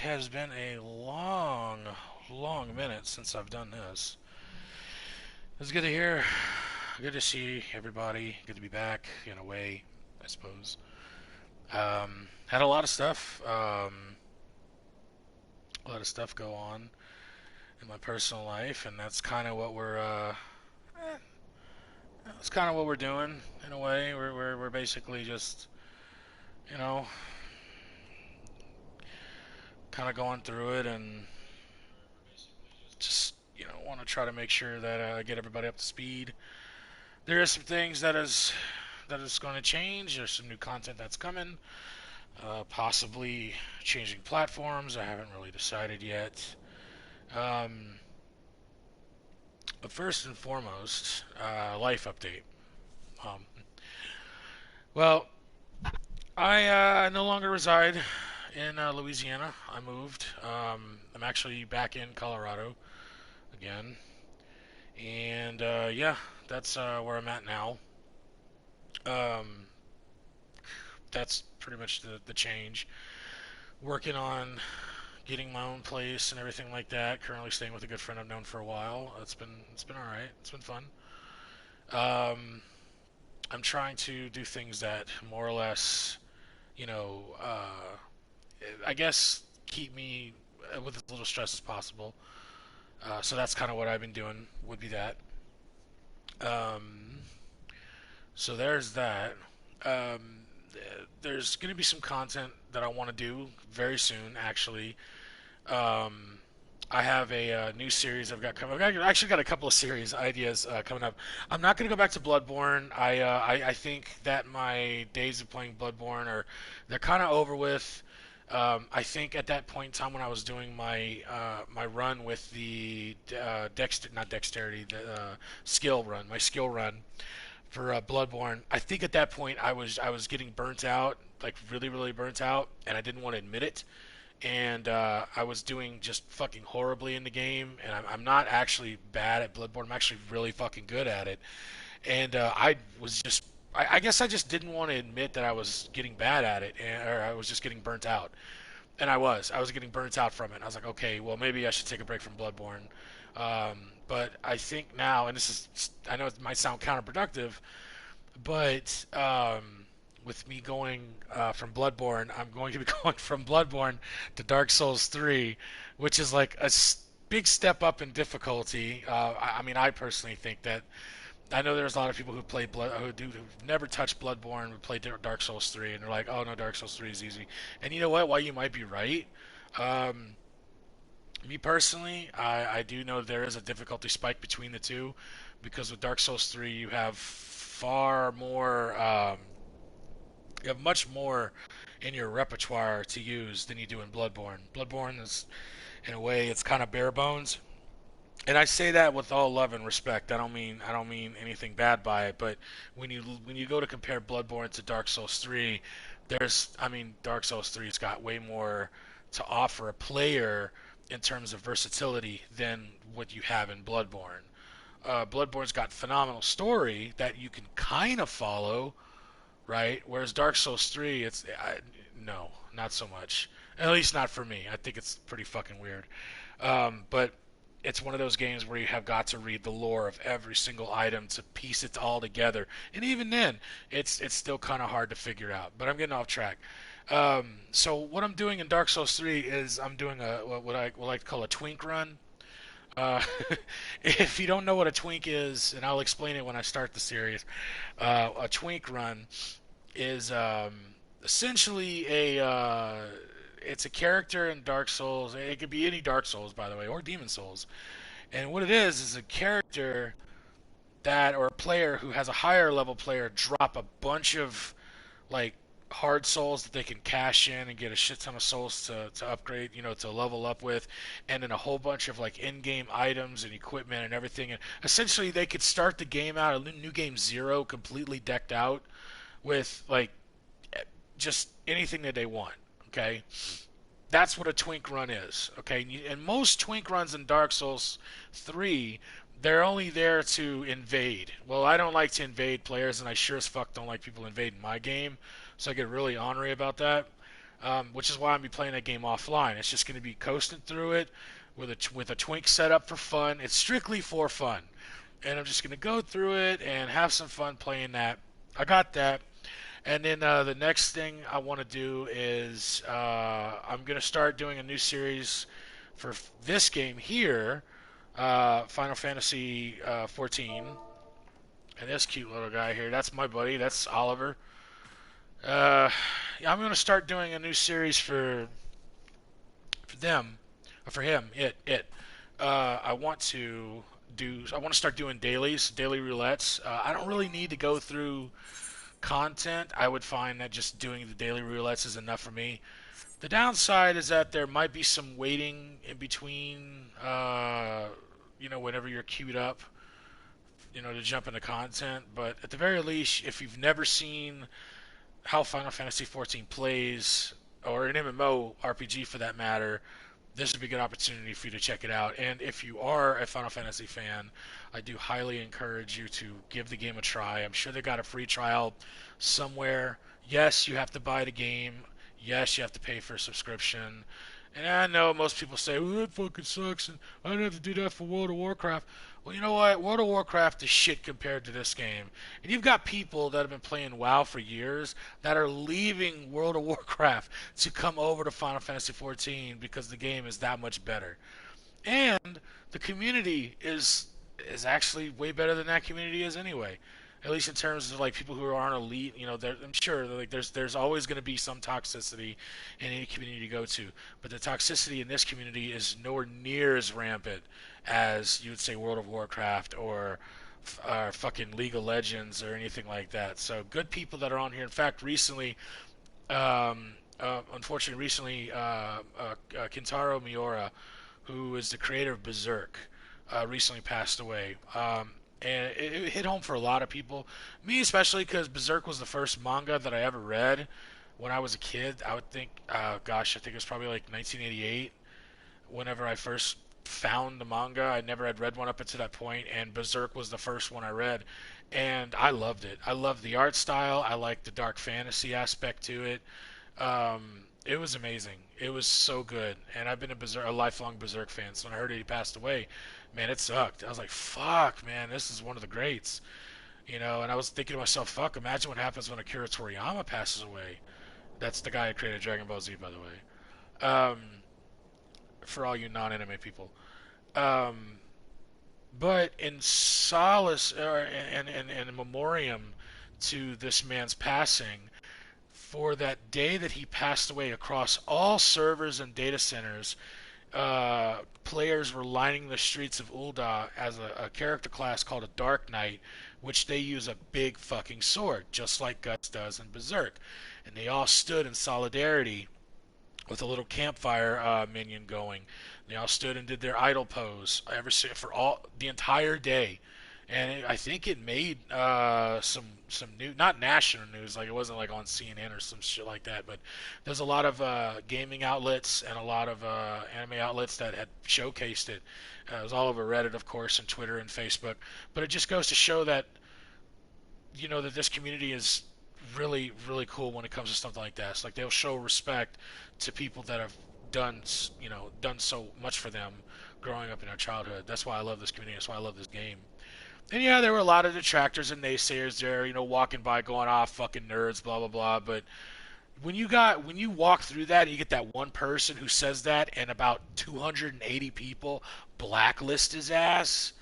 has been a long, long minute since I've done this. It's good to hear. Good to see everybody. Good to be back in a way, I suppose. Had a lot of stuff go on in my personal life, and that's kind of what that's kind of what we're doing in a way. We're basically just, you know, kind of going through it and just, want to try to make sure that I get everybody up to speed. There are some things that is going to change. There's some new content that's coming. Possibly changing platforms. I haven't really decided yet. Um, but first and foremost, life update. Um, well, I no longer reside in Louisiana. I moved. I'm actually back in Colorado again, and yeah, that's where I'm at now. Um, that's pretty much the change. Working on getting my own place and everything like that. Currently staying with a good friend I've known for a while. It's been all right. It's been fun. Um, I'm trying to do things that more or less, you know, I guess keep me with as little stress as possible. So that's kind of what I've been doing. Would be that. Um, so there's that. Um, there's going to be some content that I want to do very soon, actually. Um, I have a new series I've got coming. I've actually got a couple of series ideas coming up. I'm not going to go back to Bloodborne. I think that my days of playing Bloodborne are they're kind of over with. I think at that point in time when I was doing my run with the not dexterity, the skill run, my skill run for Bloodborne, I think at that point I was getting burnt out, like really really burnt out, and I didn't want to admit it and I was doing just fucking horribly in the game. And I'm not actually bad at Bloodborne. I'm actually really fucking good at it. And I was just, I guess I just didn't want to admit that I was getting bad at it, or I was just getting burnt out. And I was getting burnt out from it. And I was like, okay, well maybe I should take a break from Bloodborne. But I think now, and this is, I know it might sound counterproductive, but with me going from Bloodborne, I'm going to be going from Bloodborne to Dark Souls 3, which is like a big step up in difficulty. I mean, I personally think that I know there's a lot of people who play who've never touched Bloodborne, who play Dark Souls 3, and they're like, oh no, Dark Souls 3 is easy. And you know what? While you might be right, um, me personally, I do know there is a difficulty spike between the two, because with Dark Souls 3 you have far more. You have much more in your repertoire to use than you do in Bloodborne. Bloodborne is, in a way, it's kind of bare bones, and I say that with all love and respect. I don't mean anything bad by it, but when you go to compare Bloodborne to Dark Souls 3, I mean Dark Souls 3's got way more to offer a player in terms of versatility than what you have in Bloodborne. Bloodborne's got phenomenal story that you can kind of follow, right? Whereas Dark Souls 3, no, not so much. At least not for me. I think it's pretty fucking weird. But it's one of those games where you have got to read the lore of every single item to piece it all together. And even then, it's still kind of hard to figure out. But I'm getting off track. So what I'm doing in Dark Souls 3 is I'm doing what I would like to call a twink run. Uh, if you don't know what a twink is, and I'll explain it when I start the series, a twink run is essentially it's a character in Dark Souls. It could be any Dark Souls, by the way, or Demon Souls. And what it is a character that or a player who has a higher level player drop a bunch of like hard souls that they can cash in and get a shit ton of souls to upgrade, to level up with, and then a whole bunch of like in-game items and equipment and everything. And essentially, they could start the game out, a new game zero, completely decked out with like just anything that they want. Okay, that's what a twink run is. Okay, and most twink runs in Dark Souls 3, they're only there to invade. Well, I don't like to invade players, and I sure as fuck don't like people invading my game, so I get really ornery about that. which is why I'm be playing that game offline. It's just going to be coasting through it with a twink setup for fun. It's strictly for fun, and I'm just going to go through it and have some fun playing that. I got that. And then the next thing I want to do is I'm going to start doing a new series for this game here, Final Fantasy 14. And this cute little guy here, that's my buddy. That's Oliver. Yeah, I'm going to start doing a new series for them, for him. I want to I want to start doing daily roulettes. I don't really need to go through content. I would find that just doing the daily roulettes is enough for me. The downside is that there might be some waiting in between, whenever you're queued up, to jump into content. But at the very least, if you've never seen how Final Fantasy XIV plays, or an MMO RPG for that matter, this would be a good opportunity for you to check it out. And if you are a Final Fantasy fan, I do highly encourage you to give the game a try. I'm sure they got a free trial somewhere. Yes, you have to buy the game. Yes, you have to pay for a subscription. And I know most people say, well, that fucking sucks, and I didn't have to do that for World of Warcraft. Well, you know what? World of Warcraft is shit compared to this game. And you've got people that have been playing WoW for years that are leaving World of Warcraft to come over to Final Fantasy XIV because the game is that much better. And the community is actually way better than that community is anyway. At least in terms of like people who aren't elite, I'm sure like there's always going to be some toxicity in any community you go to, but the toxicity in this community is nowhere near as rampant as you would say World of Warcraft or fucking League of Legends or anything like that. So good people that are on here. In fact, recently, unfortunately, Kintaro Miura, who is the creator of Berserk, recently passed away. And it hit home for a lot of people. Me especially, because Berserk was the first manga that I ever read when I was a kid. I would think, I think it was probably like 1988 whenever I first found the manga. I never had read one up until that point, and Berserk was the first one I read. And I loved it. I loved the art style. I liked the dark fantasy aspect to it. It was amazing. It was so good, and I've been a lifelong Berserk fan. So when I heard he passed away, man, it sucked. I was like, "Fuck, man, this is one of the greats," And I was thinking to myself, "Fuck, imagine what happens when Akira Toriyama passes away." That's the guy who created Dragon Ball Z, by the way. Um, for all you non-anime people. Um, but in solace and in memoriam to this man's passing, for that day that he passed away across all servers and data centers, players were lining the streets of Ul'dah as a character class called a Dark Knight, which they use a big fucking sword, just like Guts does in Berserk. And they all stood in solidarity with a little campfire minion going. They all stood and did their idol pose for all the entire day, and I think it made some new, not national news, like it wasn't like on CNN or some shit like that, but there's a lot of gaming outlets and a lot of anime outlets that had showcased it. It was all over Reddit, of course, and Twitter and Facebook. But it just goes to show that that this community is really really cool when it comes to something like that. It's like they'll show respect to people that have done so much for them growing up in their childhood. That's why I love this community. That's why I love this game. And yeah, there were a lot of detractors and naysayers there, walking by going off fucking nerds, blah blah blah. But when you walk through that and you get that one person who says that and about 280 people blacklist his ass,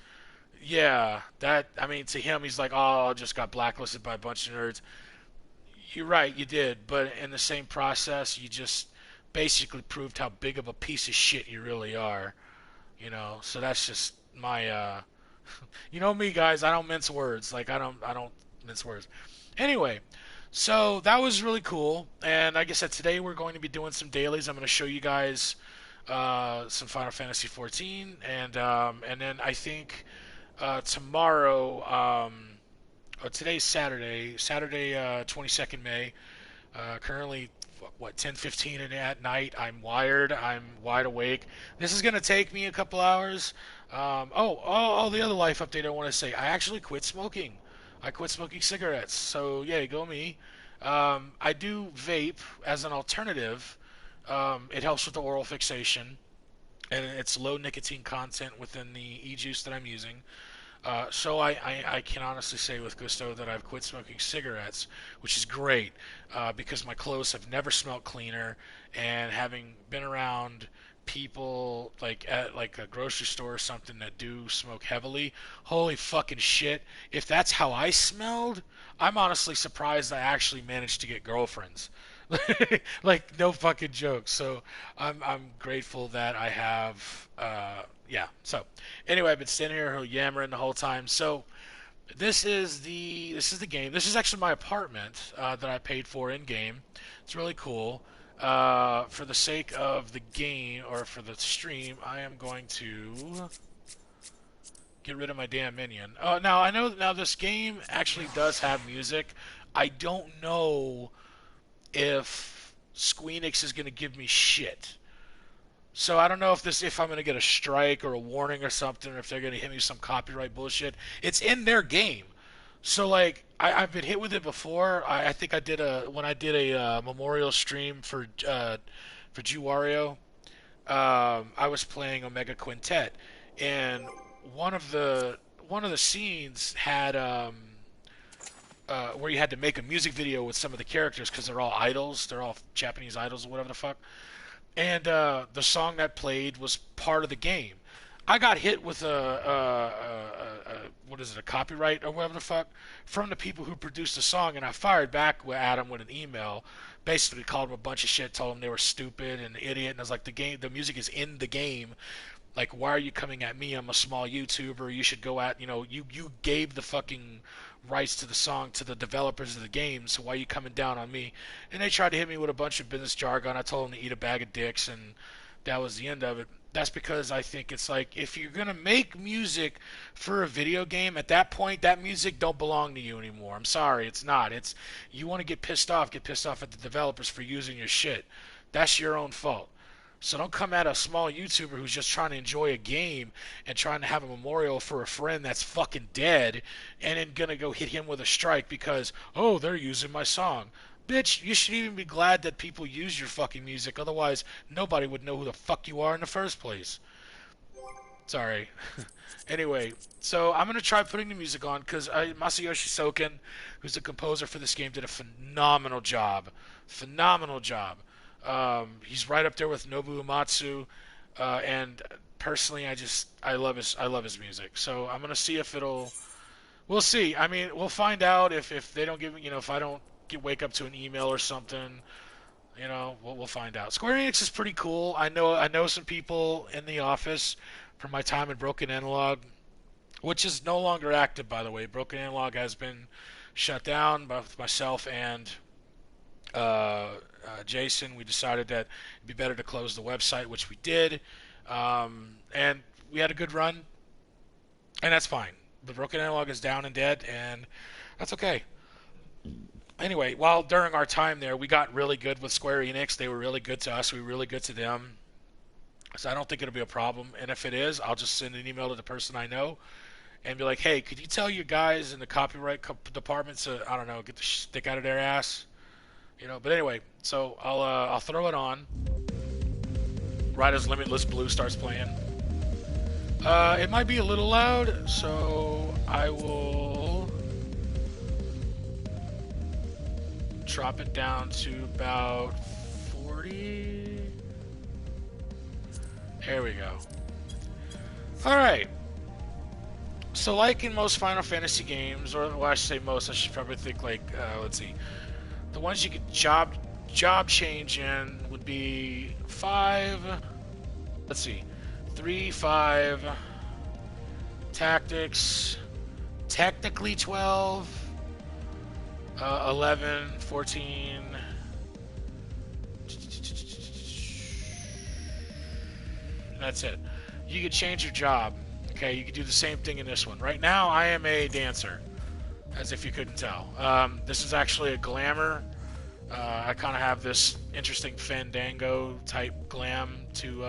yeah, that, I mean, to him he's like, oh, I just got blacklisted by a bunch of nerds. You're right, you did, but in the same process, you just basically proved how big of a piece of shit you really are. So that's just my you know me, guys, I don't mince words. Like I don't mince words. Anyway, so that was really cool. And like I said, today we're going to be doing some dailies. I'm going to show you guys some Final Fantasy 14, and then I think tomorrow. Today's Saturday, 22nd May. Currently, what, 10:15 at night. I'm wired. I'm wide awake. This is gonna take me a couple hours. The other life update I want to say. I actually quit smoking. I quit smoking cigarettes. So yeah, go me. I do vape as an alternative. It helps with the oral fixation, and it's low nicotine content within the e-juice that I'm using. So I can honestly say with gusto that I've quit smoking cigarettes, which is great because my clothes have never smelled cleaner. And having been around people like at like a grocery store or something that do smoke heavily, holy fucking shit! If that's how I smelled, I'm honestly surprised I actually managed to get girlfriends. Like no fucking joke. So I'm grateful that I have yeah. So anyway, I've been standing here yammering the whole time. So this is the game. This is actually my apartment that I paid for in game. It's really cool. For the sake of the game or for the stream, I am going to get rid of my damn minion. Now I know now this game actually does have music. I don't know if Squeenix is going to give me shit. So I don't know if I'm going to get a strike or a warning or something, or if they're going to hit me with some copyright bullshit. It's in their game, so like I've been hit with it before. I think I did a when I did a memorial stream for Juwario. I was playing Omega Quintet, and one of the one of the scenes had where you had to make a music video with some of the characters because they're all idols. They're all Japanese idols or whatever the fuck. And the song that played was part of the game. I got hit with what is it, a copyright or whatever the fuck from the people who produced the song, and I fired back at them with an email, basically called them a bunch of shit, told them they were stupid and an idiot, and I was like, the music is in the game. Like, why are you coming at me? I'm a small YouTuber. You should go at, you gave the fucking rights to the song to the developers of the game, so why are you coming down on me? And they tried to hit me with a bunch of business jargon. I told them to eat a bag of dicks, and that was the end of it. That's because I think it's like, if you're gonna make music for a video game, at that point that music don't belong to you anymore. I'm sorry, it's not. It's you want to get pissed off at the developers for using your shit. That's your own fault. So don't come at a small YouTuber who's just trying to enjoy a game and trying to have a memorial for a friend that's fucking dead and then gonna go hit him with a strike because, oh, they're using my song. Bitch, you should even be glad that people use your fucking music. Otherwise, nobody would know who the fuck you are in the first place. Sorry. Anyway, so I'm gonna try putting the music on because Masayoshi Soken, who's the composer for this game, did a phenomenal job. Phenomenal job. He's right up there with Nobuo Uematsu, and personally, I love his music. So I'm gonna see if it'll. We'll see. I mean, we'll find out if they don't give me, if I don't wake up to an email or something. We'll find out. Square Enix is pretty cool. I know some people in the office from my time at Broken Analog, which is no longer active, by the way. Broken Analog has been shut down by myself and Jason. We decided that it'd be better to close the website, which we did, and we had a good run, and that's fine. The Broken Analog is down and dead, and that's okay. Anyway, while during our time there, we got really good with Square Enix. They were really good to us. We were really good to them. So I don't think it'll be a problem. And if it is, I'll just send an email to the person I know and be like, hey, could you tell your guys in the copyright department to, I don't know, get the stick out of their ass? But anyway, so I'll throw it on right as Limitless Blue starts playing. It might be a little loud, so I will drop it down to about 40. There we go. Alright. So like in most Final Fantasy games, or well, I should say most, I should probably think like, let's see. The ones you could job change in would be 5. Let's see. 3, 5. Tactics. Technically 12. 11, 14. And that's it. You could change your job. Okay, you could do the same thing in this one. Right now, I am a dancer, as if you couldn't tell. This is actually a glamour. I kind of have this interesting Fandango type glam to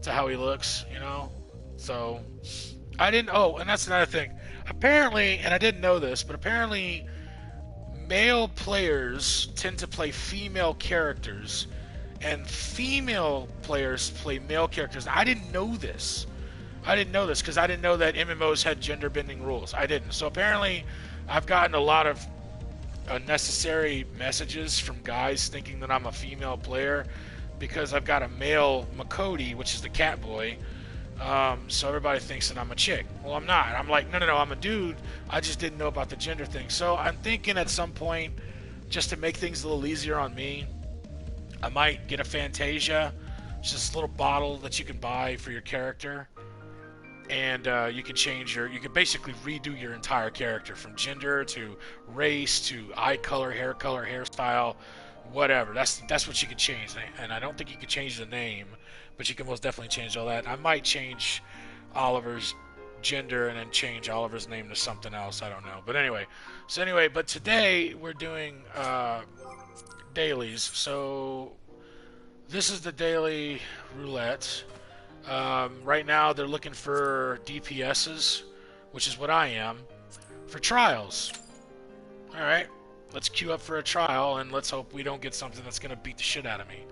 how he looks, So I didn't. Oh, and that's another thing. Apparently, and I didn't know this, but apparently, male players tend to play female characters, and female players play male characters. I didn't know this. I didn't know this because I didn't know that MMOs had gender bending rules. I didn't. So apparently, I've gotten a lot of unnecessary messages from guys thinking that I'm a female player because I've got a male Makoti, which is the cat boy. So everybody thinks that I'm a chick. Well, I'm not. I'm like, no, I'm a dude. I just didn't know about the gender thing. So I'm thinking at some point, just to make things a little easier on me, I might get a Fantasia. It's just a little bottle that you can buy for your character. And you can basically redo your entire character from gender to race to eye color, hairstyle, whatever. That's what you can change. And I don't think you can change the name, but you can most definitely change all that. I might change Oliver's gender and then change Oliver's name to something else. I don't know. But anyway, but today we're doing dailies. So this is the daily roulette. Right now they're looking for DPSs, which is what I am, for trials. Alright, let's queue up for a trial and let's hope we don't get something that's going to beat the shit out of me.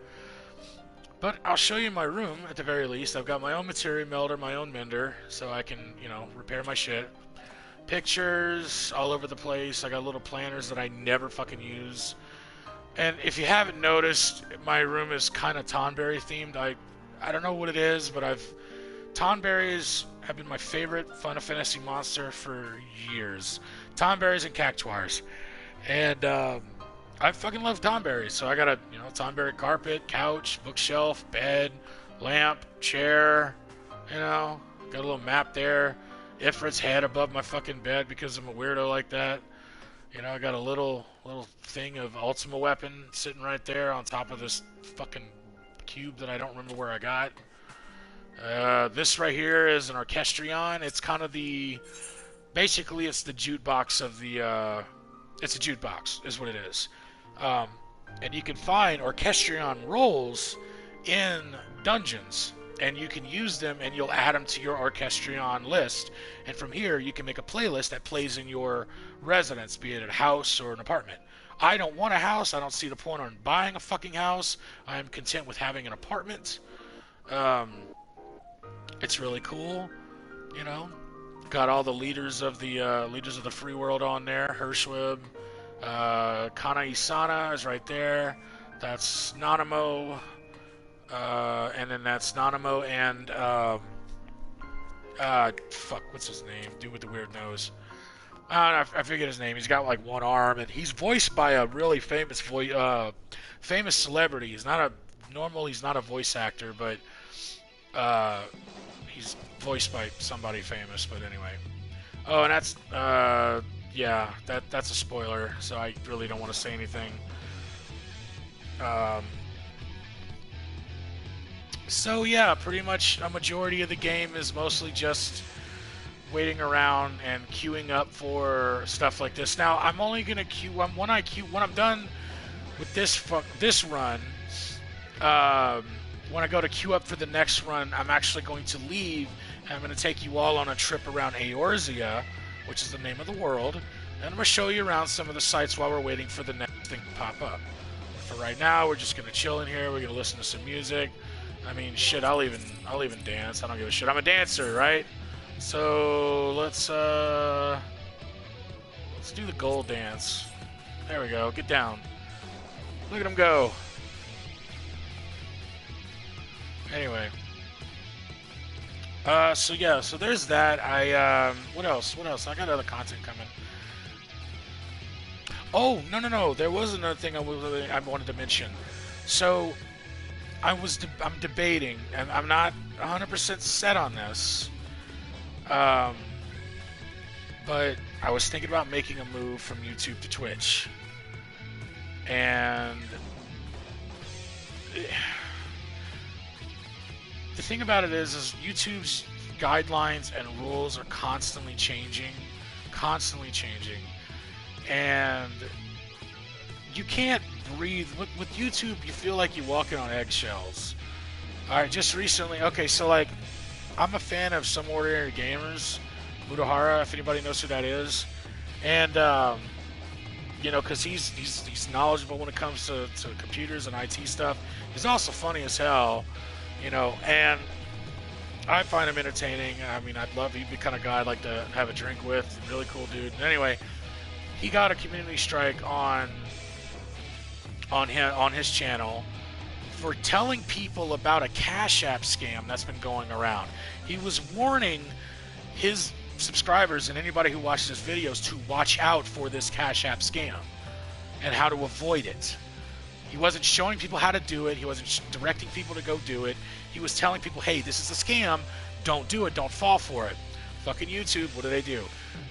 But I'll show you my room at the very least. I've got my own materia melter, my own mender, so I can, repair my shit. Pictures all over the place. I got little planners that I never fucking use. And if you haven't noticed, my room is kind of Tonberry themed. I don't know what it is, but Tonberries have been my favorite Final Fantasy monster for years. Tonberries and Cactuars. And I fucking love Tonberries. So I got a Tonberry carpet, couch, bookshelf, bed, lamp, chair, got a little map there. Ifrit's head above my fucking bed because I'm a weirdo like that. I got a little thing of Ultima weapon sitting right there on top of this fucking cube that I don't remember where I got. This right here is an Orchestrion. It's kind of basically it's the jukebox of the, it's a jukebox is what it is. And you can find Orchestrion rolls in dungeons, and you can use them and you'll add them to your Orchestrion list, and from here you can make a playlist that plays in your residence, be it a house or an apartment. I don't want a house. I don't see the point on buying a fucking house. I am content with having an apartment. It's really cool, Got all the leaders of the free world on there. Hirschwib, Kana Isana is right there. That's Nanamo, and then that's Nanamo and what's his name? Dude with the weird nose. I forget his name. He's got like one arm, and he's voiced by a really famous famous celebrity. He's not a voice actor, but he's voiced by somebody famous. But anyway, oh, and that's that's a spoiler, so I really don't want to say anything. So yeah, pretty much a majority of the game is mostly just waiting around and queuing up for stuff like this. Now I'm only gonna queue when I'm done with this run. When I go to queue up for the next run, I'm actually going to leave and I'm going to take you all on a trip around Eorzea, which is the name of the world, and I'm going to show you around some of the sites while we're waiting for the next thing to pop up. But for right now, we're just going to chill in here. We're going to listen to some music. I mean, shit, I'll even dance. I don't give a shit. I'm a dancer, right? So let's do the gold dance. There we go. Get down. Look at him go. Anyway. So yeah, so there's that. What else? I got other content coming. Oh, no. There was another thing I wanted to mention. So I'm debating, and I'm not 100% set on this. But I was thinking about making a move from YouTube to Twitch. And the thing about it is YouTube's guidelines and rules are constantly changing. And you can't breathe. With YouTube, you feel like you're walking on eggshells. Alright, just recently, okay, so like, I'm a fan of Some Ordinary Gamers, Mudahara, if anybody knows who that is. And you know, because he's knowledgeable when it comes to computers and IT stuff. He's also funny as hell, you know, and I find him entertaining. I mean, he'd be the kind of guy I'd like to have a drink with. Really cool dude. And anyway, he got a community strike on his channel for telling people about a Cash App scam that's been going around. He was warning his subscribers and anybody who watches his videos to watch out for this Cash App scam and how to avoid it. He wasn't showing people how to do it. He wasn't directing people to go do it. He was telling people, hey, this is a scam. Don't do it. Don't fall for it. Fucking YouTube, what do?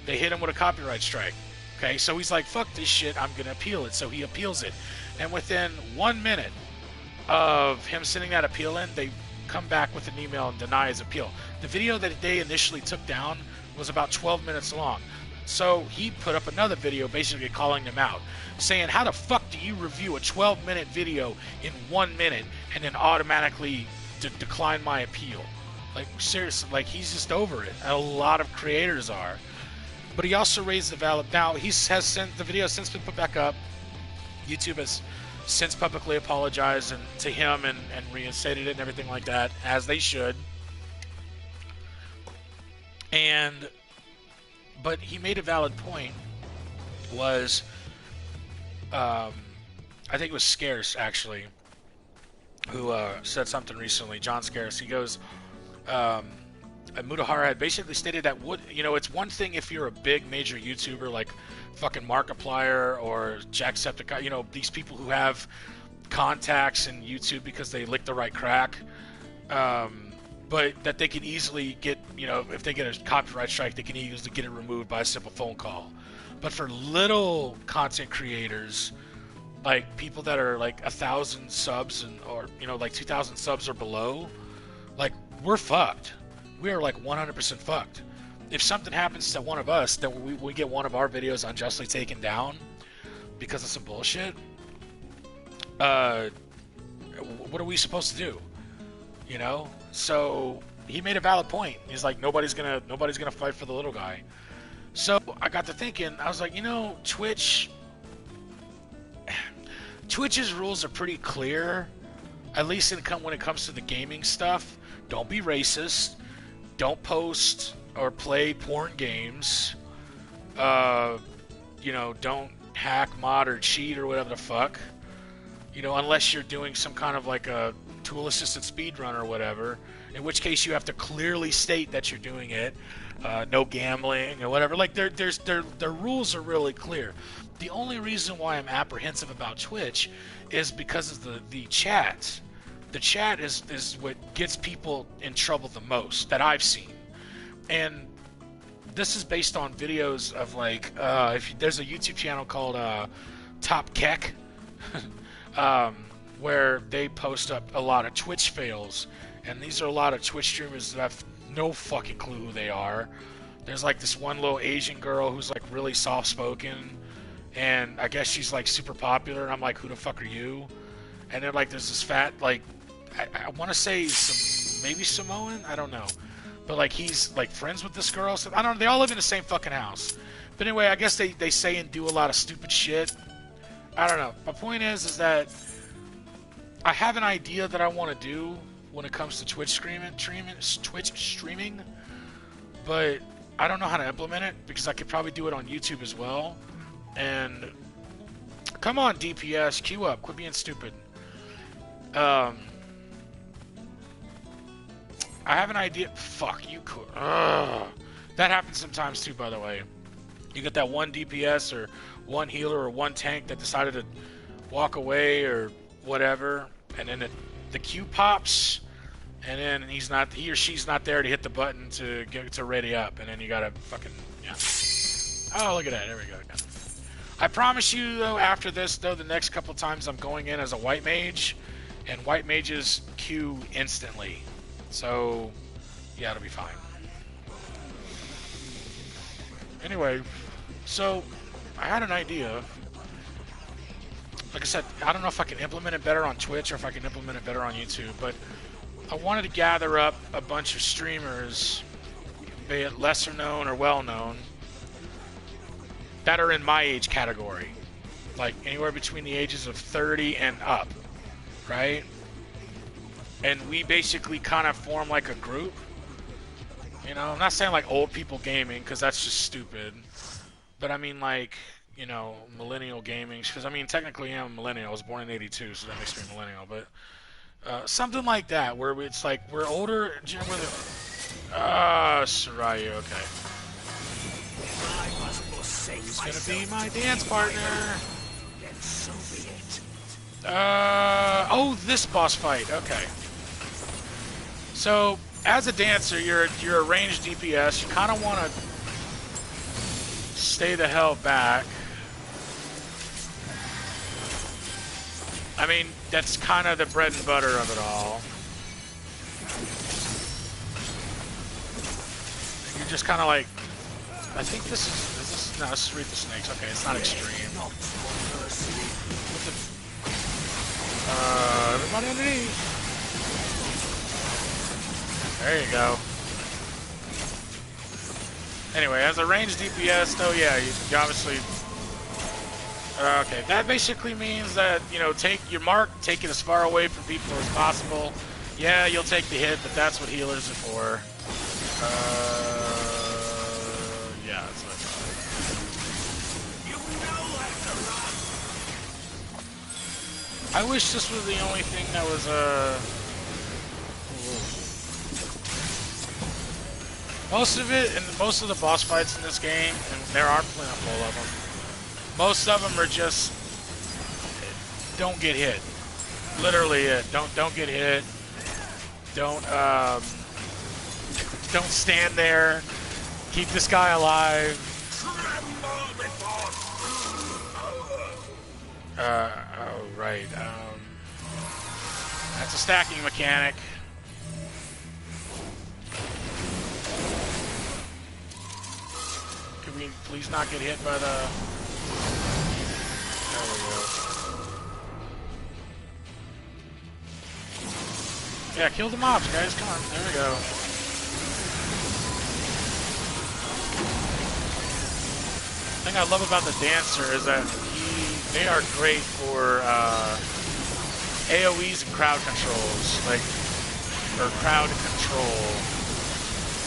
They hit him with a copyright strike. Okay, so he's like, fuck this shit. I'm going to appeal it. So he appeals it. And within 1 minute of him sending that appeal in, they come back with an email and deny his appeal. The video that they initially took down was about 12 minutes long. So he put up another video basically calling them out, saying, how the fuck do you review a 12-minute video in 1 minute and then automatically decline my appeal? Like, seriously, like, he's just over it. A lot of creators are. But he also raised the valid. Now, the video has since been put back up. YouTube has since publicly apologized to him and reinstated it and everything like that, as they should. But he made a valid point. Was I think it was Scarce, actually, who said something recently. John Scarce. He goes, Mutahara had basically stated that it's one thing if you're a big major YouTuber like fucking Markiplier or Jacksepticeye, these people who have contacts in YouTube because they lick the right crack, but that they can easily get, if they get a copyright strike, they can easily get it removed by a simple phone call. But for little content creators, like people that are like 1,000 subs or like 2,000 subs or below, like, we're fucked. We are like 100% fucked. If something happens to one of us, that we get one of our videos unjustly taken down because of some bullshit, what are we supposed to do? So he made a valid point. He's like, nobody's gonna fight for the little guy. So I got to thinking, I was like, Twitch's rules are pretty clear, at least when it comes to the gaming stuff. Don't be racist. Don't post or play porn games. Don't hack, mod, or cheat or whatever the fuck. Unless you're doing some kind of like a tool-assisted speedrun or whatever, in which case you have to clearly state that you're doing it. No gambling or whatever. Like, their rules are really clear. The only reason why I'm apprehensive about Twitch is because of the chat. The chat is what gets people in trouble the most that I've seen. And this is based on videos of like, there's a YouTube channel called Top Keck, where they post up a lot of Twitch fails. And these are a lot of Twitch streamers that have no fucking clue who they are. There's like this one little Asian girl who's like really soft-spoken, and I guess she's like super popular, and I'm like, who the fuck are you? And then like there's this fat, like, I want to say maybe Samoan, I don't know, but like he's like friends with this girl. So I don't know. They all live in the same fucking house. But anyway, I guess they say and do a lot of stupid shit. I don't know. My point is that I have an idea that I want to do when it comes to Twitch streaming, but I don't know how to implement it because I could probably do it on YouTube as well. And come on, DPS, queue up, quit being stupid. I have an idea. Fuck, you could. That happens sometimes too, by the way. You get that one DPS or one healer or one tank that decided to walk away or whatever, and then the queue pops, and then he or she's not there to hit the button to get to ready up, and then you gotta fucking, yeah. Oh, look at that. There we go. I promise you, though, after this, though, the next couple times I'm going in as a white mage, and white mages queue instantly. So, yeah, it'll be fine. Anyway, so I had an idea. Like I said, I don't know if I can implement it better on Twitch or if I can implement it better on YouTube, but I wanted to gather up a bunch of streamers, be it lesser known or well known, that are in my age category. like anywhere between the ages of 30 and up, right? And we basically kind of form like a group. You know, I'm not saying like old people gaming because that's just stupid, but I mean like, you know, millennial gaming, because I mean technically I'm a millennial. I was born in '82, so that makes me a millennial. But something like that where it's like we're older. We're the Sarayu, okay. Who's gonna be my dance partner? Oh, this boss fight. Okay. So, as a dancer, you're a ranged DPS. You kind of want to stay the hell back. I mean, that's kind of the bread and butter of it all. You're just kind of like, I think this is no, this is Read the Snakes. Okay, it's not extreme. Everybody underneath. There you go. Anyway, as a ranged DPS, though, yeah, you obviously. Okay, that basically means that, you know, take your mark, take it as far away from people as possible. Yeah, you'll take the hit, but that's what healers are for. Yeah, that's what I thought. I wish this was the only thing that was, most of it, and most of the boss fights in this game, and there are plentiful of them, most of them are just, don't get hit. Literally it. Don't get hit. Don't stand there. Keep this guy alive. Oh, right. That's a stacking mechanic. Could we please not get hit by the... There we go. Yeah, kill the mobs, guys. Come on. There we go. The thing I love about the dancer is that they are great for AoEs and crowd controls, or crowd control.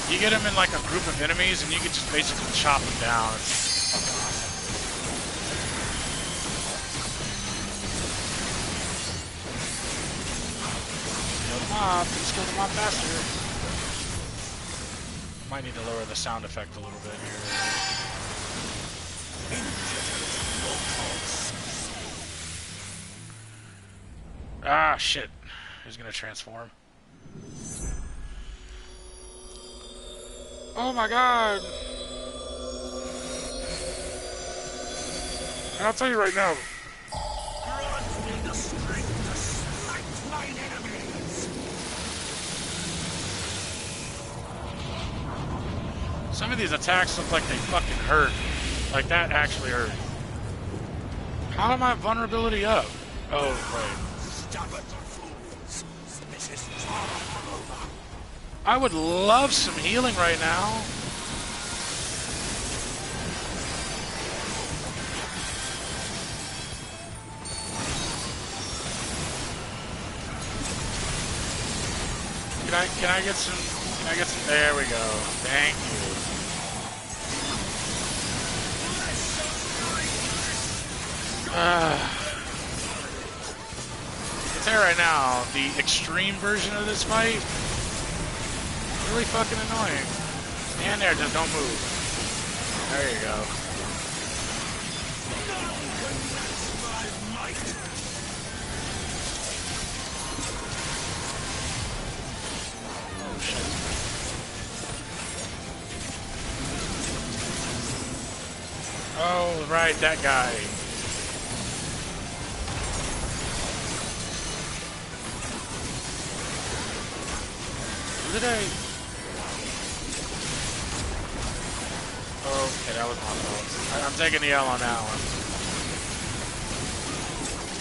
You get them in like a group of enemies, and you can just basically chop them down. It's fucking awesome. Please kill the mob faster. Might need to lower the sound effect a little bit here. Ah, shit. Who's gonna transform? Oh my god! And I'll tell you right now. Some of these attacks look like they fucking hurt. Like, that actually hurt. How am I vulnerability up? Oh, right. I would love some healing right now. Can I get some, there we go. Thank you. I'll tell you right now, the extreme version of this fight, really fucking annoying. Stand there, just don't move. There you go. Oh, shit. Oh, right, that guy. Today. Okay, that was my fault. I'm taking the L on that one.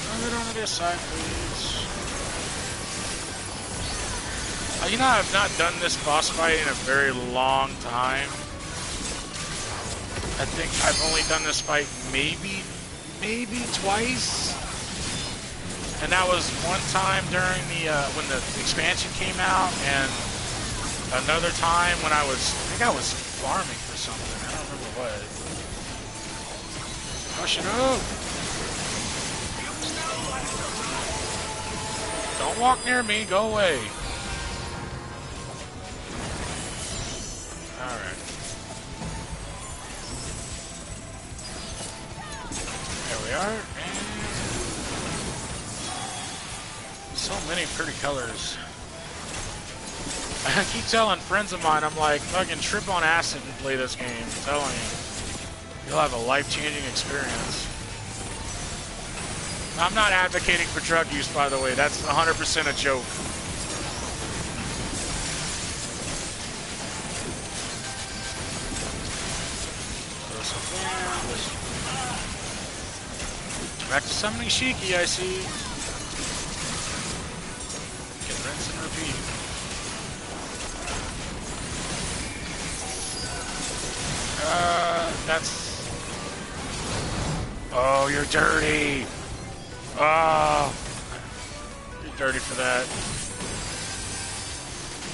Move it onto this side, please. You know, I've not done this boss fight in a very long time. I think I've only done this fight maybe maybe twice. And that was one time during the when the expansion came out, and another time when I think I was farming for something. I don't remember what. Push it up. Don't walk near me. Go away. All right. There we are. And so many pretty colors. I keep telling friends of mine, I'm like, fucking trip on acid and play this game. I'm telling you. You'll have a life-changing experience. I'm not advocating for drug use, by the way. That's 100% a joke. Back to summoning Shiki, I see. Can rinse and repeat. That's... Oh, you're dirty! Oh! You're dirty for that.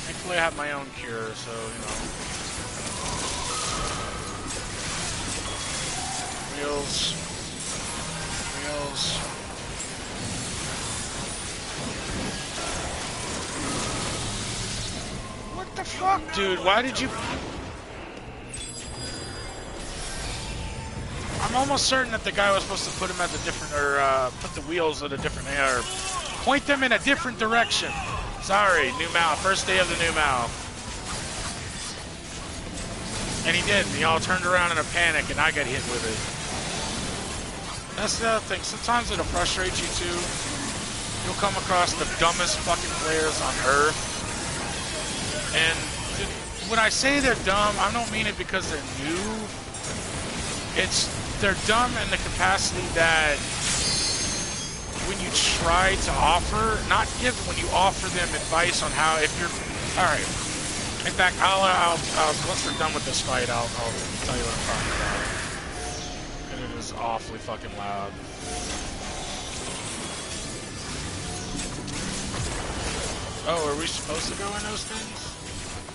Thankfully I have my own cure, so, you know. Wheels. Wheels. What the fuck, dude? Why did you... I'm almost certain that the guy was supposed to put him at the different, or put the wheels at a different, or point them in a different direction. Sorry, new Mao, first day of the new Mao. And he did, and y'all turned around in a panic, and I got hit with it. That's the other thing, sometimes it'll frustrate you too. You'll come across the dumbest fucking players on Earth. And when I say they're dumb, I don't mean it because they're new. They're dumb in the capacity that when you try to offer, not give, when you offer them advice on how, if you're, all right. In fact, I'll once we're done with this fight, I'll tell you what I'm talking about. And it is awfully fucking loud. Oh, are we supposed to go in those things?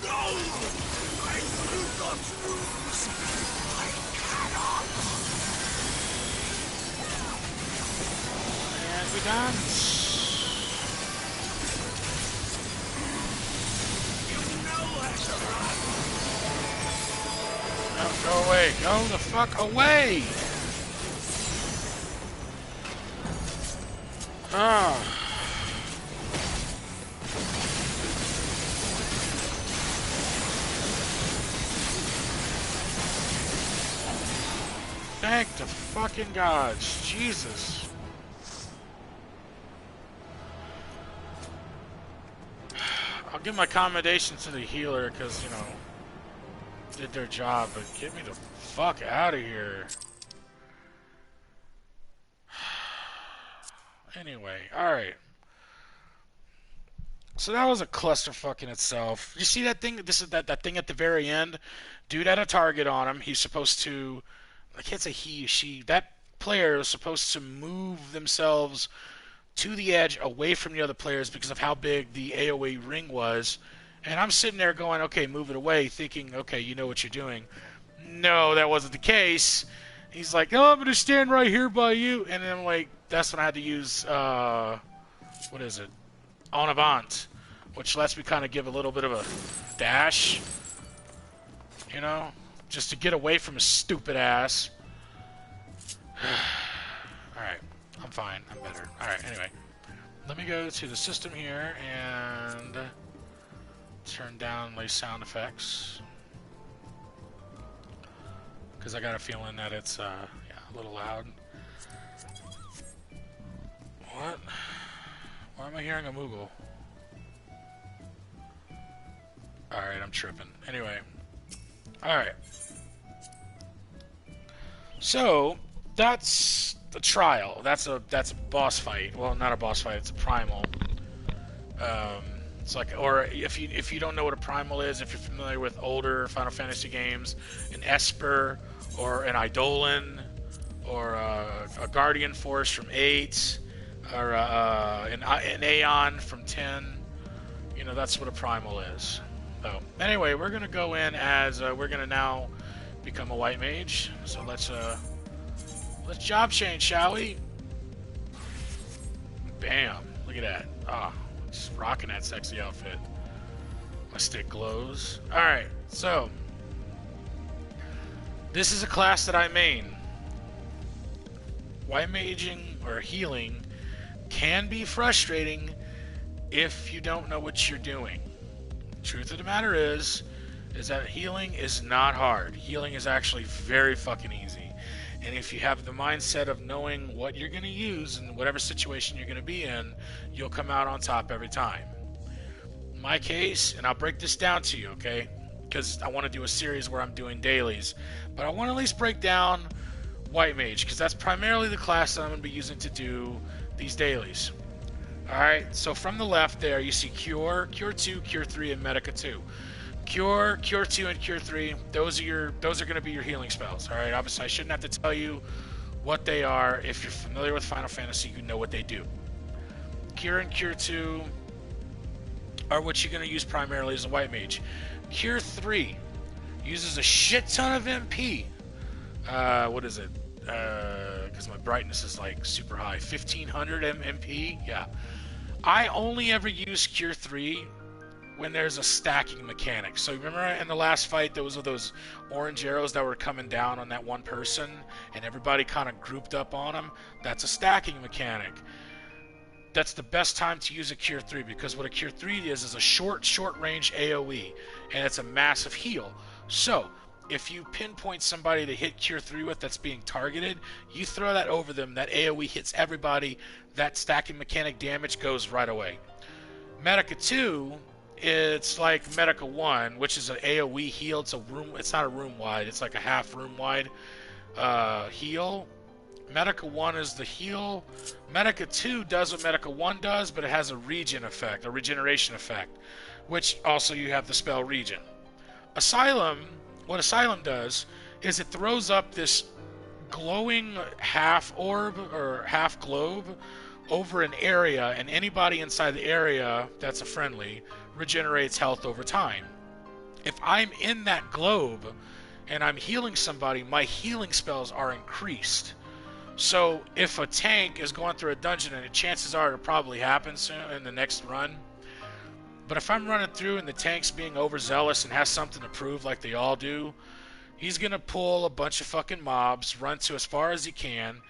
No! I do not lose. I cannot. And we dance. No, go away. Go the fuck away! Ah. Thank the fucking gods. Jesus. I'll give my commendation to the healer because, you know, did their job, but get me the fuck out of here. Anyway, alright. So that was a clusterfuck in itself. You see that thing? This is that thing at the very end? Dude had a target on him. He's supposed to... I can't say he, she. That player is supposed to move themselves to the edge away from the other players because of how big the AoE ring was. And I'm sitting there going, okay, move it away, thinking, okay, you know what you're doing. No, that wasn't the case. He's like, no, I'm going to stand right here by you. And then I'm like, that's when I had to use, what is it? En avant, which lets me kind of give a little bit of a dash, you know, just to get away from his stupid ass. Alright, I'm fine. I'm better. Alright, anyway. Let me go to the system here and turn down my sound effects. Because I got a feeling that it's, yeah, a little loud. What? Why am I hearing a Moogle? Alright, I'm tripping. Anyway. Alright. So, that's the trial. That's a boss fight. Well, not a boss fight, it's a primal. It's like, or if you don't know what a primal is, if you're familiar with older Final Fantasy games, an Esper or an Eidolon or a Guardian Force from 8, or an Aeon from 10. You know, that's what a Primal is. So, anyway, we're going to go in as, we're going to now become a White Mage. So let's job change, shall we? Bam. Look at that. Ah, just rocking that sexy outfit. My stick glows. Alright, so this is a class that I main. White maging or healing can be frustrating if you don't know what you're doing. Truth of the matter is that healing is not hard. Healing is actually very fucking easy. And if you have the mindset of knowing what you're going to use in whatever situation you're going to be in, you'll come out on top every time. In my case, and I'll break this down to you, okay? Because I want to do a series where I'm doing dailies. But I want to at least break down White Mage, because that's primarily the class that I'm going to be using to do these dailies. Alright, so from the left there, you see Cure, Cure 2, Cure 3, and Medica 2. Cure, Cure 2, and Cure 3, those are going to be your healing spells. Alright, obviously I shouldn't have to tell you what they are. If you're familiar with Final Fantasy, you know what they do. Cure and Cure 2 are what you're going to use primarily as a White Mage. Cure 3 uses a shit ton of MP. What is it? Because my brightness is like super high. 1500 MP? Yeah. I only ever use Cure 3 when there's a stacking mechanic. So remember in the last fight, there was those orange arrows that were coming down on that one person, and everybody kind of grouped up on them? That's a stacking mechanic. That's the best time to use a Cure 3, because what a Cure 3 is a short range AoE, and it's a massive heal. So, if you pinpoint somebody to hit Cure 3 with that's being targeted, you throw that over them, that AoE hits everybody, that stacking mechanic damage goes right away. Medica 2, it's like Medica 1, which is an AoE heal. It's not a room wide, it's like a half room wide heal. Medica 1 is the heal. Medica 2 does what Medica 1 does, but it has a regen effect, a regeneration effect, which also you have the spell regen. Asylum, what Asylum does is it throws up this glowing half orb or half globe over an area, and anybody inside the area that's a friendly regenerates health over time. If I'm in that globe and I'm healing somebody, my healing spells are increased. So if a tank is going through a dungeon, and the chances are it'll probably happen soon in the next run, but if I'm running through and the tank's being overzealous and has something to prove like they all do, he's going to pull a bunch of fucking mobs, run to as far as he can,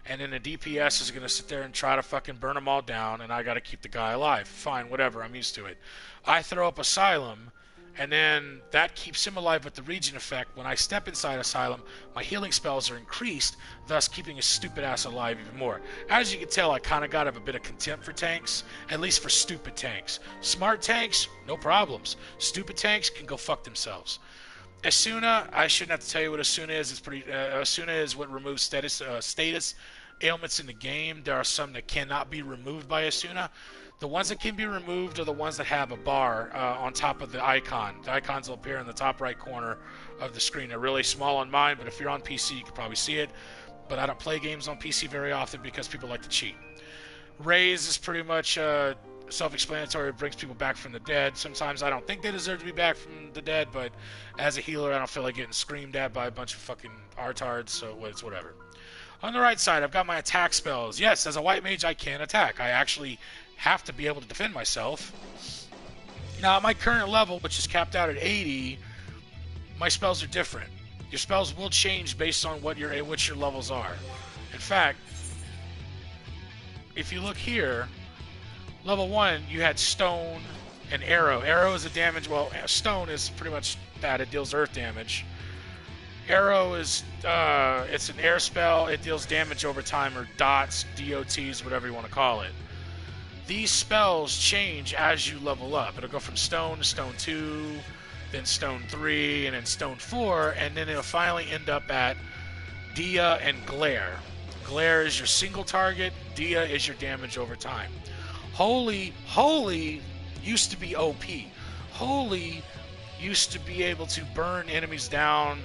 and then the DPS is going to sit there and try to fucking burn them all down, and I got to keep the guy alive. Fine, whatever, I'm used to it. I throw up Asylum, and then that keeps him alive with the regen effect. When I step inside Asylum, my healing spells are increased, thus keeping his stupid ass alive even more. As you can tell, I kind of got a bit of contempt for tanks, at least for stupid tanks. Smart tanks, no problems. Stupid tanks can go fuck themselves. Asuna, I shouldn't have to tell you what Asuna is. It's pretty. Asuna is what removes status ailments in the game. There are some that cannot be removed by Asuna. The ones that can be removed are the ones that have a bar on top of the icon. The icons will appear in the top right corner of the screen. They're really small on mine, but if you're on PC, you can probably see it. But I don't play games on PC very often because people like to cheat. Raise is pretty much self-explanatory. It brings people back from the dead. Sometimes I don't think they deserve to be back from the dead, but as a healer, I don't feel like getting screamed at by a bunch of fucking artards, so it's whatever. On the right side, I've got my attack spells. Yes, as a white mage, I can attack. I actually have to be able to defend myself. Now, at my current level, which is capped out at 80, my spells are different. Your spells will change based on what your levels are. In fact, if you look here, level 1, you had Stone and Arrow. Arrow is a damage, well, Stone is pretty much that. It deals earth damage. Arrow is, it's an air spell. It deals damage over time, or dots, DOTs, whatever you want to call it. These spells change as you level up. It'll go from Stone to Stone 2, then Stone 3, and then Stone 4, and then it'll finally end up at Dia and Glare. Glare is your single target. Dia is your damage over time. Holy used to be OP. Holy used to be able to burn enemies down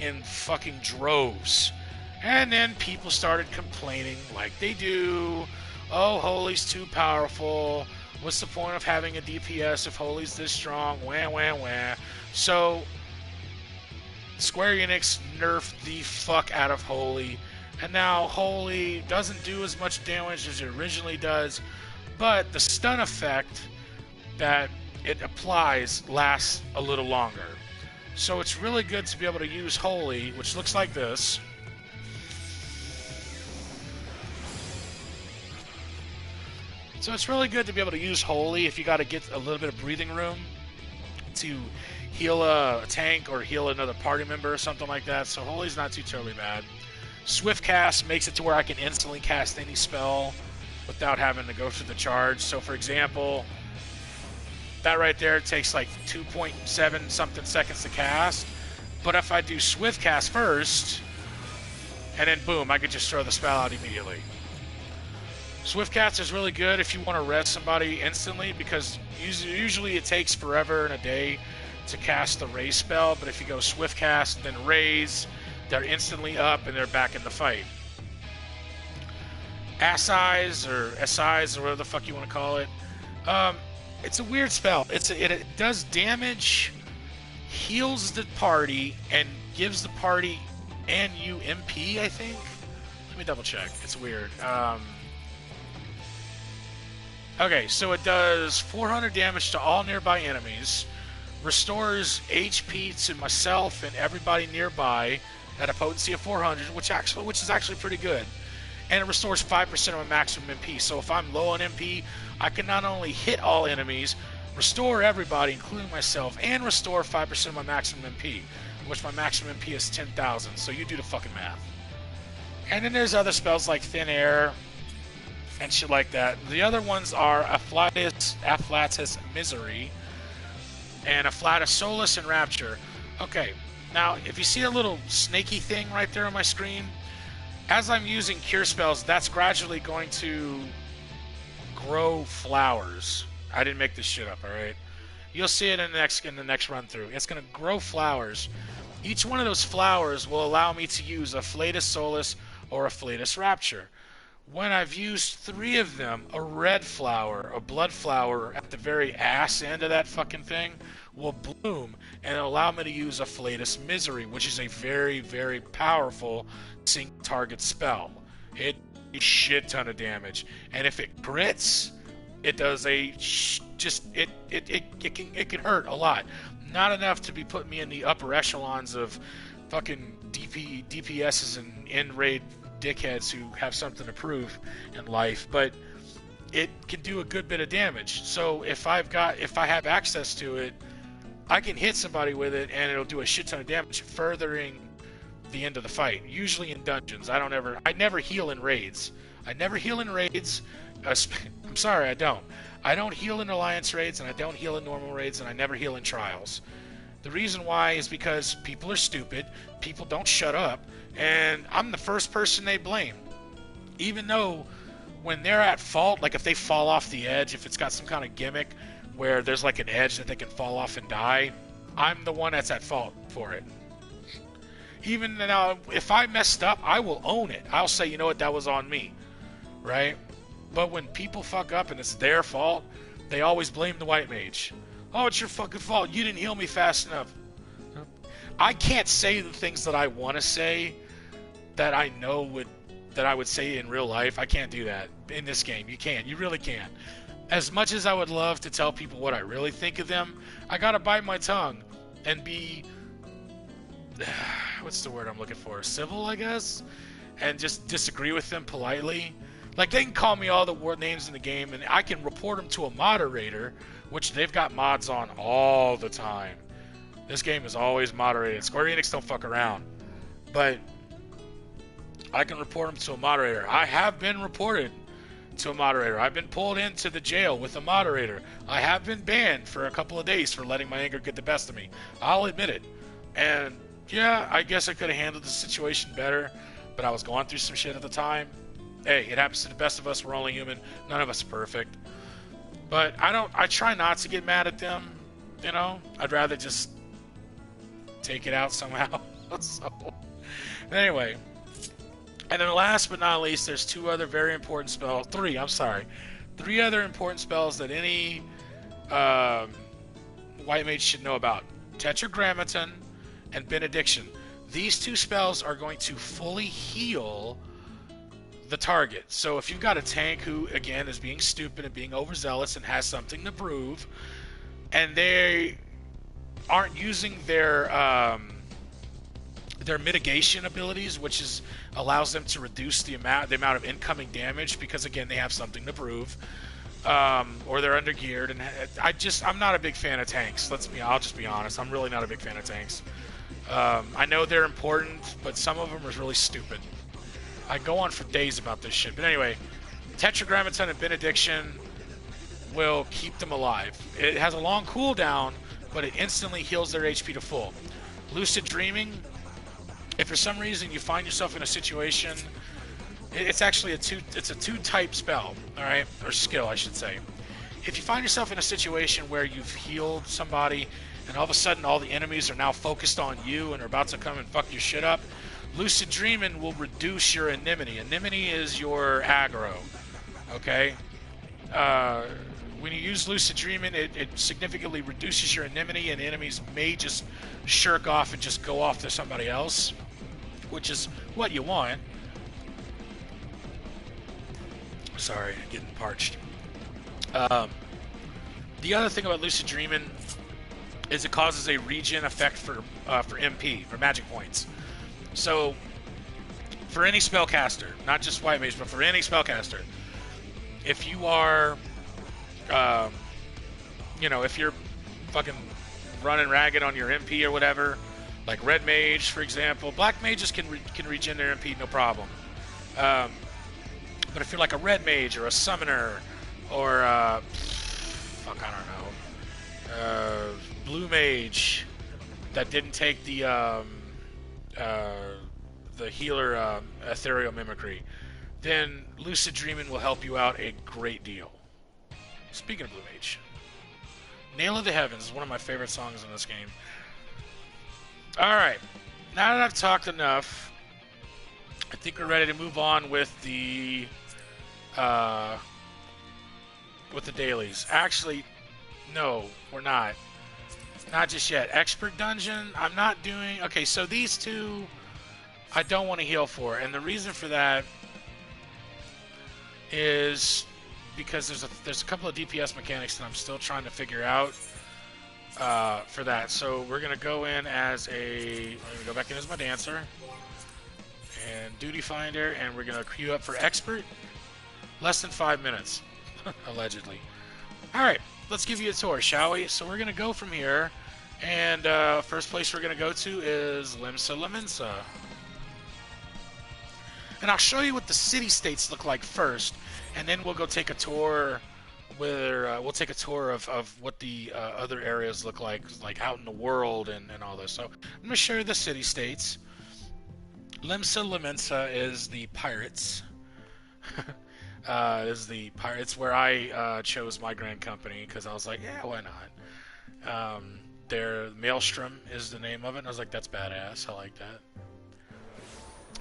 in fucking droves. And then people started complaining like they do. Oh, Holy's too powerful. What's the point of having a DPS if Holy's this strong? Wah, wah, wah. So, Square Enix nerfed the fuck out of Holy. And now Holy doesn't do as much damage as it originally does. But the stun effect that it applies lasts a little longer. So it's really good to be able to use Holy, which looks like this. So it's really good to be able to use Holy if you got to get a little bit of breathing room to heal a tank or heal another party member or something like that. So Holy's not too terribly bad. Swift cast makes it to where I can instantly cast any spell without having to go through the charge. So for example, that right there takes like 2.7 something seconds to cast. But if I do swift cast first, and then boom, I could just throw the spell out immediately. Swift cast is really good if you want to rest somebody instantly, because usually it takes forever and a day to cast the raise spell, but if you go swift cast, then raise, they're instantly up and they're back in the fight. Assis or SIs or whatever the fuck you want to call it. It's a weird spell. It does damage, heals the party, and gives the party and you MP, I think. Let me double check. It's weird. Okay, so it does 400 damage to all nearby enemies, restores HP to myself and everybody nearby at a potency of 400, which is actually pretty good. And it restores 5% of my maximum MP. So if I'm low on MP, I can not only hit all enemies, restore everybody, including myself, and restore 5% of my maximum MP, which my maximum MP is 10,000. So you do the fucking math. And then there's other spells like Thin Air and shit like that. The other ones are Afflatus Misery and Afflatus Solus and Rapture. Okay, now if you see a little snaky thing right there on my screen, as I'm using cure spells, that's gradually going to grow flowers. I didn't make this shit up, alright? You'll see it in the next run through. It's going to grow flowers. Each one of those flowers will allow me to use Afflatus Solus or Afflatus Rapture. When I've used 3 of them, a red flower, a blood flower at the very ass end of that fucking thing will bloom and allow me to use Afflatus Misery, which is a very, very powerful single target spell. It does a shit ton of damage, and if it crits, it does a it can hurt a lot. Not enough to be putting me in the upper echelons of fucking DPSs and end raid dickheads who have something to prove in life, but it can do a good bit of damage. So if I have access to it, I can hit somebody with it and it'll do a shit ton of damage, furthering the end of the fight. Usually in dungeons. I never heal in raids. I never heal in raids. I'm sorry, I don't. I don't heal in alliance raids, and I don't heal in normal raids, and I never heal in trials. The reason why is because people are stupid, people don't shut up, and I'm the first person they blame. Even though when they're at fault, like if they fall off the edge, if it's got some kind of gimmick where there's like an edge that they can fall off and die, I'm the one that's at fault for it. Even now, if I messed up, I will own it. I'll say, you know what, that was on me, right? But when people fuck up and it's their fault, they always blame the white mage. Oh, it's your fucking fault. You didn't heal me fast enough. I can't say the things that I want to say that I know that I would say in real life. I can't do that in this game. You can't. You really can't. As much as I would love to tell people what I really think of them, I gotta bite my tongue and be, what's the word I'm looking for? Civil, I guess? And just disagree with them politely. Like, they can call me all the word names in the game, and I can report them to a moderator, which they've got mods on all the time. This game is always moderated. Square Enix don't fuck around. But I can report them to a moderator. I have been reported to a moderator. I've been pulled into the jail with a moderator. I have been banned for a couple of days for letting my anger get the best of me. I'll admit it. And yeah, I guess I could have handled the situation better, but I was going through some shit at the time. Hey, it happens to the best of us. We're only human. None of us are perfect. But I try not to get mad at them, you know? I'd rather just take it out somehow. So, anyway, And then last but not least, there's two other very important spells. Three, I'm sorry. Three other important spells that any um, white mage should know about. Tetragrammaton and Benediction. These two spells are going to fully heal the target. So if you've got a tank who, again, is being stupid and being overzealous and has something to prove, and they aren't using their mitigation abilities, which is allows them to reduce the amount of incoming damage because again they have something to prove, or they're undergeared, and I'm not a big fan of tanks. I'll just be honest. I'm really not a big fan of tanks. I know they're important, but some of them are really stupid. I go on for days about this shit, but anyway, Tetragrammaton and Benediction will keep them alive. It has a long cooldown, but it instantly heals their HP to full. Lucid Dreaming, if for some reason you find yourself in a situation, it's actually a two-type spell, all right, or skill, I should say. If you find yourself in a situation where you've healed somebody and all of a sudden all the enemies are now focused on you and are about to come and fuck your shit up, Lucid Dreaming will reduce your Anemone. Anemone is your aggro, okay? When you use Lucid Dreaming, it significantly reduces your Anemone, and enemies may just shirk off and just go off to somebody else, which is what you want. Sorry, getting parched. The other thing about Lucid Dreaming is it causes a regen effect for MP, for magic points. So, for any spellcaster, not just White Mage, but for any spellcaster, if you are, if you're fucking running ragged on your MP or whatever, like Red Mage, for example, Black Mages can regen their MP, no problem. But if you're like a Red Mage or a Summoner or I don't know, Blue Mage that didn't take the healer ethereal mimicry, then Lucid Dreaming will help you out a great deal. Speaking of Blue Mage, Nail of the Heavens is one of my favorite songs in this game. Alright, now that I've talked enough, I think we're ready to move on with the dailies. Actually, no, we're not. Not just yet. Expert Dungeon, I'm not doing... Okay, so these two, I don't want to heal for. And the reason for that is because there's a couple of DPS mechanics that I'm still trying to figure out for that. So we're going to go in as I'm going to go back in as my dancer. And Duty Finder, and we're going to queue up for Expert. Less than 5 minutes, allegedly. Alright, let's give you a tour, shall we? So we're going to go from here, and first place we're going to go to is Limsa Lemensa. And I'll show you what the city-states look like first, and then we'll go take a tour we'll take a tour of what the other areas look like out in the world and all this. So I'm going to show you the city-states. Limsa Lemensa is the pirates. It's where I chose my grand company because I was like, yeah, why not? Their Maelstrom is the name of it, and I was like, that's badass. I like that.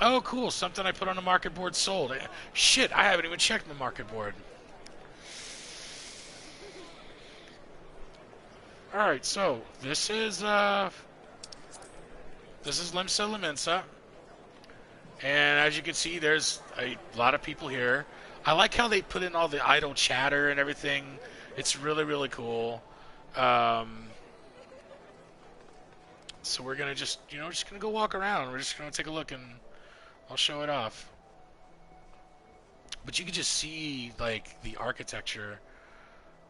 Oh, cool! Something I put on the market board sold. Shit, I haven't even checked my market board. All right, so this is Limsa Lemensa, and as you can see, there's a lot of people here. I like how they put in all the idle chatter and everything. It's really, really cool. So we're gonna just gonna go walk around. We're just gonna take a look and I'll show it off. But you can just see like the architecture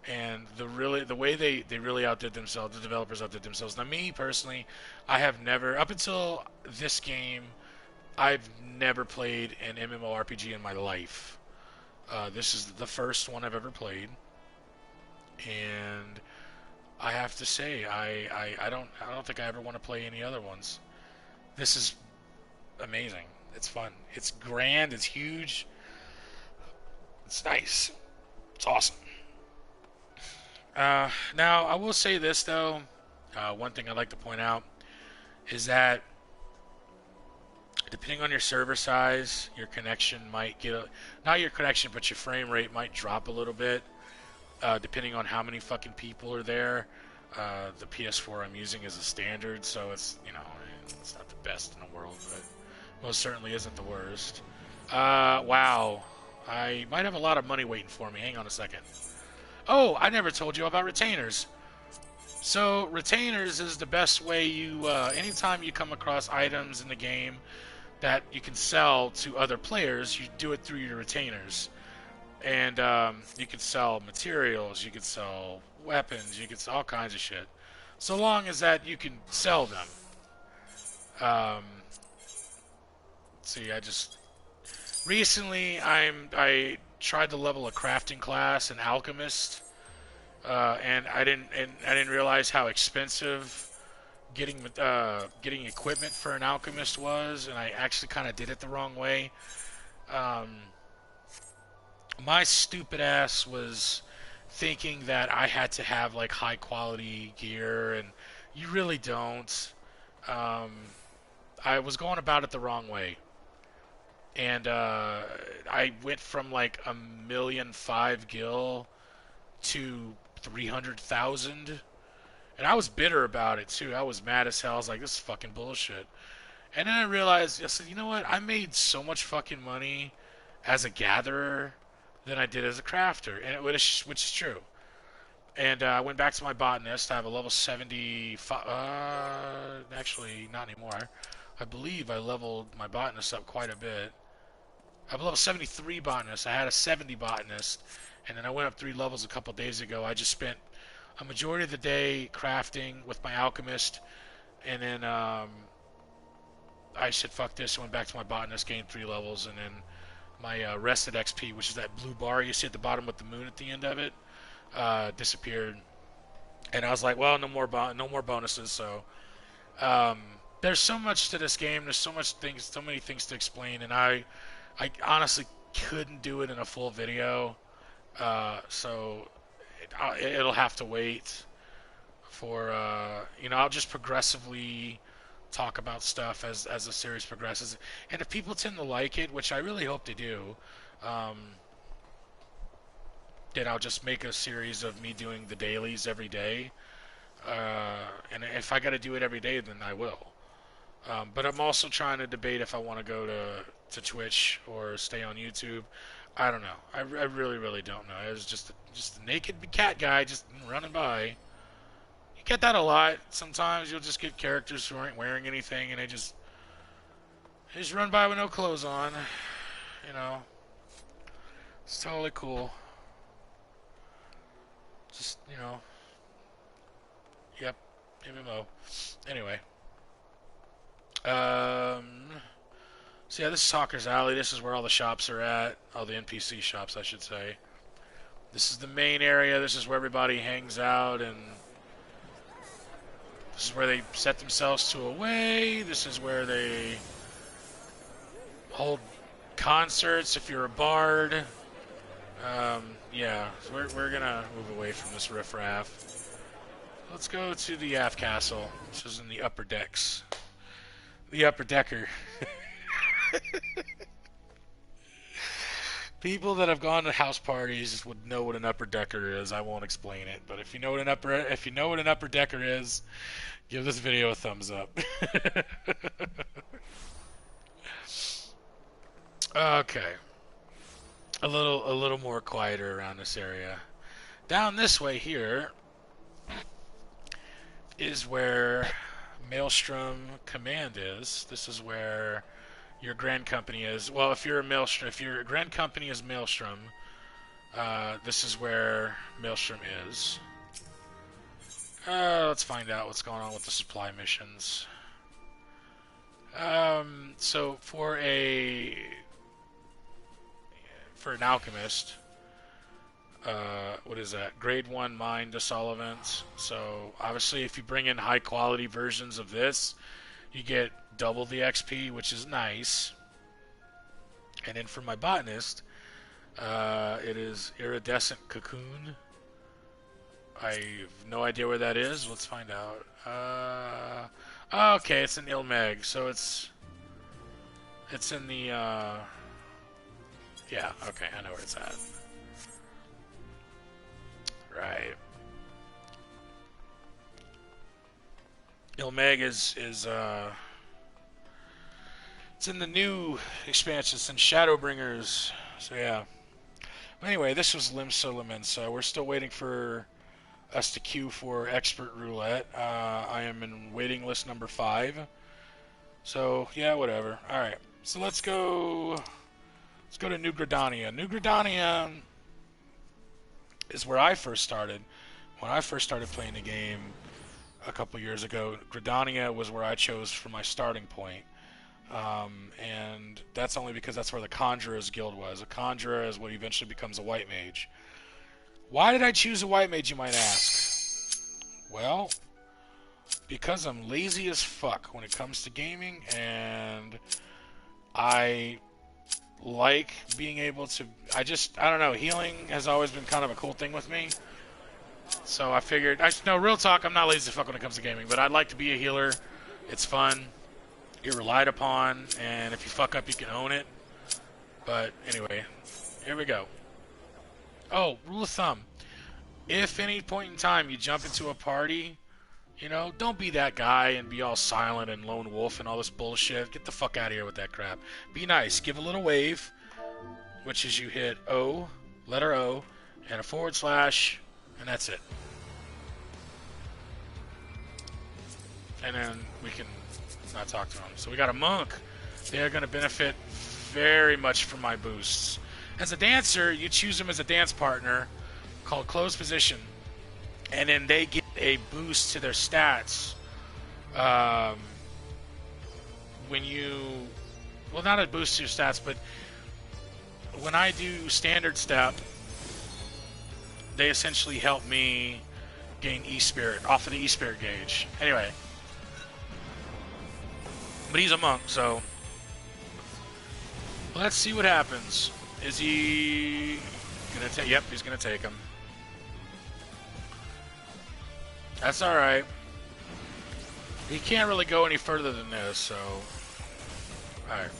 and the way they really outdid themselves. The developers outdid themselves. Now, me personally, I have never, up until this game, I've never played an MMORPG in my life. This is the first one I've ever played, and I have to say I don't think I ever want to play any other ones. This is amazing. It's fun. It's grand. It's huge. It's nice. It's awesome. Now I will say this though. One thing I'd like to point out is that Depending on your server size, your connection might get not your connection, but your frame rate might drop a little bit, depending on how many fucking people are there. The PS4 I'm using is a standard, so it's not the best in the world, but most certainly isn't the worst. Wow. I might have a lot of money waiting for me. Hang on a second. Oh, I never told you about retainers. So, retainers is the best way anytime you come across items in the game that you can sell to other players, you do it through your retainers. And you can sell materials, you can sell weapons, you can sell all kinds of shit. So long as that you can sell them. See, recently I tried to level a crafting class, an alchemist, and I didn't realize how expensive getting equipment for an alchemist was, and I actually kind of did it the wrong way. Um, my stupid ass was thinking that I had to have like high quality gear, and you really don't. Um, I was going about it the wrong way, and I went from like 1,000,005 gil to 300,000. And I was bitter about it too. I was mad as hell. I was like, this is fucking bullshit. And then I realized, I said, you know what? I made so much fucking money as a gatherer than I did as a crafter, which is true. And I went back to my botanist. I have a level 75. Actually, not anymore. I believe I leveled my botanist up quite a bit. I have a level 73 botanist. I had a 70 botanist, and then I went up 3 levels a couple days ago. I just spent a majority of the day crafting with my alchemist, and then I said fuck this. I went back to my botanist, gained 3 levels, and then my rested XP, which is that blue bar you see at the bottom with the moon at the end of it, disappeared. And I was like, well, no more bonuses. So there's so much to this game. There's so many things to explain, and I honestly couldn't do it in a full video. So it'll have to wait for I'll just progressively talk about stuff as the series progresses, and if people tend to like it, which I really hope they do, then I'll just make a series of me doing the dailies every day, and if I got to do it every day, then I will. But I'm also trying to debate if I want to go to Twitch or stay on YouTube. I don't know. I really, really don't know. It was just a naked cat guy just running by. You get that a lot. Sometimes you'll just get characters who aren't wearing anything, and they just run by with no clothes on. You know, it's totally cool. Just yep, MMO. Anyway, so yeah, this is Hawker's Alley. This is where all the shops are at. All the NPC shops, I should say. This is the main area. This is where everybody hangs out, and this is where they set themselves to away. This is where they hold concerts if you're a bard. Yeah, so we're gonna move away from this riffraff. Let's go to the Aft Castle, which is in the upper decks. The upper decker. People that have gone to house parties would know what an upper decker is. I won't explain it, but if you know what an upper decker is, give this video a thumbs up. Okay, a little more quieter around this area. Down this way here is where Maelstrom Command is. This is where your Grand Company is. Well, if your Grand Company is Maelstrom, this is where Maelstrom is. Let's find out what's going on with the supply missions. So for an alchemist, what is that? Grade 1 mine dissolvent. So obviously, if you bring in high quality versions of this, you get double the XP, which is nice. And then for my botanist, it is iridescent cocoon. I have no idea where that is. Let's find out. Okay, it's an Ilmeg, so it's It's in the, yeah, okay, I know where it's at. Right. Ilmeg is it's in the new expansion. It's in Shadowbringers. So yeah. But anyway, this was Limsa Lamensa. We're still waiting for us to queue for Expert Roulette. I am in waiting list number 5. So yeah, whatever. All right. So let's go. Let's go to New Gridania. New Gridania is where I first started. When I first started playing the game a couple years ago, Gridania was where I chose for my starting point. And that's only because that's where the Conjurer's Guild was. A Conjurer is what eventually becomes a White Mage. Why did I choose a White Mage, you might ask? Well, because I'm lazy as fuck when it comes to gaming, and I like being able to... I don't know, healing has always been kind of a cool thing with me. So I figured... No, real talk, I'm not lazy as fuck when it comes to gaming, but I'd like to be a healer. It's fun. You're relied upon, and if you fuck up, you can own it. But anyway, here we go. Oh, rule of thumb. If any point in time you jump into a party, you know, don't be that guy and be all silent and lone wolf and all this bullshit. Get the fuck out of here with that crap. Be nice. Give a little wave, which is you hit O, letter O, and a /, and that's it. And then we can not talk to them. So we got a monk. They're going to benefit very much from my boosts. As a dancer, you choose them as a dance partner called closed position, and then they get a boost to their stats when you... Well, not a boost to your stats, but when I do standard step, they essentially help me gain E-Spirit off of the E-Spirit gauge. Anyway. But he's a monk, so let's see what happens. Is he gonna take? Yep, he's gonna take him. That's all right. He can't really go any further than this, so all right.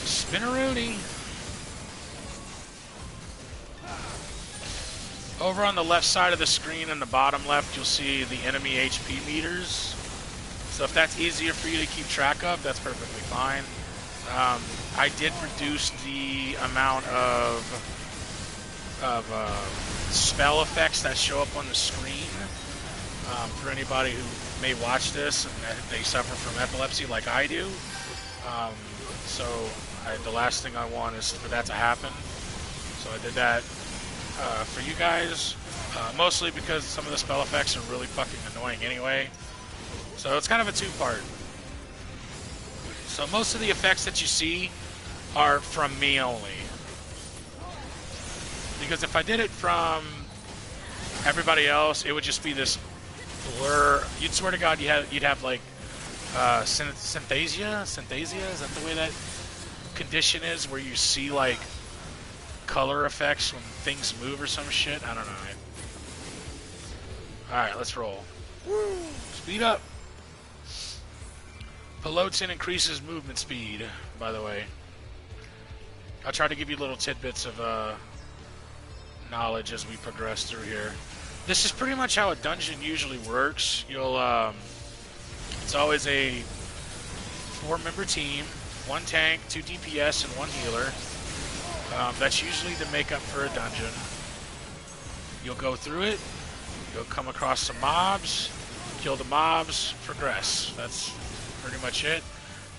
Spinneroonie. Over on the left side of the screen in the bottom left, you'll see the enemy HP meters. So if that's easier for you to keep track of, that's perfectly fine. I did reduce the amount of spell effects that show up on the screen for anybody who may watch this and they suffer from epilepsy like I do. The last thing I want is for that to happen. So I did that for you guys, mostly because some of the spell effects are really fucking annoying anyway. So it's kind of a two-part. So most of the effects that you see are from me only. Because if I did it from everybody else, it would just be this blur. You'd swear to God you'd have like synthesia? Synthesia? Is that the way that condition is, where you see like color effects when things move or some shit? I don't know. Alright, let's roll. Woo! Speed up! Peloton increases movement speed, by the way. I'll try to give you little tidbits of knowledge as we progress through here. This is pretty much how a dungeon usually works. You'll, it's always a 4-member team, 1 tank, 2 DPS, and 1 healer. That's usually the makeup for a dungeon. You'll go through it, you'll come across some mobs, kill the mobs, progress. That's pretty much it.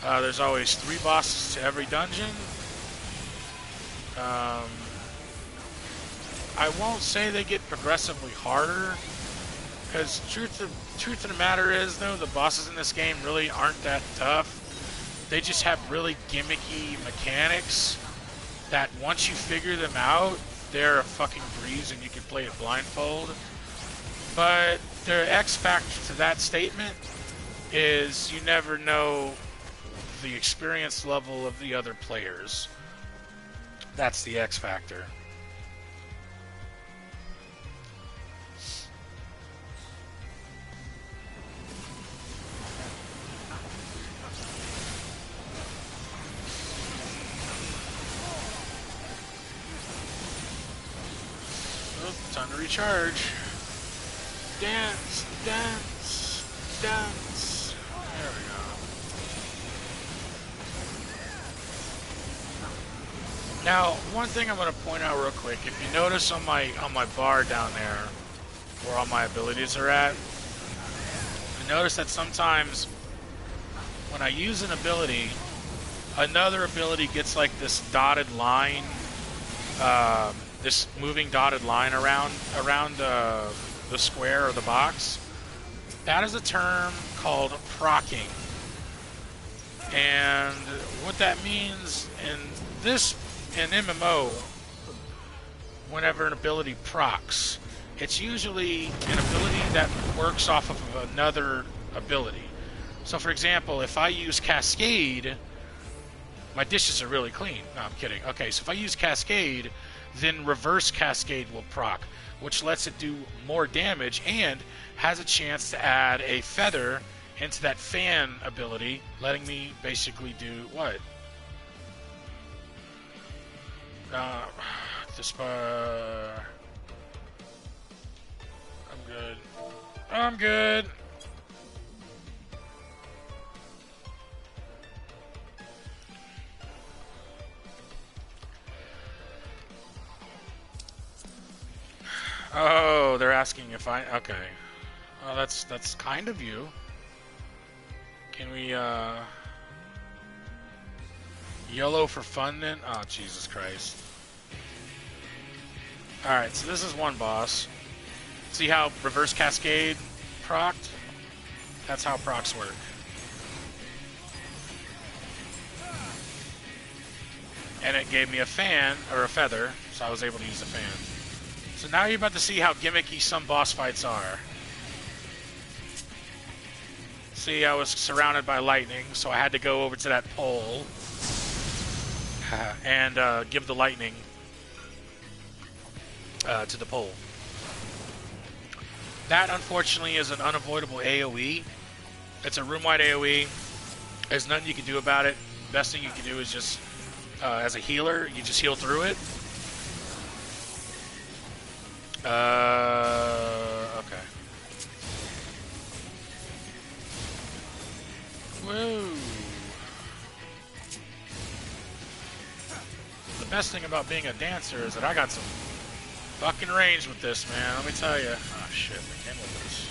There's always 3 bosses to every dungeon. I won't say they get progressively harder, because truth of the matter is, though, the bosses in this game really aren't that tough. They just have really gimmicky mechanics that once you figure them out, they're a fucking breeze and you can play it blindfold. But the X factor to that statement is you never know the experience level of the other players. That's the X factor. Time to recharge. Dance, dance, dance. There we go. Now, one thing I'm going to point out real quick. If you notice on my bar down there, where all my abilities are at, I notice that sometimes when I use an ability, another ability gets like this dotted line, this moving dotted line around the square or the box. That is a term called procking. And what that means in MMO, whenever an ability procs, it's usually an ability that works off of another ability. So for example, if I use Cascade, my dishes are really clean. No, I'm kidding. Okay, so if I use Cascade, then Reverse Cascade will proc, which lets it do more damage and has a chance to add a feather into that fan ability, letting me basically do what? I'm good. I'm good. Oh, they're asking if I... Okay. Oh, that's kind of you. Can we, YOLO for fun then? Oh, Jesus Christ. Alright, so this is one boss. See how Reverse Cascade procced? That's how procs work. And it gave me a fan, or a feather, so I was able to use a fan. So now you're about to see how gimmicky some boss fights are. See, I was surrounded by lightning, so I had to go over to that pole and give the lightning to the pole. That, unfortunately, is an unavoidable AoE. It's a room-wide AoE. There's nothing you can do about it. Best thing you can do is just, as a healer, you just heal through it. Okay. Whoa. The best thing about being a dancer is that I got some fucking range with this, man. Let me tell you. Oh, shit. I came with this.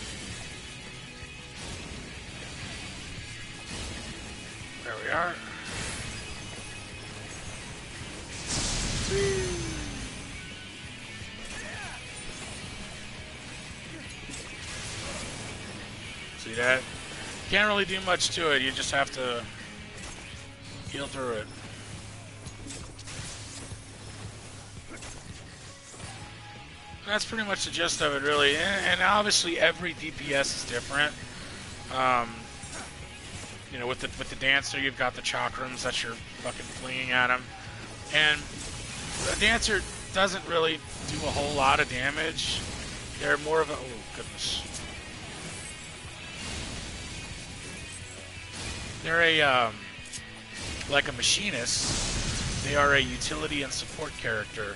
There we are. See that? Can't really do much to it. You just have to heal through it. That's pretty much the gist of it, really. And obviously, every DPS is different. You know, with the dancer, you've got the chakrams that you're fucking flinging at him, and the dancer doesn't really do a whole lot of damage. They're more of a... Oh, goodness. They're a, like a machinist. They are a utility and support character.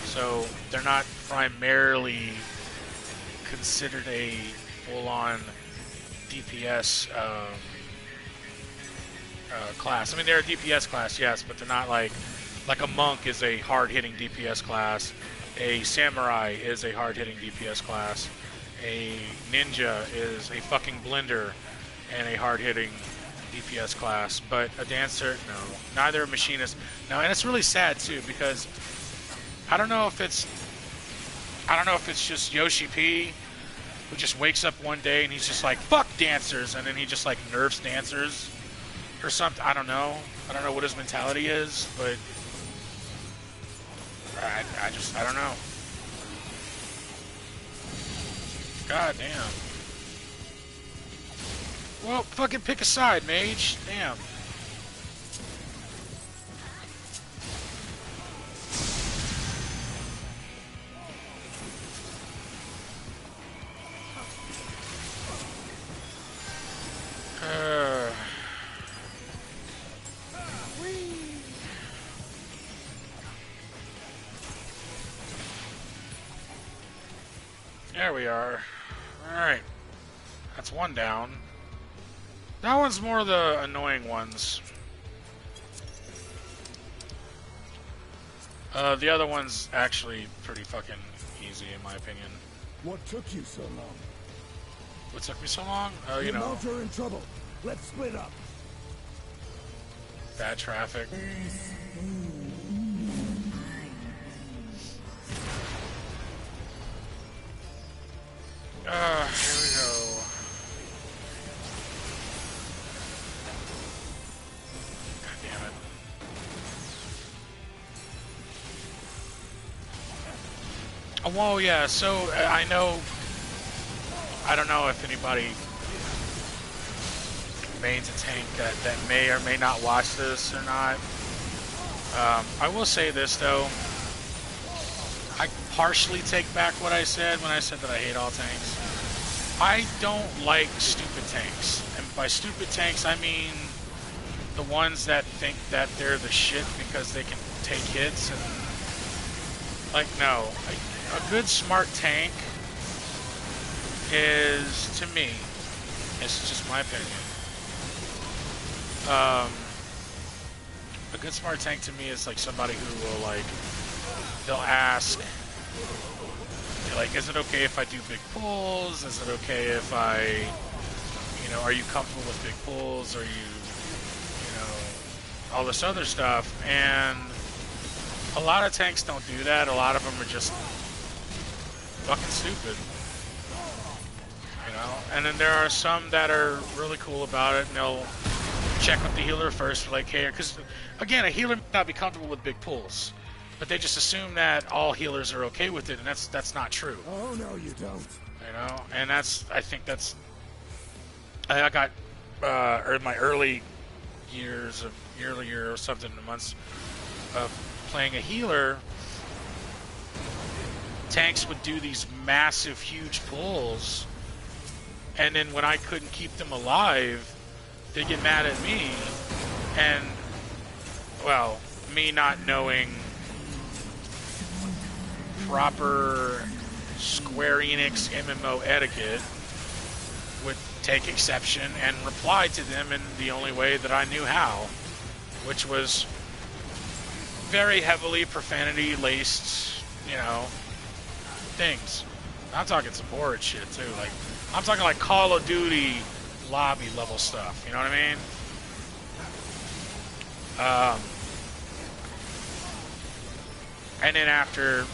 So they're not primarily considered a full-on DPS class. I mean, they're a DPS class, yes, but they're not like a monk is a hard-hitting DPS class. A samurai is a hard-hitting DPS class. A ninja is a fucking blender and a hard-hitting DPS class. But a dancer, no. Neither a machinist. No, and it's really sad, too, because I don't know if it's just Yoshi P who just wakes up one day and he's just like, fuck dancers, and then he just like nerfs dancers or something. I don't know what his mentality is, but I don't know. God damn. Well, fucking pick a side, mage. Damn. There we are. Alright. That's one down. That one's more the annoying ones. The other one's actually pretty fucking easy in my opinion. What took you so long? What took me so long? Oh, you know. You're in trouble. Let's split up. Bad traffic. Here we go. God damn it. Oh, whoa, yeah, so I don't know if anybody mains a tank that may or may not watch this or not. I will say this though. I partially take back what I said when I said that I hate all tanks. I don't like stupid tanks. And by stupid tanks, I mean the ones that think that they're the shit because they can take hits and... Like, no. A good smart tank is, to me, it's just my opinion. A good smart tank to me is like somebody who will like, they'll ask, like, is it okay if I do big pulls? Is it okay if I, you know, are you comfortable with big pulls? Are you, you know, all this other stuff? And a lot of tanks don't do that. A lot of them are just fucking stupid. You know? And then there are some that are really cool about it, and they'll check with the healer first, like, hey, because, again, a healer may not be comfortable with big pulls, but they just assume that all healers are okay with it, and that's not true. Oh, no, you don't. You know? And I think that's, I got, in my early years of, year or something, months of playing a healer, tanks would do these massive, huge pulls, and then when I couldn't keep them alive, they get mad at me, and, well, me not knowing proper Square Enix MMO etiquette would take exception and reply to them in the only way that I knew how, which was very heavily profanity-laced, you know, things. I'm talking some horrid shit, too. Like, I'm talking like Call of Duty lobby level stuff, you know what I mean? And then after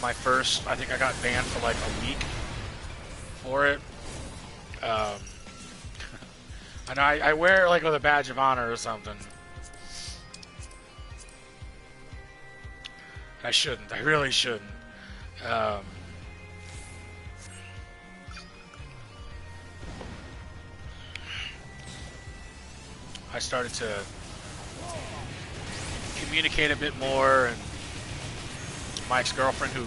my first, I think I got banned for like a week for it. And I wear it like with a badge of honor or something. I shouldn't. I really shouldn't. I started to communicate a bit more, and my ex-girlfriend, who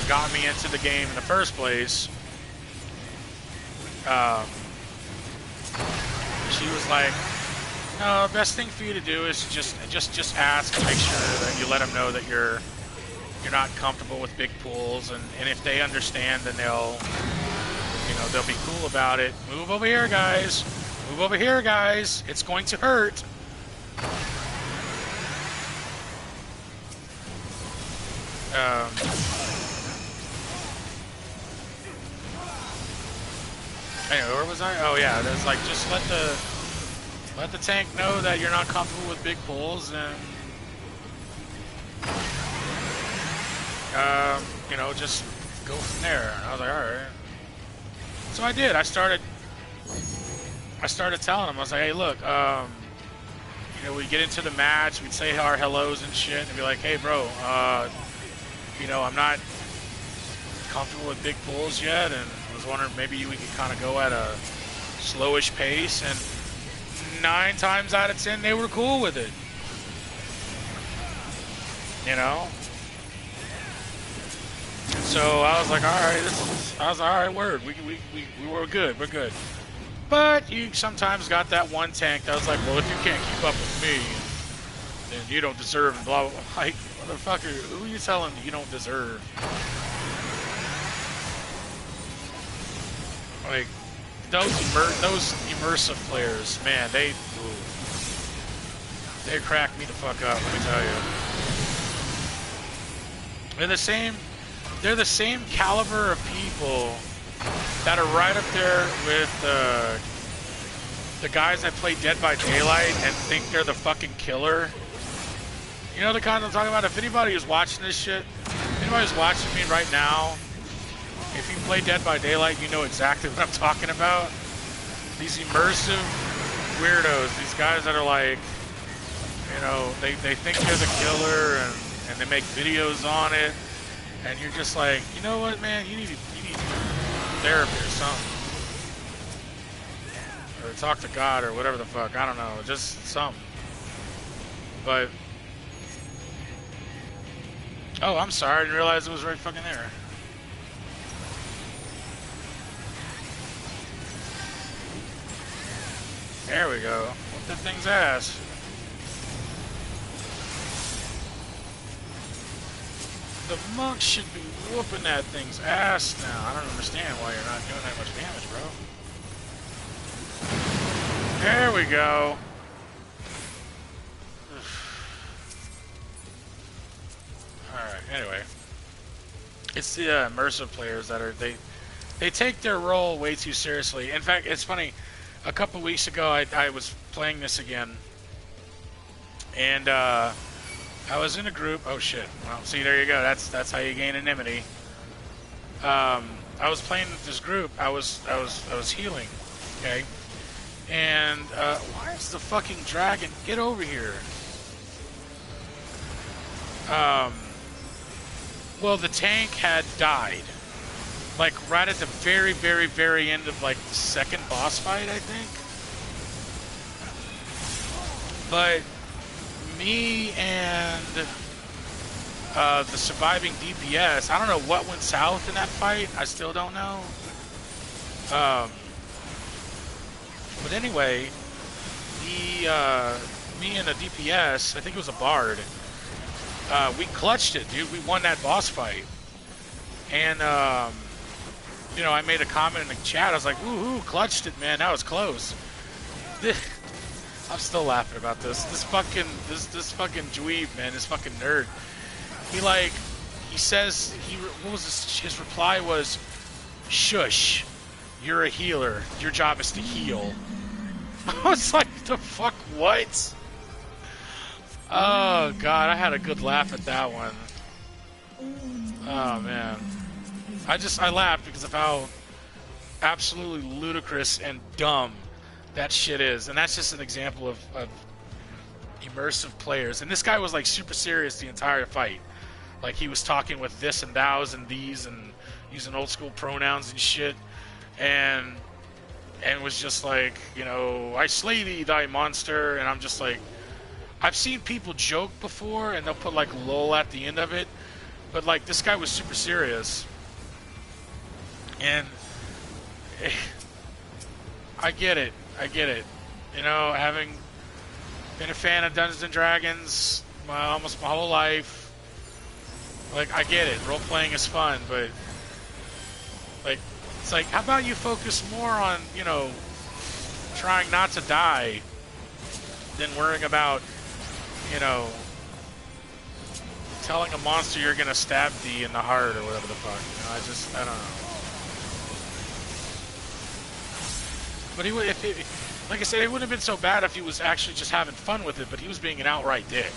got me into the game in the first place, she was like, "No, best thing for you to do is just ask and make sure that you let them know that you're not comfortable with big pools, and if they understand, then they'll be cool about it. Move over here, guys. Move over here, guys. It's going to hurt." Anyway, where was I? Oh yeah, there's like, just let the tank know that you're not comfortable with big pulls, and you know, just go from there. And I was like, all right. So I did. I started telling him, I was like, hey, look, you know, we get into the match, we'd say our hellos and shit, and be like, hey, bro, you know, I'm not comfortable with big pulls yet, and I was wondering maybe we could kind of go at a slowish pace, and 9 times out of 10, they were cool with it. You know? So I was like, all right, word, we're good, we're good. But you sometimes got that one tank that was like, well, if you can't keep up with me, then you don't deserve, and blah, blah, blah. Like, motherfucker, who are you telling you don't deserve? those immersive players, man, they crack me the fuck up. Let me tell you, they're the same caliber of people that are right up there with the guys that play Dead by Daylight and think they're the fucking killer. You know the kind I'm talking about? If anybody is watching this shit, if anybody's watching me right now, if you play Dead by Daylight, you know exactly what I'm talking about. These immersive weirdos, these guys that are like, you know, they think they're the killer and they make videos on it, and you're just like, you know what, man, you need therapy or something. Or talk to God or whatever the fuck, I don't know, just something. But oh, I'm sorry, I didn't realize it was right fucking there. There we go. Whoop that thing's ass. The monk should be whooping that thing's ass now. I don't understand why you're not doing that much damage, bro. There we go. Alright, anyway. It's the immersive players that are, they take their role way too seriously. In fact, it's funny, a couple weeks ago I was playing this again, and I was in a group. Oh shit! Well, see, there you go. That's how you gain enmity. I was playing with this group. I was healing, okay, and why is the fucking dragon? Get over here. Well, the tank had died. Like, right at the very, very, very end of, like, the second boss fight, I think. But me and the surviving DPS, I don't know what went south in that fight. I still don't know. But anyway, me and the DPS, I think it was a Bard, we clutched it, dude. We won that boss fight. And, you know, I made a comment in the chat. I was like, "Woohoo, clutched it, man. That was close." I'm still laughing about this. This fucking dweeb, man. This fucking nerd. He says, what was his reply was, "Shush, you're a healer. Your job is to heal." I was like, the fuck, what? Oh god, I had a good laugh at that one. Oh man. I laughed because of how absolutely ludicrous and dumb that shit is. And that's just an example of immersive players. And this guy was like super serious the entire fight. Like he was talking with this and thous and these and using old school pronouns and shit. And was just like, you know, "I slay thee, thy monster." And I'm just like, I've seen people joke before and they'll put like lol at the end of it. But like this guy was super serious. And I get it. You know, having been a fan of Dungeons and Dragons almost my whole life, like I get it. Role playing is fun, but like it's like, how about you focus more on, you know, trying not to die than worrying about, you know, telling a monster you're gonna stab thee in the heart or whatever the fuck. You know, I don't know. But he would, like I said, it wouldn't have been so bad if he was actually just having fun with it, but he was being an outright dick.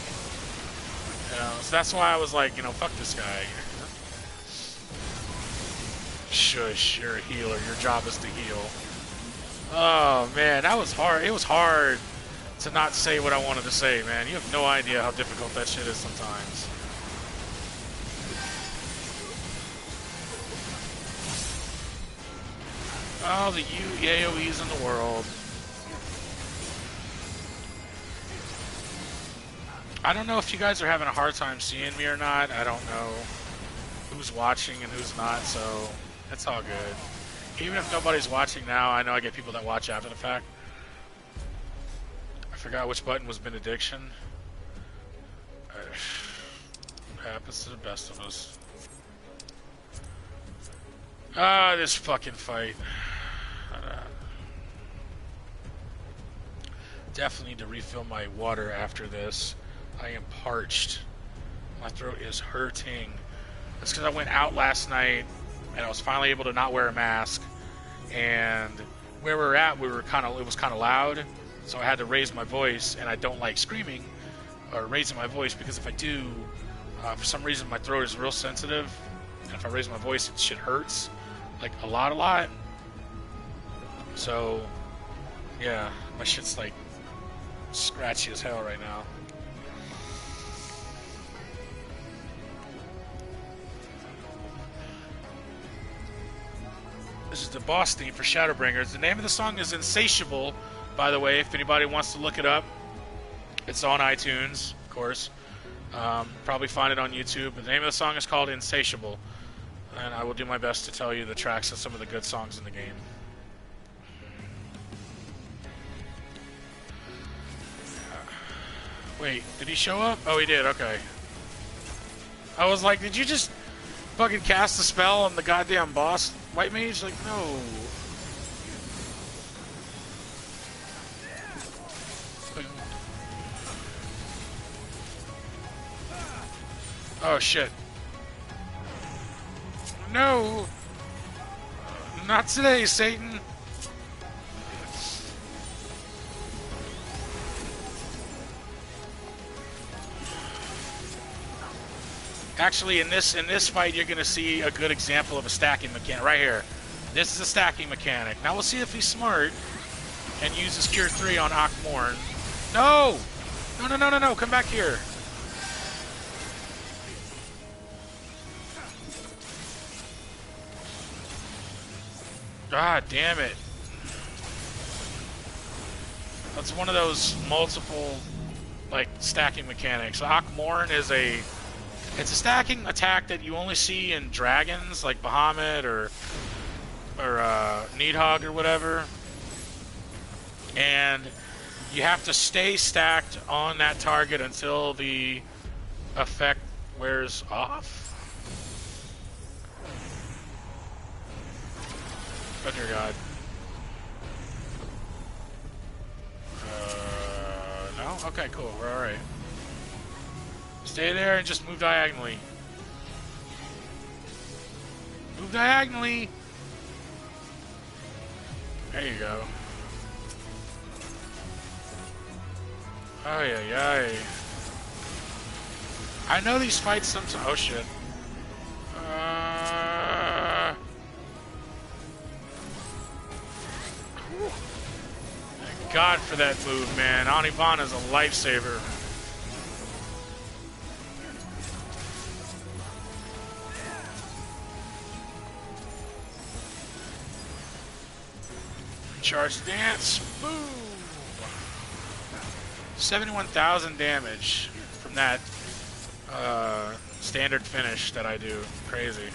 You know, so that's why I was like, you know, fuck this guy. Shush, you're a healer. Your job is to heal. Oh, man, that was hard. It was hard to not say what I wanted to say, man. You have no idea how difficult that shit is sometimes. Oh, the AoEs in the world. I don't know if you guys are having a hard time seeing me or not. I don't know who's watching and who's not, so it's all good. Even if nobody's watching now, I know I get people that watch after the fact. I forgot which button was benediction. Happens to the best of us. Ah, this fucking fight. Definitely need to refill my water after this. I am parched. My throat is hurting. That's because I went out last night and I was finally able to not wear a mask. And where we were at, it was kind of loud, so I had to raise my voice. And I don't like screaming or raising my voice because if I do, for some reason my throat is real sensitive, and if I raise my voice, it shit hurts, like a lot. So yeah, my shit's like scratchy as hell right now. This is the boss theme for Shadowbringers. The name of the song is Insatiable, by the way, if anybody wants to look it up. It's on iTunes, of course. Probably find it on YouTube. But the name of the song is called Insatiable. And I will do my best to tell you the tracks of some of the good songs in the game. Wait, did he show up? Oh, he did, okay. I was like, did you just fucking cast a spell on the goddamn boss white mage? Like, no. Oh shit. No! Not today, Satan! Actually, in this fight, you're going to see a good example of a stacking mechanic right here. This is a stacking mechanic. Now we'll see if he's smart and uses Cure 3 on Akmorn. No! No, come back here. God damn it. That's one of those multiple, like, stacking mechanics. Akmorn is it's a stacking attack that you only see in dragons, like Bahamut or Needhog or whatever. And you have to stay stacked on that target until the effect wears off. Oh dear God. No? Okay, cool. We're alright. Stay there and just move diagonally. Move diagonally! There you go. Oh yeah. I know these fights sometimes. Oh shit. Thank God for that move, man. Anivan is a lifesaver. Charge dance. Boom. 71,000 damage from that standard finish that I do. Crazy.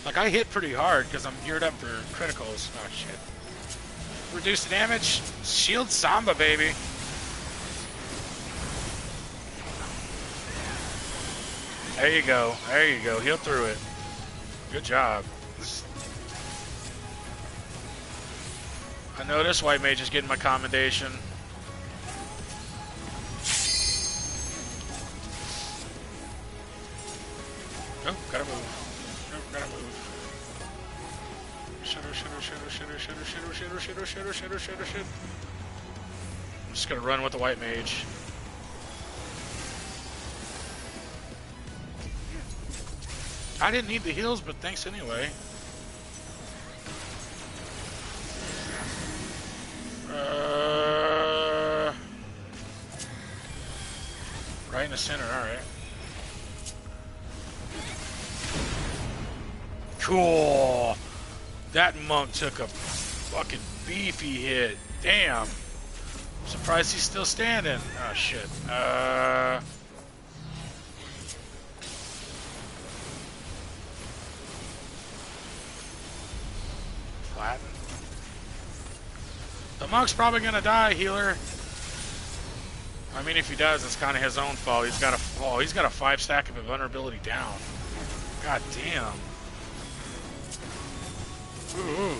Like, I hit pretty hard because I'm geared up for criticals. Oh, shit. Reduce the damage. Shield Samba, baby. There you go. There you go. Heal through it. Good job. I know this white mage is getting my commendation. Oh, gotta move. Nope, gotta move. Shadow. I'm just gonna run with the white mage. I didn't need the heals, but thanks anyway. Right in the center, alright. Cool! That monk took a fucking beefy hit. Damn. I'm surprised he's still standing. Oh shit. Flatten. The monk's probably gonna die, healer. I mean, if he does, it's kind of his own fault. He's got a 5 stack of vulnerability down. God damn. Ooh.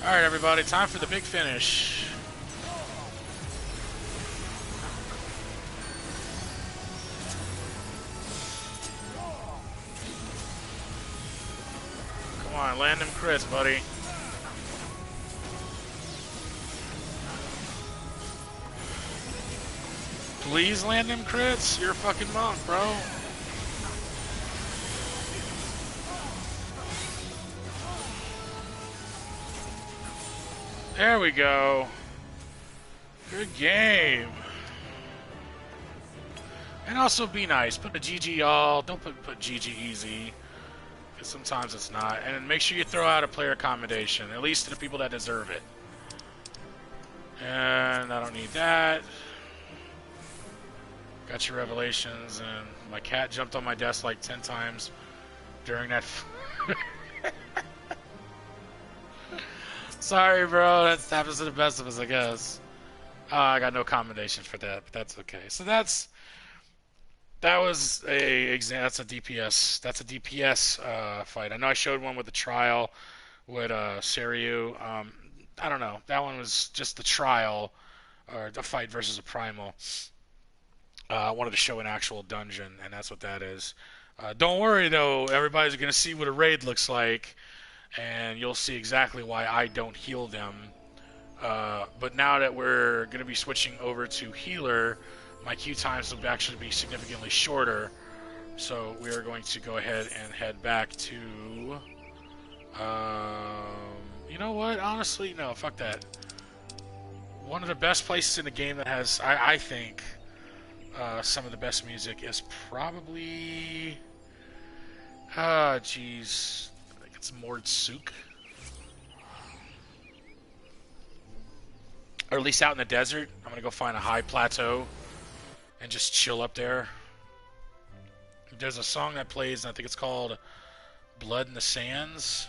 Alright, everybody, time for the big finish. Come on, land them crits, buddy. Please land them crits. You're a fucking monk, bro. There we go. Good game. And also be nice. Put a GG all. Don't put GG easy. Because sometimes it's not. And make sure you throw out a player commendation. At least to the people that deserve it. And I don't need that. Got your revelations. And my cat jumped on my desk like 10 times during that. Sorry, bro. That happens to the best of us, I guess. I got no commendation for that, but that's okay. So that's a DPS. That's a DPS fight. I know I showed one with the trial with Seiryu. I don't know. That one was just the trial or the fight versus a primal. I wanted to show an actual dungeon, and that's what that is. Don't worry though. Everybody's gonna see what a raid looks like, and you'll see exactly why I don't heal them. But now that we're going to be switching over to healer, my queue times will actually be significantly shorter. So we are going to go ahead and head back to... you know what? Honestly, no, fuck that. One of the best places in the game that has, I think, some of the best music is probably... jeez. I think it's Mordsuk. Or at least out in the desert. I'm going to go find a high plateau and just chill up there. There's a song that plays, and I think it's called Blood in the Sands.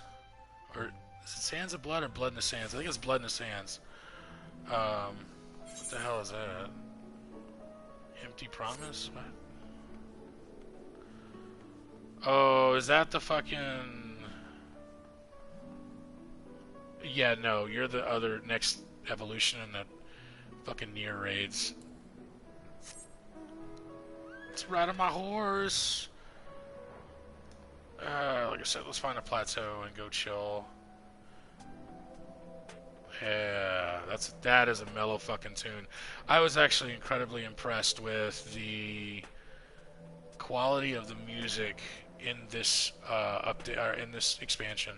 Or is it Sands of Blood or Blood in the Sands? I think it's Blood in the Sands. What the hell is that? Empty Promise? What? Oh, is that the fucking... Yeah, no, you're the other next evolution in the fucking near raids. Let's ride on my horse. Like I said, let's find a plateau and go chill. Yeah, that is a mellow fucking tune. I was actually incredibly impressed with the quality of the music in this update or in this expansion.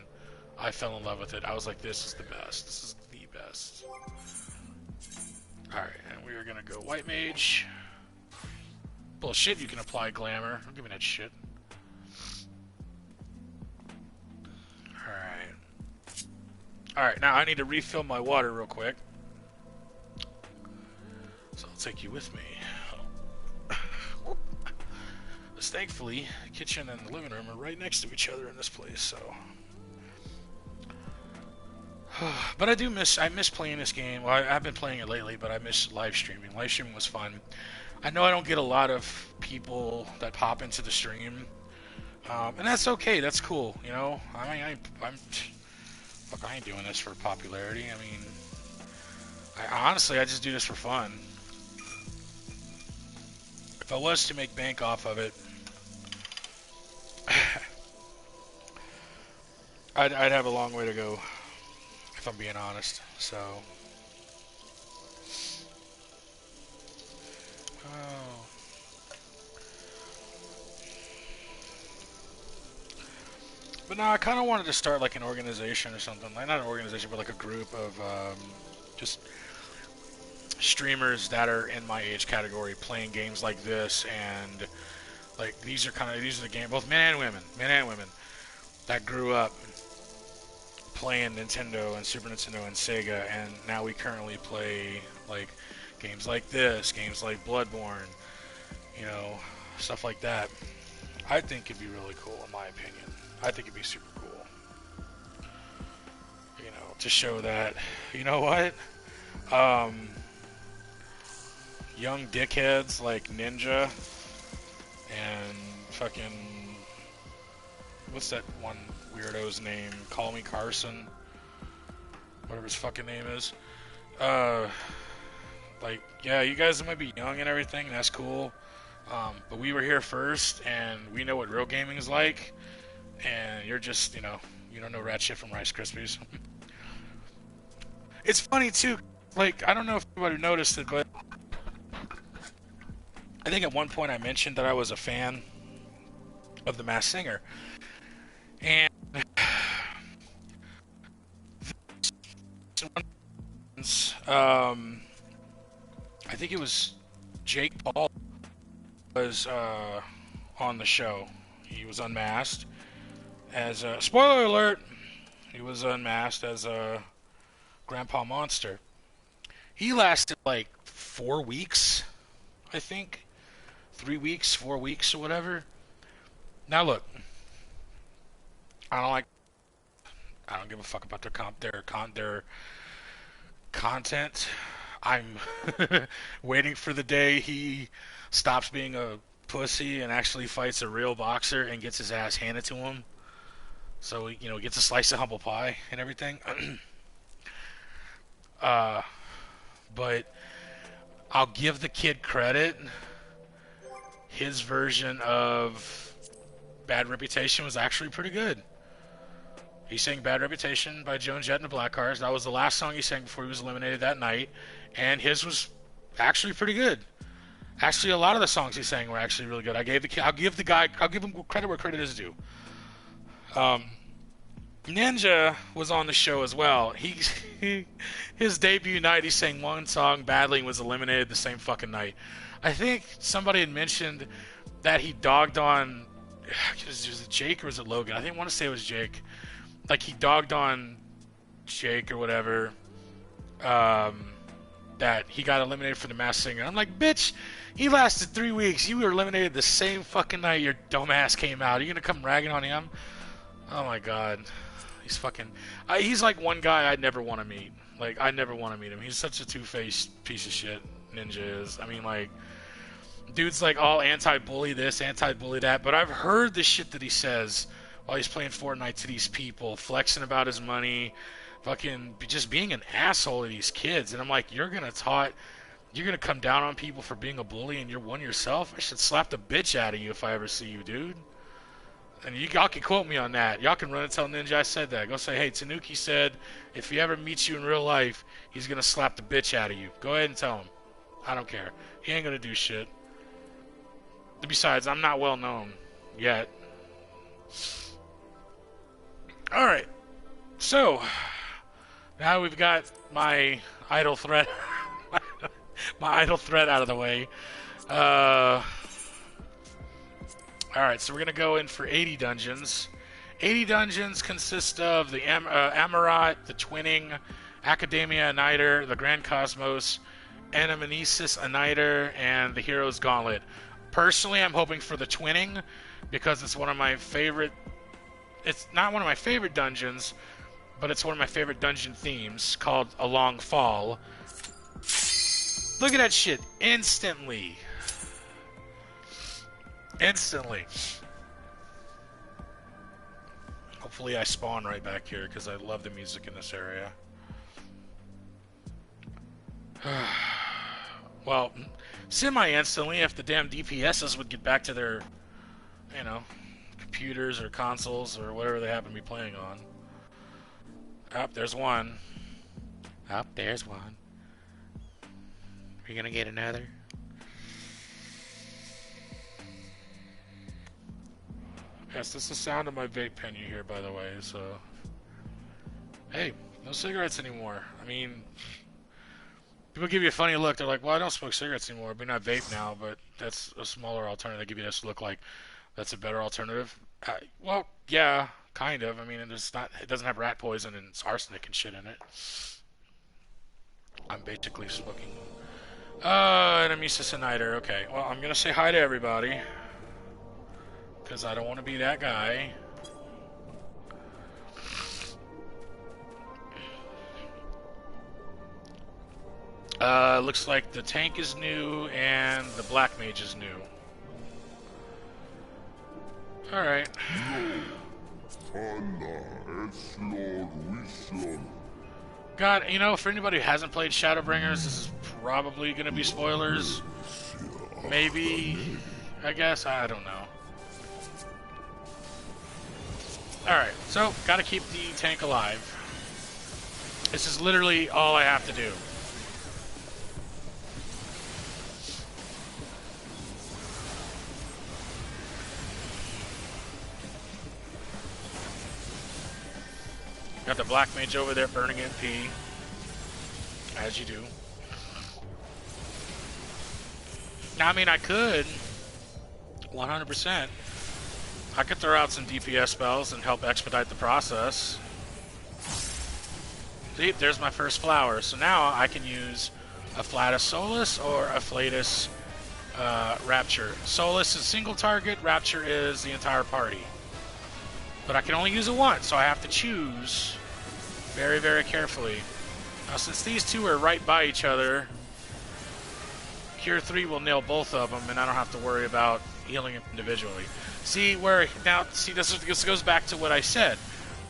I fell in love with it. I was like, this is the best. This is the best. Alright, and we are gonna go White Mage. Bullshit, you can apply glamour. Don't give me that shit. Alright. Alright, now I need to refill my water real quick. So I'll take you with me. Because thankfully, the kitchen and the living room are right next to each other in this place, so... But I miss playing this game. Well, I've been playing it lately, but I miss live streaming. Live streaming was fun. I know I don't get a lot of people that pop into the stream, and that's okay. That's cool, you know. I ain't doing this for popularity. I mean, honestly, I just do this for fun. If I was to make bank off of it, I'd have a long way to go. If I'm being honest, so. Oh. But no, I kind of wanted to start like an organization or something. Like not an organization, but like a group of just streamers that are in my age category playing games like this, and like these are the game, both men and women that grew up playing Nintendo and Super Nintendo and Sega, and now we currently play like games like this, games like Bloodborne, you know, stuff like that. I think it'd be really cool, in my opinion. I think it'd be super cool, you know, to show that, you know what, young dickheads like Ninja and fucking, what's that one weirdo's name? Call Me Carson. whatever his fucking name is. Uh, like, yeah, you guys might be young and everything, that's cool. But we were here first, and we know what real gaming is like. And you're just, you don't know rat shit from Rice Krispies. It's funny too. Like, I don't know if anybody noticed it, but I think at one point I mentioned that I was a fan of The Masked Singer, and I think it was Jake Paul was on the show. He was unmasked as a spoiler alert. He was unmasked as a Grandpa Monster. He lasted like 4 weeks, I think, 3 weeks, 4 weeks, or whatever. Now look, I don't like. I don't give a fuck about their content. I'm waiting for the day he stops being a pussy and actually fights a real boxer and gets his ass handed to him. So gets a slice of humble pie and everything. uh, but I'll give the kid credit. His version of Bad Reputation was actually pretty good. He sang Bad Reputation by Joan Jett and the Blackhearts. That was the last song he sang before he was eliminated that night. And his was actually pretty good. Actually, a lot of the songs he sang were actually really good. I'll give him credit where credit is due. Ninja was on the show as well. His debut night, he sang one song badly and was eliminated the same fucking night. I think somebody had mentioned that he dogged on, was it Jake or was it Logan? I want to say it was Jake. Like, he dogged on Jake or whatever, that he got eliminated for the Masked Singer. I'm like, bitch, he lasted 3 weeks. You were eliminated the same fucking night your dumbass came out. Are you gonna come ragging on him? Oh my god. He's fucking... he's like one guy I'd never want to meet. Like, I never want to meet him. He's such a two-faced piece of shit, Ninja is. I mean, like, dude's like all anti-bully this, anti-bully that, but I've heard the shit that he says while he's playing Fortnite to these people, flexing about his money, fucking just being an asshole to these kids. And I'm like, you're gonna come down on people for being a bully and you're one yourself? I should slap the bitch out of you if I ever see you, dude. And y'all can quote me on that. Y'all can run and tell Ninja I said that. Go say, hey, Tanuki said if he ever meets you in real life, he's gonna slap the bitch out of you. Go ahead and tell him. I don't care. He ain't gonna do shit. Besides, I'm not well known yet. Alright. So, now we've got my idle threat out of the way. Alright, so we're going to go in for 80 dungeons. 80 dungeons consist of the Amarat, the Twinning, Academia Uniter, the Grand Cosmos, Anamnesis Uniter, and the Hero's Gauntlet. Personally, I'm hoping for the Twinning because it's one of my favorite... It's not one of my favorite dungeons, but it's one of my favorite dungeon themes called A Long Fall. Look at that shit. Instantly. Hopefully I spawn right back here because I love the music in this area. Well, semi-instantly if the damn DPSs would get back to their, computers or consoles or whatever they happen to be playing on. Oh, there's one. Oh, there's one. Are you gonna get another? Yes, this is the sound of my vape pen you hear, by the way, so... Hey, no cigarettes anymore. I mean... People give you a funny look. They're like, well, I don't smoke cigarettes anymore. I mean, I vape now, but that's a smaller alternative. They give you this look like that's a better alternative. Well, yeah, kind of. I mean, it doesn't have rat poison and arsenic and shit in it. I'm basically smoking. Enemies Niter. Okay, well, I'm gonna say hi to everybody. Because I don't want to be that guy. Looks like the tank is new and the black mage is new. Alright. God, you know, for anybody who hasn't played Shadowbringers, this is probably going to be spoilers. Maybe, I guess, I don't know. Alright, so, gotta keep the tank alive. This is literally all I have to do. Got the Black Mage over there burning MP. As you do. Now, I mean, I could. 100%. I could throw out some DPS spells and help expedite the process. See, there's my first flower. So now I can use a Flatus Solus or a Flatus Rapture. Solus is single target, Rapture is the entire party. But I can only use it once, so I have to choose very, very carefully. Now, since these two are right by each other, Cure 3 will nail both of them, and I don't have to worry about healing them individually. See, this goes back to what I said.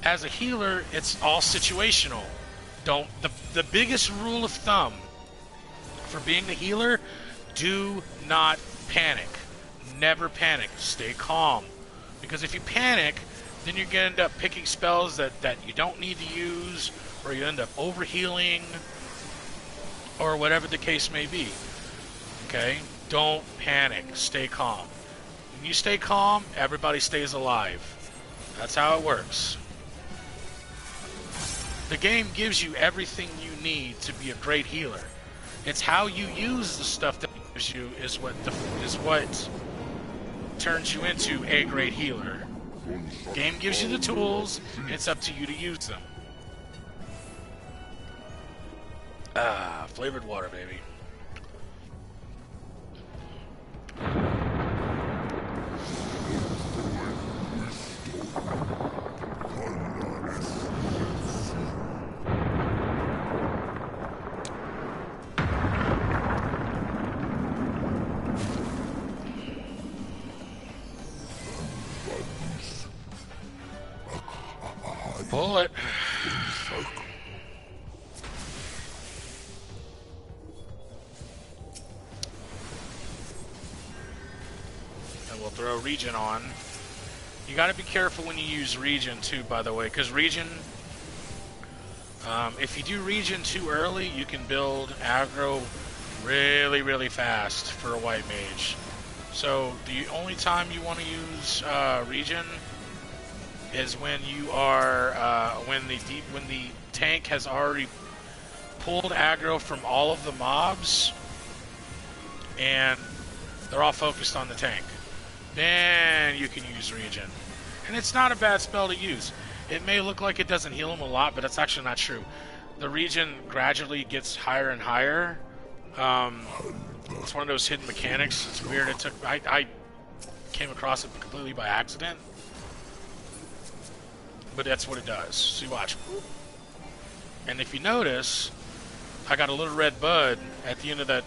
As a healer, it's all situational. The biggest rule of thumb for being the healer, do not panic. Never panic. Stay calm. Because if you panic, then you're going to end up picking spells that you don't need to use, or you end up overhealing, or whatever the case may be. Okay? Don't panic. Stay calm. When you stay calm, everybody stays alive. That's how it works. The game gives you everything you need to be a great healer. It's how you use the stuff that it gives you is what turns you into a great healer. The game gives you the tools, it's up to you to use them. Ah, flavored water, baby. Pull it. And we'll throw Regen on. You got to be careful when you use Regen too, by the way, because Regen, if you do Regen too early, you can build aggro really, really fast for a white mage. So the only time you want to use Regen is when you are when the tank has already pulled aggro from all of the mobs and they're all focused on the tank. Then you can use Regen. And it's not a bad spell to use. It may look like it doesn't heal them a lot, but that's actually not true. The Regen gradually gets higher and higher. It's one of those hidden mechanics. It's weird. I came across it completely by accident. But that's what it does. See, watch. And if you notice, I got a little red bud at the end of that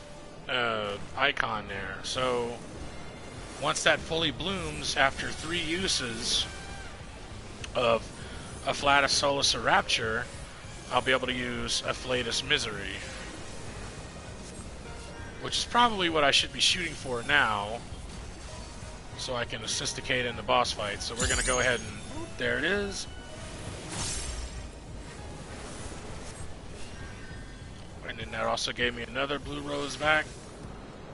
icon there. So once that fully blooms after 3 uses of a Flatus Solus or Rapture, I'll be able to use a Flatus Misery, which is probably what I should be shooting for now, so I can assisticate in the boss fight. So we're going to go ahead and there it is. And then that also gave me another blue rose back.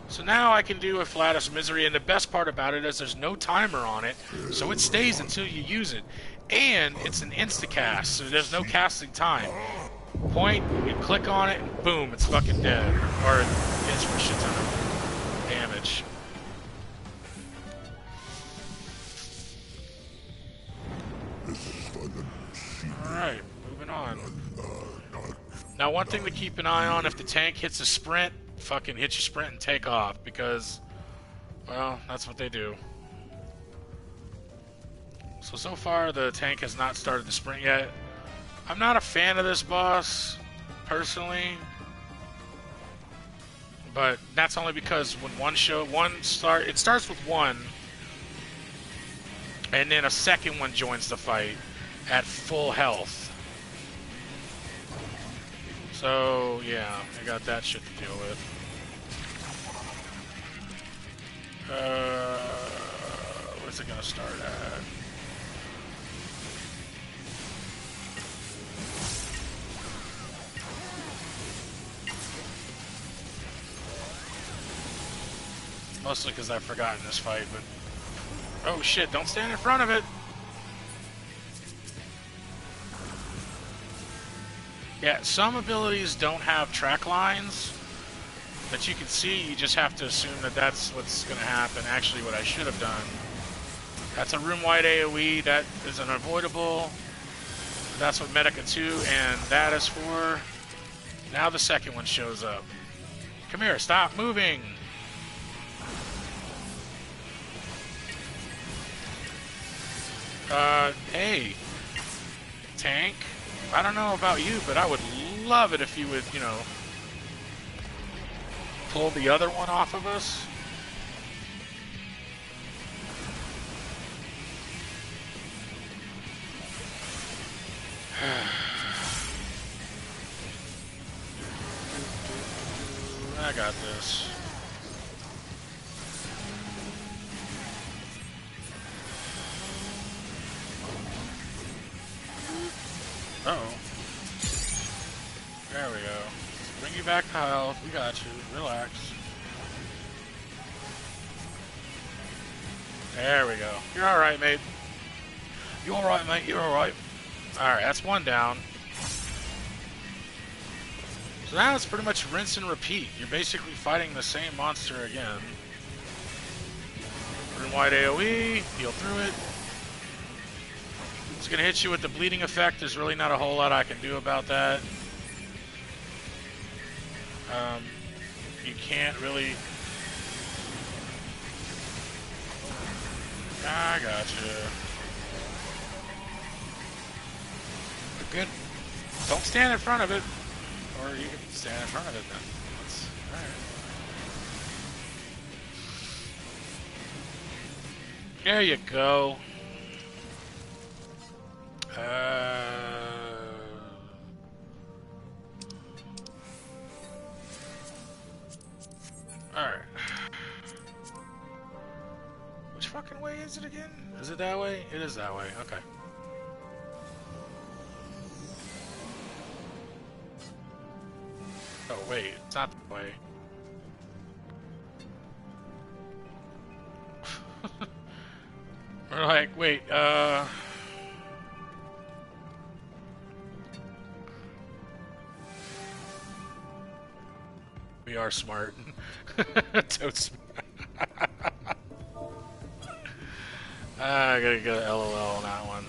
So now I can do a Flatus Misery, and the best part about it is there's no timer on it, so it stays until you use it. And it's an insta-cast, so there's no casting time. Point, you click on it, and boom, it's fucking dead. Or it hits for a shit ton of damage. Alright, moving on. Now, one thing to keep an eye on, if the tank hits a sprint, fucking hit your sprint and take off, because, well, that's what they do. So far, the tank has not started the sprint yet. I'm not a fan of this boss, personally, but that's only because when it starts with one, and then a second one joins the fight at full health. So, yeah, I got that shit to deal with. Where's it gonna start at? Mostly because I've forgotten this fight, but... Oh shit, don't stand in front of it! Yeah, some abilities don't have track lines that you can see. You just have to assume that that's what's going to happen. Actually, what I should have done. That's a room-wide AoE. That is unavoidable. That's what Medica 2, and that is for... Now the second one shows up. Come here, stop moving! Hey. Tank. I don't know about you, but I would love it if you would, you know, pull the other one off of us. I got this. Uh-oh. There we go. Bring you back to health. We got you. Relax. There we go. You're alright, mate. You alright, mate? You're alright. Alright, that's one down. So now it's pretty much rinse and repeat. You're basically fighting the same monster again. Room-wide AoE. Heal through it. It's going to hit you with the bleeding effect. There's really not a whole lot I can do about that. You can't really... I gotcha. Good. Don't stand in front of it. Or you can stand in front of it then. That's, alright. There you go. Alright. Which fucking way is it again? Is it that way? It is that way. Okay. Oh, wait. It's not that way. We're like, wait, we are smart. Totes smart. I gotta go LOL on that one.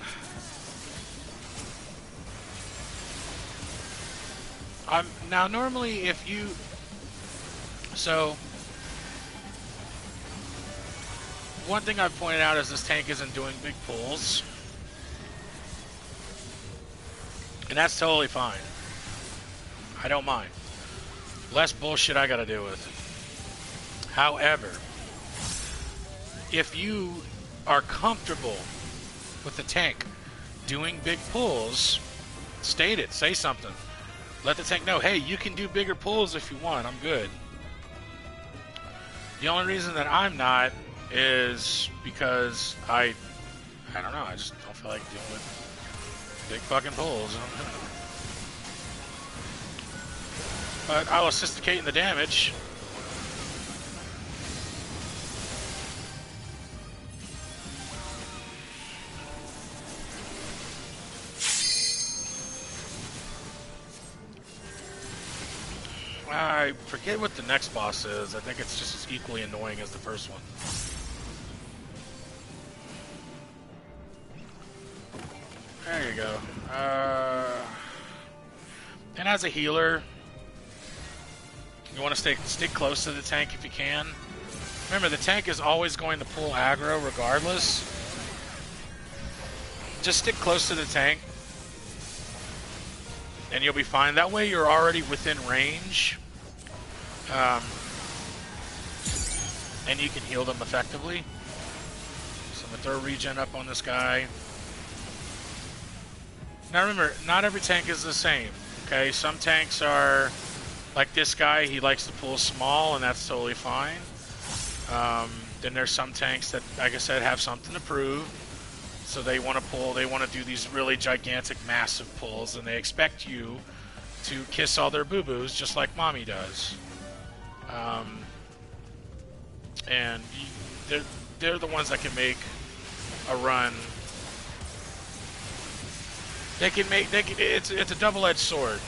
Now normally if you... So... One thing I've pointed out is this tank isn't doing big pulls. And that's totally fine. I don't mind. Less bullshit I gotta deal with. However, if you are comfortable with the tank doing big pulls, state it, say something. Let the tank know, hey, you can do bigger pulls if you want, I'm good. The only reason that I'm not is because I don't know, I just don't feel like dealing with big fucking pulls. But I'll assisticate in the damage. I forget what the next boss is. I think it's just as equally annoying as the first one. There you go. And as a healer, you want to stick close to the tank if you can. Remember, the tank is always going to pull aggro regardless. Just stick close to the tank, and you'll be fine. That way you're already within range. And you can heal them effectively. So I'm going to throw regen up on this guy. Now remember, not every tank is the same. Okay, some tanks are like this guy. He likes to pull small, and that's totally fine. Then there's some tanks that, like I said, have something to prove. So they want to pull, they want to do these really gigantic, massive pulls, and they expect you to kiss all their boo-boos just like mommy does. And they're the ones that can make a run. It's a double-edged sword.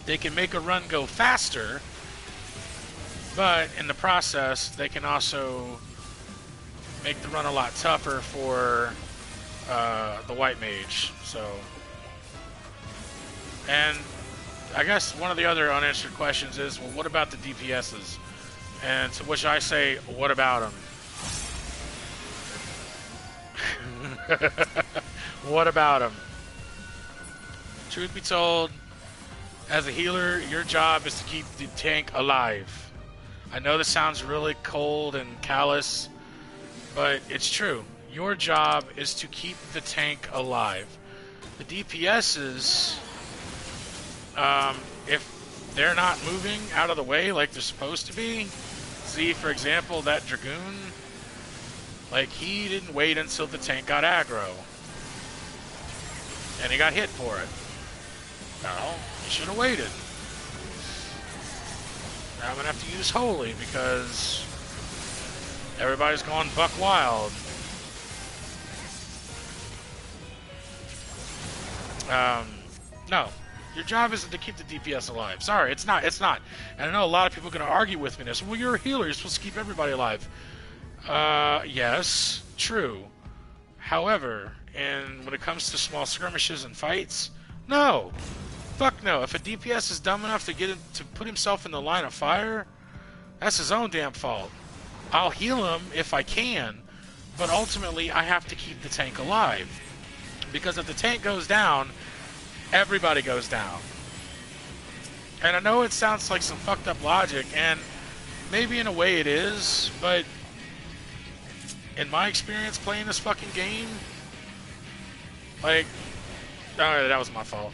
They can make a run go faster, but in the process, they can also make the run a lot tougher for the white mage. So, and I guess one of the other unanswered questions is, well, what about the DPSs? And to which I say, what about them? What about them? Truth be told, as a healer, your job is to keep the tank alive. I know this sounds really cold and callous, but it's true. Your job is to keep the tank alive. The DPSs, if they're not moving out of the way like they're supposed to be, see, for example, that Dragoon, like, he didn't wait until the tank got aggro. And he got hit for it. Well, he should have waited. Now I'm going to have to use Holy because everybody's going buck wild. No. Your job isn't to keep the DPS alive. Sorry, it's not. It's not. And I know a lot of people are going to argue with me this. Well, you're a healer. You're supposed to keep everybody alive. Yes, true. However, and when it comes to small skirmishes and fights, no. Fuck no. If a DPS is dumb enough to put himself in the line of fire, that's his own damn fault. I'll heal him if I can, but ultimately I have to keep the tank alive. Because if the tank goes down, everybody goes down. And I know it sounds like some fucked up logic, and maybe in a way it is, but in my experience playing this fucking game, like, alright, that was my fault.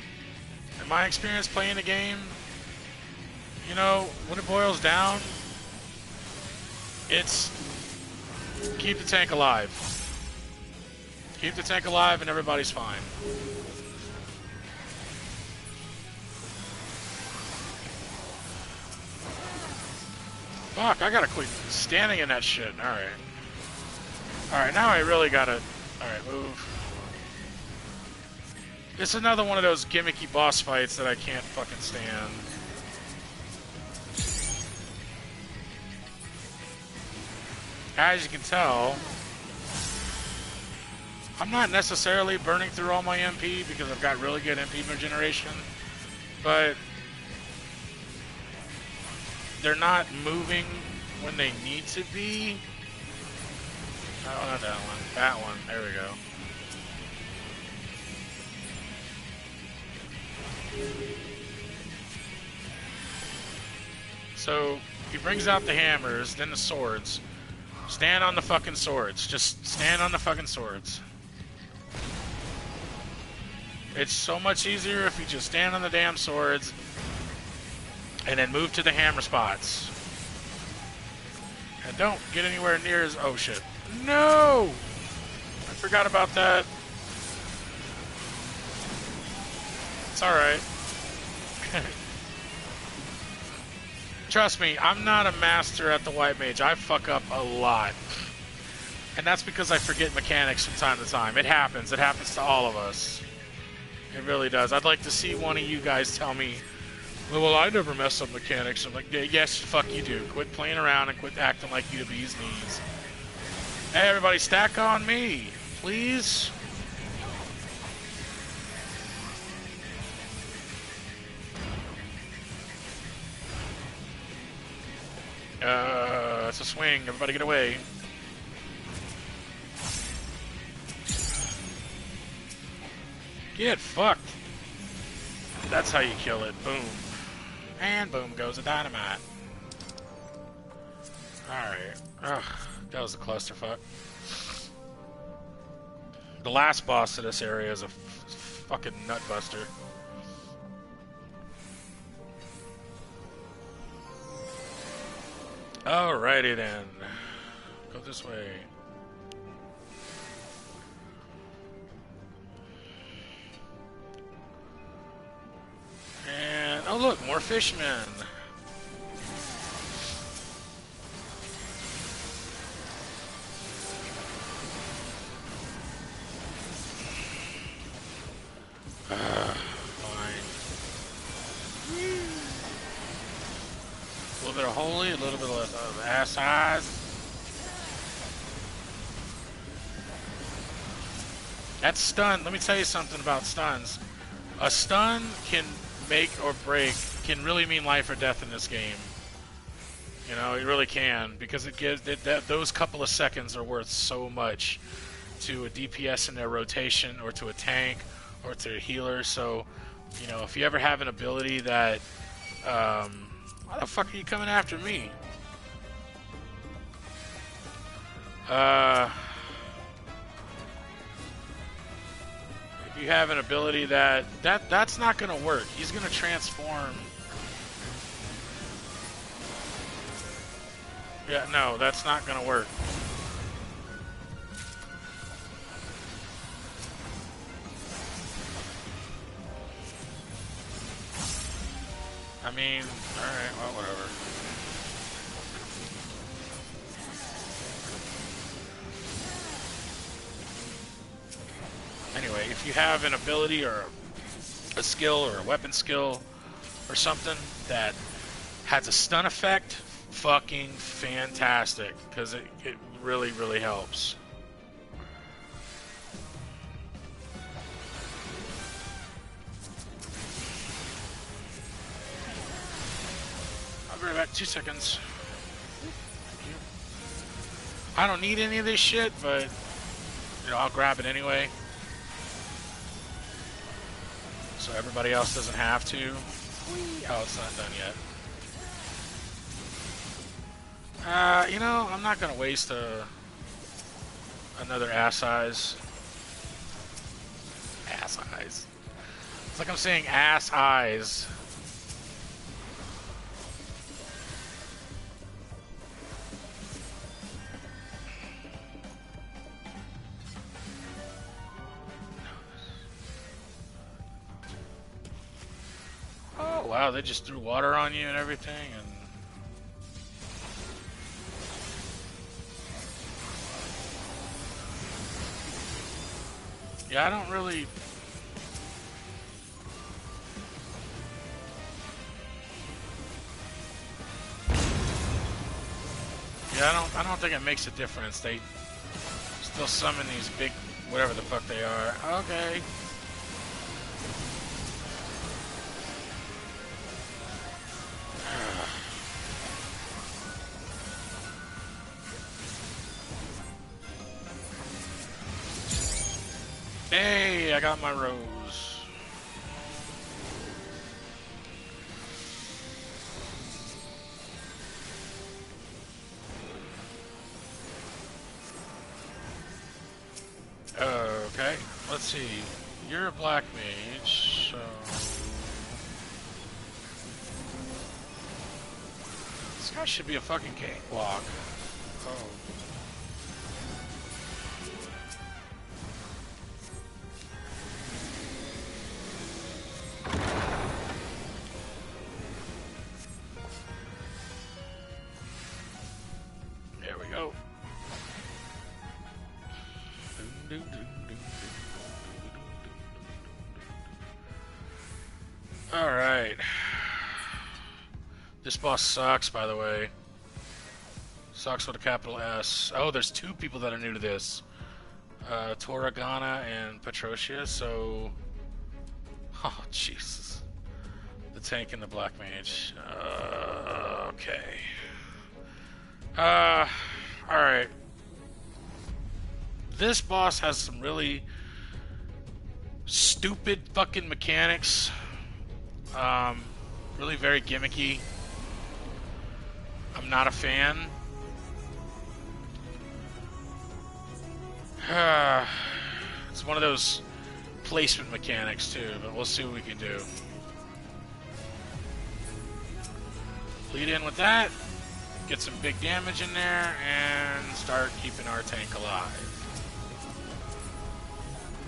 In my experience playing the game, you know, when it boils down, it's keep the tank alive. Keep the tank alive and everybody's fine. Fuck, I gotta quit standing in that shit. Alright. Alright, now I really gotta... Alright, move. It's another one of those gimmicky boss fights that I can't fucking stand. As you can tell, I'm not necessarily burning through all my MP because I've got really good MP regeneration, but they're not moving when they need to be. Oh, not that one. That one. There we go. So he brings out the hammers, then the swords. Stand on the fucking swords. Just stand on the fucking swords. It's so much easier if you just stand on the damn swords and then move to the hammer spots. And don't get anywhere near as... Oh, shit. No! I forgot about that. It's alright. Trust me, I'm not a master at the white mage. I fuck up a lot. And that's because I forget mechanics from time to time. It happens. It happens to all of us. It really does. I'd like to see one of you guys tell me, well, I never mess up mechanics. I'm like, yes, fuck you do. Quit playing around and quit acting like you the bee's knees. Hey, everybody, stack on me, please. It's a swing. Everybody get away. Get fucked. That's how you kill it. Boom. And boom goes the dynamite. Alright. Ugh, that was a clusterfuck. The last boss of this area is a fucking nutbuster. Alrighty then. Go this way. And oh look, more fishmen. Fine. A little bit of holy, a little bit of ass eyes. That stun, let me tell you something about stuns. A stun can make or break, can really mean life or death in this game. You know, it really can, because it gives those couple of seconds are worth so much to a DPS in their rotation, or to a tank, or to a healer. So, you know, if you ever have an ability that, why the fuck are you coming after me? If you have an ability that's not gonna work. He's gonna transform. Yeah, no, that's not gonna work. I mean, alright, well, whatever. Anyway, if you have an ability or a skill or a weapon skill or something that has a stun effect, fucking fantastic, because it really, really helps. I'll be right back, 2 seconds. Thank you. I don't need any of this shit, but you know, I'll grab it anyway. So everybody else doesn't have to. Oh, it's not done yet. You know, I'm not gonna waste another ass eyes. Ass eyes. It's like I'm saying ass eyes. Oh wow, they just threw water on you and everything, and yeah, I don't really. Yeah, I don't think it makes a difference. They still summon these big, whatever the fuck they are. Okay. Hey, I got my rose. Okay, let's see. You're a black mage, so this guy should be a fucking cakewalk. Oh. There we go. Alright. This boss sucks, by the way. Sucks with a capital S. Oh, there's 2 people that are new to this. Toragana and Petrosia, so... Oh, Jesus. The tank and the black mage. Okay. Alright. This boss has some really stupid fucking mechanics. Really very gimmicky. I'm not a fan. It's one of those placement mechanics too, but we'll see what we can do. Lead in with that. get some big damage in there and start keeping our tank alive.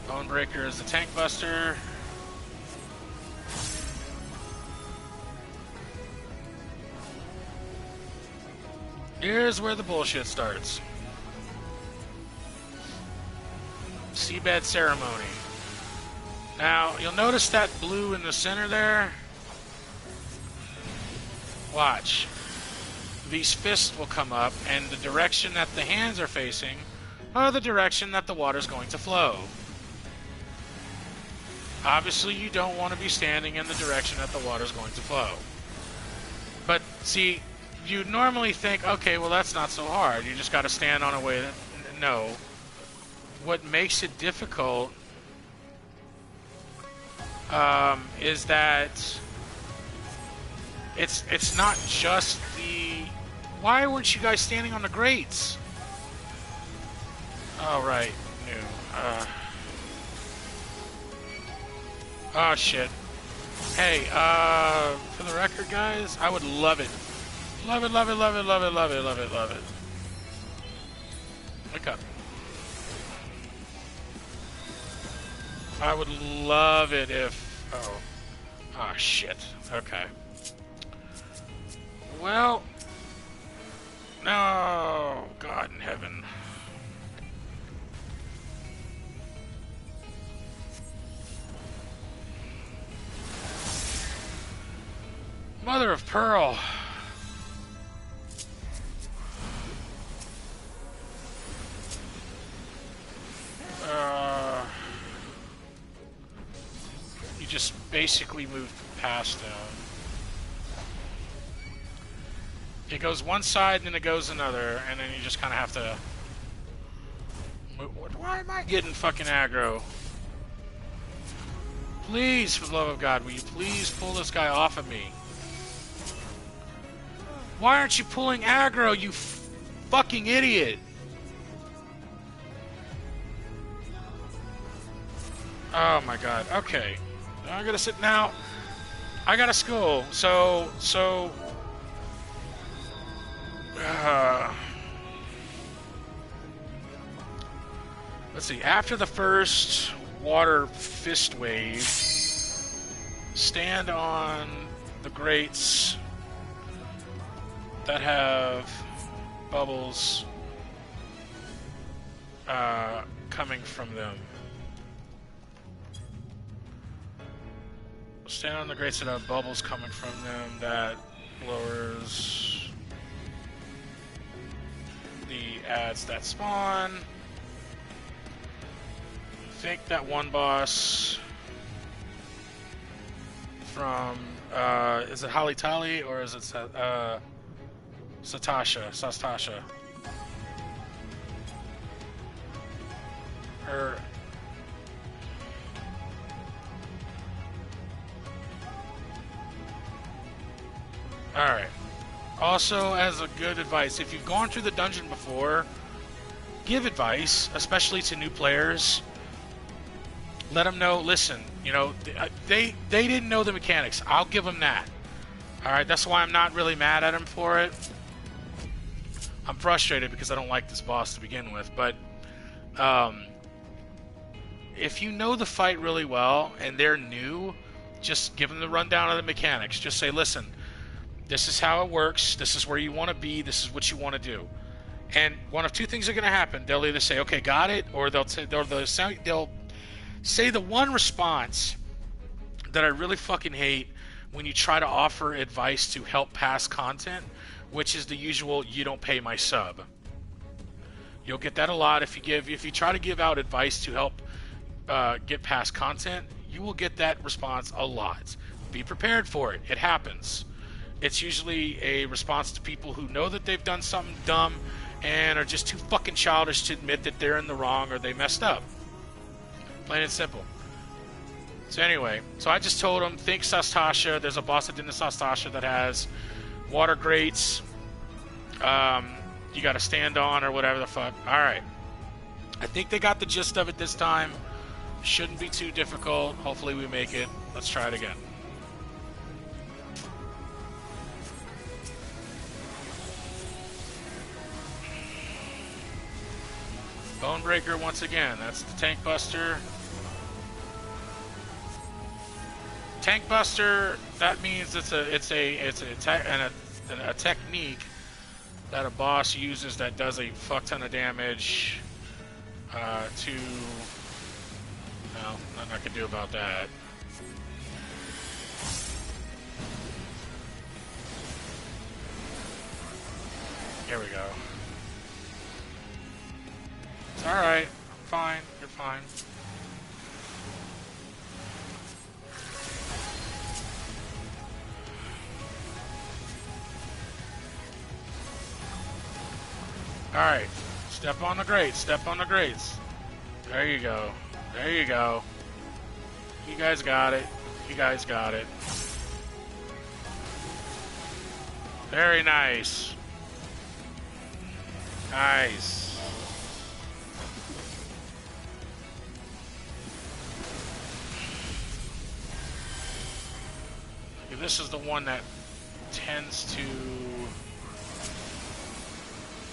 Bonebreaker is the tank buster. Here's where the bullshit starts. Seabed ceremony. Now, you'll notice that blue in the center there. Watch. These fists will come up, and the direction that the hands are facing are the direction that the water's going to flow. Obviously, you don't want to be standing in the direction that the water's going to flow. But, see, you'd normally think, okay, well, that's not so hard. You just got to stand on a way that... No. What makes it difficult is that it's not just the... Why weren't you guys standing on the grates? Oh, right. New. Oh, shit. Hey, for the record, guys, I would love it. Love it, love it, love it, love it, love it, love it, love it. Wake up. I would love it if... Oh. Ah, shit. Okay. Well... No, God in heaven. Mother of pearl. You just basically moved past them. It goes one side and then it goes another, and then you just kind of have to... Why am I getting fucking aggro? Please, for the love of God, will you please pull this guy off of me? Why aren't you pulling aggro, you fucking idiot? Oh my God, okay. I gotta sit now. I gotta school, so... let's see, after the first water fist wave, stand on the grates that have bubbles coming from them. Stand on the grates that have bubbles coming from them that lowers the adds that spawn. I think that one boss from is it Halitali or is it Sastasha? Or alright. Also, as a good advice, if you've gone through the dungeon before, give advice, especially to new players. Let them know, listen, you know, they didn't know the mechanics. I'll give them that. Alright, that's why I'm not really mad at them for it. I'm frustrated because I don't like this boss to begin with, but if you know the fight really well and they're new, just give them the rundown of the mechanics. Just say, listen, this is how it works, this is where you want to be, this is what you want to do. And one of two things are going to happen. They'll either say, okay, got it, or they'll say the one response that I really fucking hate when you try to offer advice to help pass content, which is the usual, you don't pay my sub. You'll get that a lot if you try to give out advice to help get past content. You will get that response a lot. Be prepared for it. It happens. It's usually a response to people who know that they've done something dumb and are just too fucking childish to admit that they're in the wrong or they messed up. Plain and simple. So anyway, so I just told him, think Sastasha. There's a boss within the Sastasha that has water grates. You got to stand on or whatever the fuck. Alright. I think they got the gist of it this time. Shouldn't be too difficult. Hopefully we make it. Let's try it again. Bonebreaker once again. That's the Tank Buster. Tank Buster. That means it's a technique that a boss uses that does a fuck ton of damage. To no, nothing I can do about that. Here we go. It's alright. I'm fine. You're fine. Alright. Step on the grates. Step on the grates. There you go. There you go. You guys got it. You guys got it. Very nice. Nice. This is the one that tends to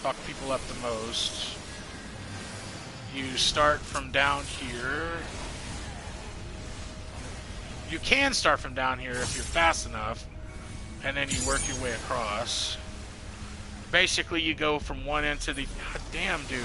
fuck people up the most. You start from down here. You can start from down here if you're fast enough, and then you work your way across. Basically, you go from one end to the... God damn, dude.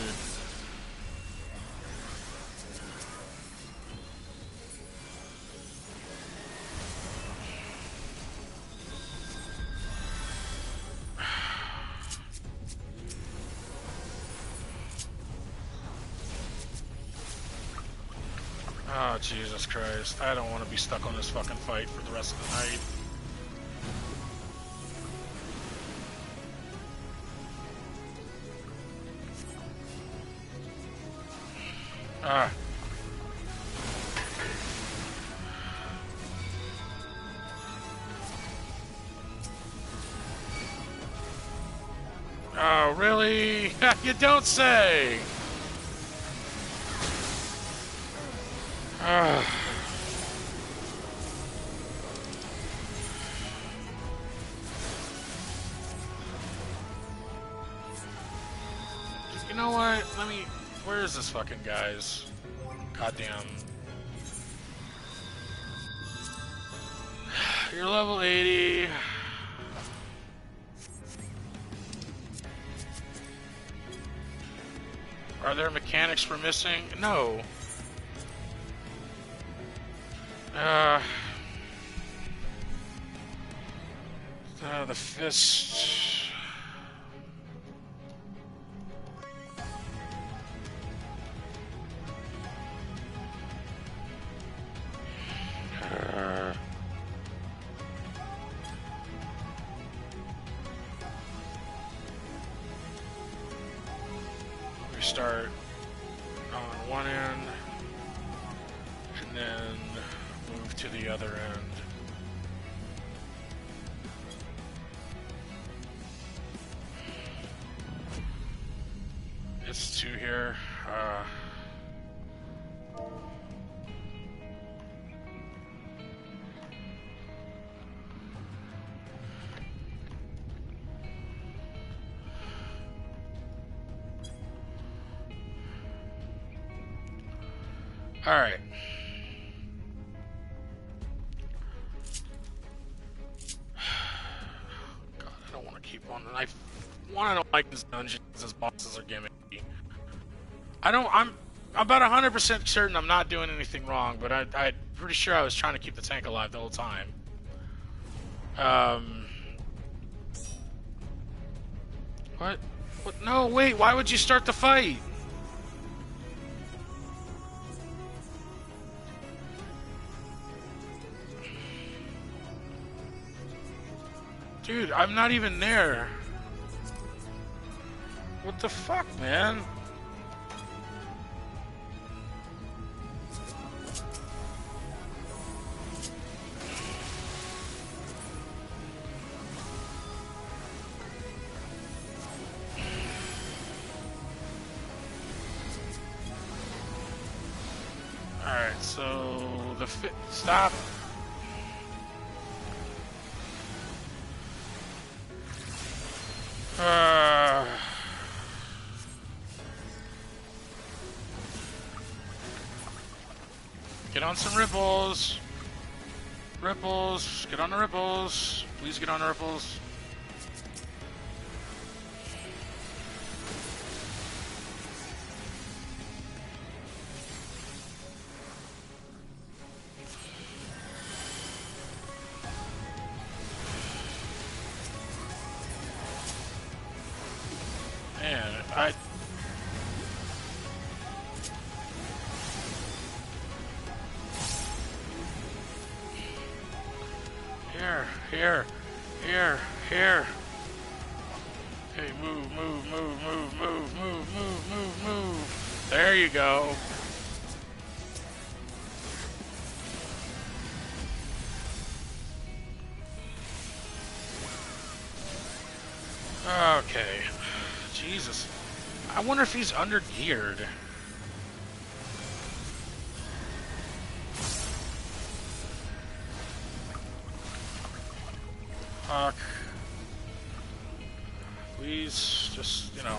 Oh, Jesus Christ. I don't want to be stuck on this fucking fight for the rest of the night. Ah. Oh, really? You don't say! Ah. You know what? Let me... Where is this fucking guys? Goddamn. You're level 80. Are there mechanics we're missing? No. The fist. We start on one end and then move to the other end. It's two here. All right. God, I don't want to keep on. I don't like this dungeon because his bosses are gimmicky. I'm about 100% certain I'm not doing anything wrong, but I'm pretty sure I was trying to keep the tank alive the whole time. What? What? No, wait. Why would you start the fight? Dude, I'm not even there. What the fuck, man? Alright, so the stop. Get on some ripples. Ripples. Get on the ripples. Please get on the ripples. Man, Here. Here. Hey, move. There you go. Okay. Jesus. I wonder if he's under geared. Fuck. Please, just, you know.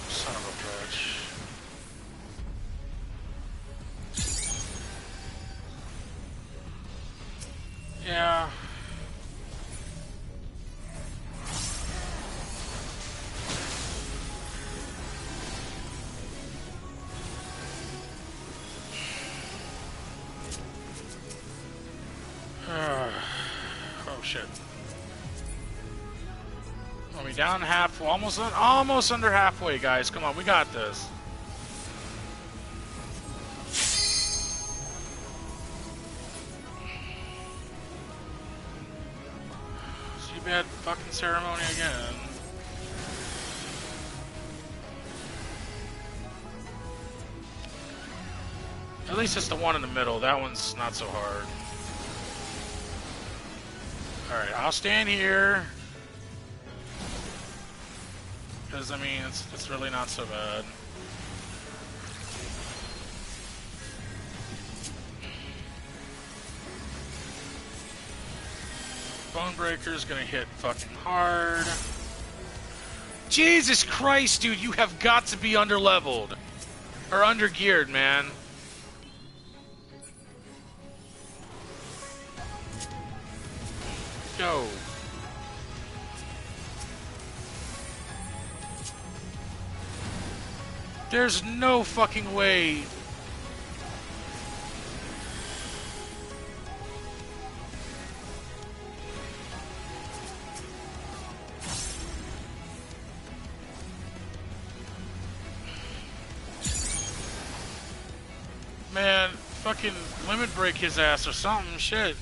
Son of a bitch. Yeah. Oh shit. Are we down half? Almost under halfway, guys. Come on, we got this. Bad fucking ceremony again. At least it's the one in the middle. That one's not so hard. Alright, I'll stand here. Because, I mean, it's really not so bad. Bonebreaker's gonna hit fucking hard. Jesus Christ, dude, you have got to be underleveled. Or undergeared, man. Go. There's no fucking way. Man, fucking limit break his ass or something, shit.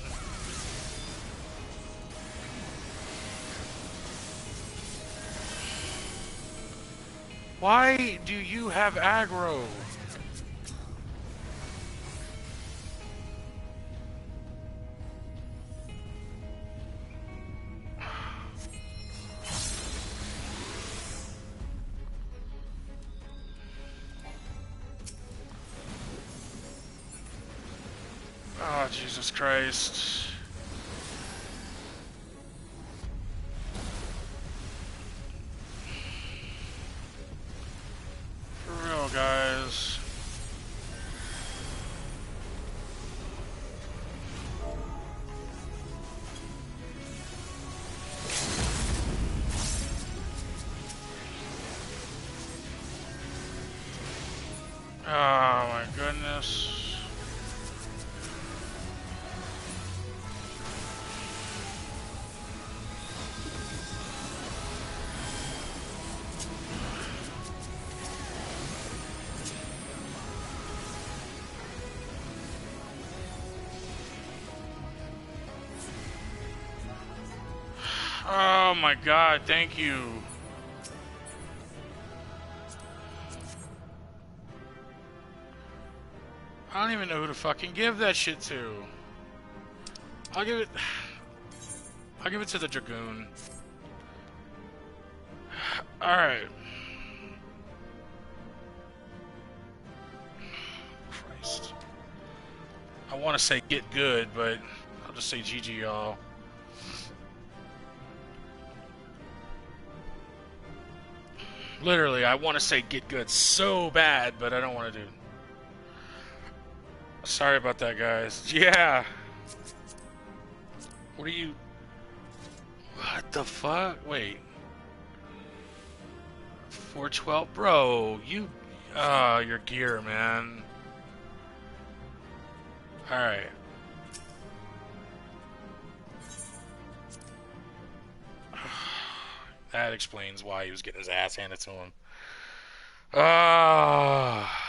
Why do you have aggro? Oh, Jesus Christ. For real, guys. Oh my goodness. Oh my God, thank you. I don't even know who to fucking give that shit to. I'll give it to the Dragoon. Alright. Christ. I want to say get good, but I'll just say GG, y'all. Literally, I want to say get good so bad, but I don't want to do. Sorry about that, guys. Yeah. What are you? What the fuck? Wait. 412, bro. You. Your gear, man. All right. That explains why he was getting his ass handed to him. Ah.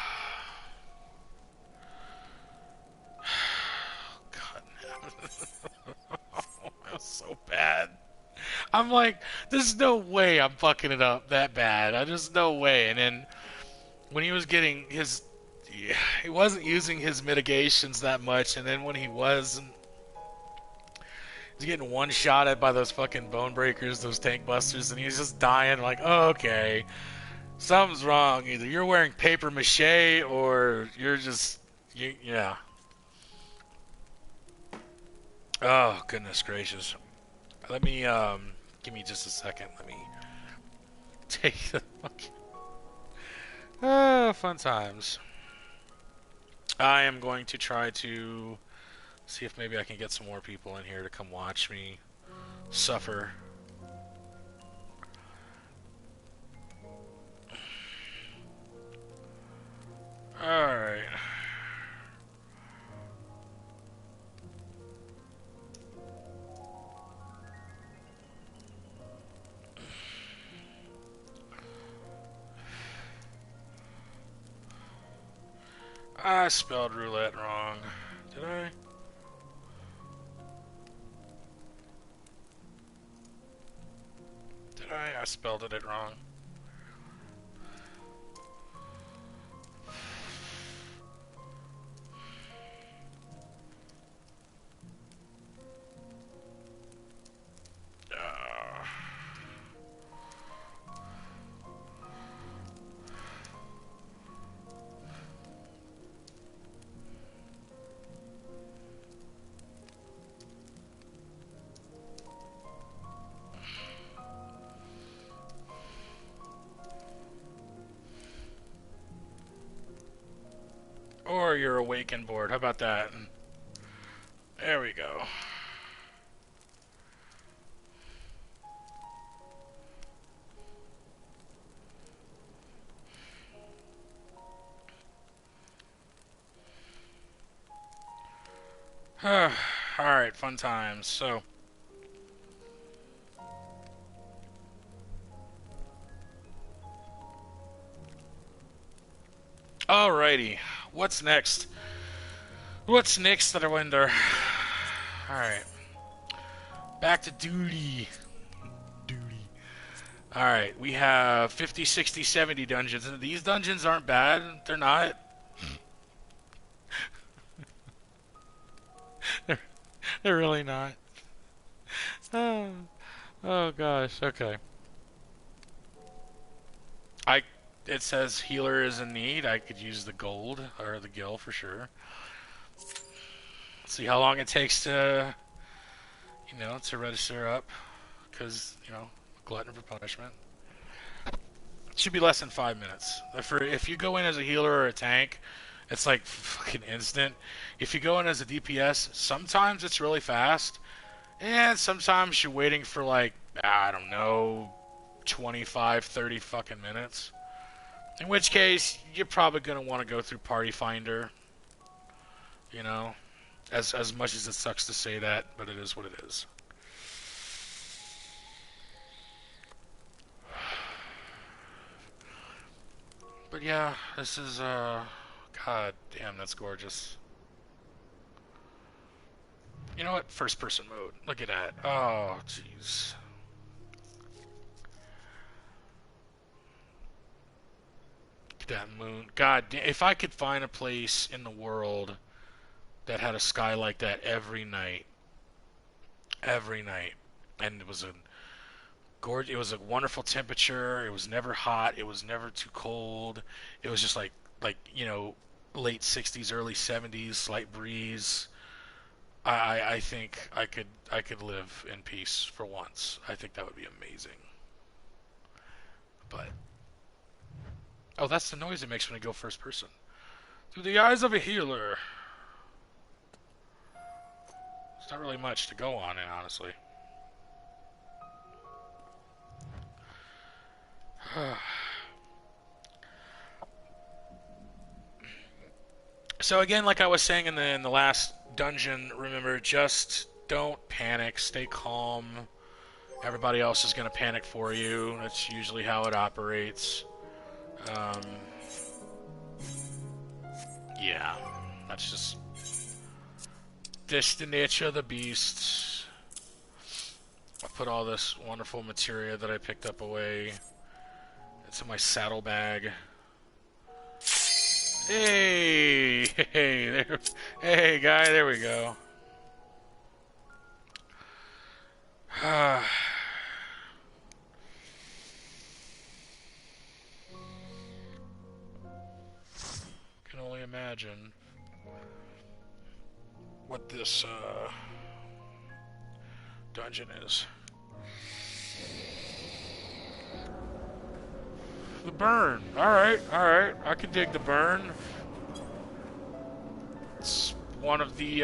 God, that was so bad. I'm like, there's no way I'm fucking it up that bad. I just no way. And then when he was getting his, yeah, he wasn't using his mitigations that much. And then when he was, he's getting one shotted by those fucking bone breakers, those tank busters, and he's just dying. Like, oh, okay, something's wrong. Either you're wearing paper mache or you're just, yeah. Oh goodness gracious. Let me give me just a second. Let me take the fucking fun times. I am going to try to see if maybe I can get some more people in here to come watch me suffer. Alright. I spelled roulette wrong. Did I? Did I? I spelled it wrong. Uh, or your awakened board. How about that? There we go. Alright, fun times. So, alrighty. What's next? What's next that I wonder? Alright. Back to duty. Duty. Alright, we have 50, 60, 70 dungeons. And these dungeons aren't bad. They're not. They're really not. Oh, oh gosh. Okay. I. It says healer is in need. I could use the gold or the gil for sure. See how long it takes to, to register up. Because, glutton for punishment. It should be less than 5 minutes. If you go in as a healer or a tank, it's like fucking instant. If you go in as a DPS, sometimes it's really fast. And sometimes you're waiting for like, I don't know, 25, 30 fucking minutes. In which case, you're probably going to want to go through Party Finder. You know? As much as it sucks to say that, but it is what it is. But yeah, this is, God damn, that's gorgeous. You know what? First person mode. Look at that. Oh, jeez. That moon. God damn. If I could find a place in the world that had a sky like that every night, and it was a wonderful temperature. It was never hot. It was never too cold. It was just like late 60s, early 70s, slight breeze. I think I could live in peace for once. I think that would be amazing. But Oh, that's the noise it makes when I go first person. Through the eyes of a healer. It's not really much to go on it, honestly. So again, like I was saying in the last dungeon, remember, just don't panic. Stay calm. Everybody else is going to panic for you. That's usually how it operates. Um, yeah, that's just the nature of the beast. I put all this wonderful materia that I picked up away. It's in my saddlebag. Hey, hey, there, hey, guy, there we go. Can only imagine what this dungeon is. The burn. Alright, alright. I can dig the burn. It's one of the,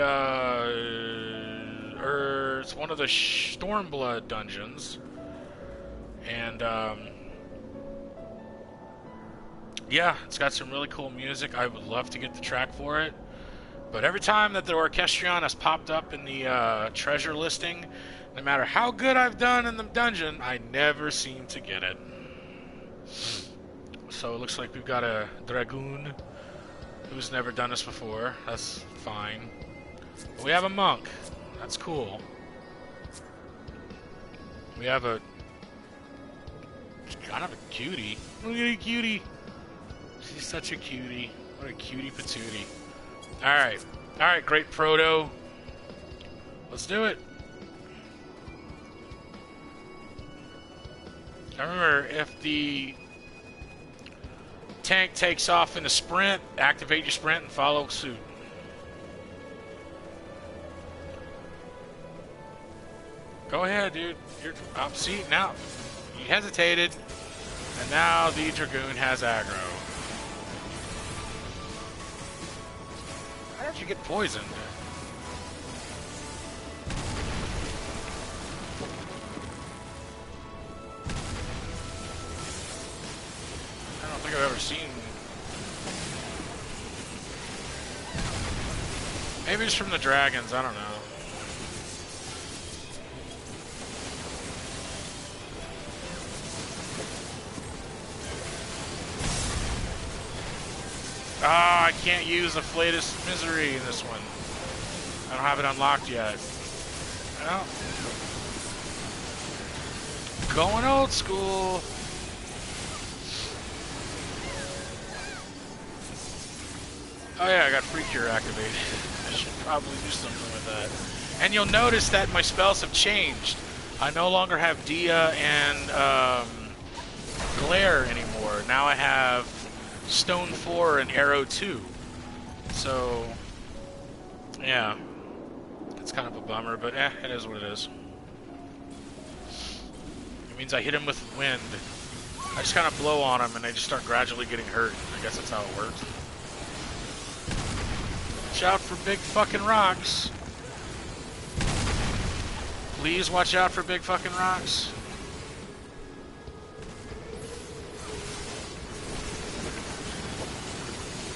it's one of the Stormblood dungeons. And, yeah, it's got some really cool music. I would love to get the track for it. But every time that the Orchestrion has popped up in the treasure listing, no matter how good I've done in the dungeon, I never seem to get it. So it looks like we've got a Dragoon who's never done this before. That's fine. But we have a monk. That's cool. We have a kind of a cutie. Look at a cutie. She's such a cutie. What a cutie patootie. Alright. Alright, great proto. Let's do it. I remember, if the tank takes off in a sprint, activate your sprint and follow suit. Go ahead, dude. See, now you hesitated, and now the Dragoon has aggro. How did you get poisoned? I don't think I've ever seen. Maybe it's from the dragons, I don't know. Ah, I can't use the Flatus Misery in this one. I don't have it unlocked yet. Well, going old school. Oh yeah, I got Free Cure activated. I should probably do something with that. And you'll notice that my spells have changed. I no longer have Dia and Glare anymore. Now I have Stone 4 and Arrow 2. So, yeah. It's kind of a bummer, but it is what it is. It means I hit him with wind. I just kind of blow on him and they just start gradually getting hurt. I guess that's how it works. Watch out for big fucking rocks. Please watch out for big fucking rocks.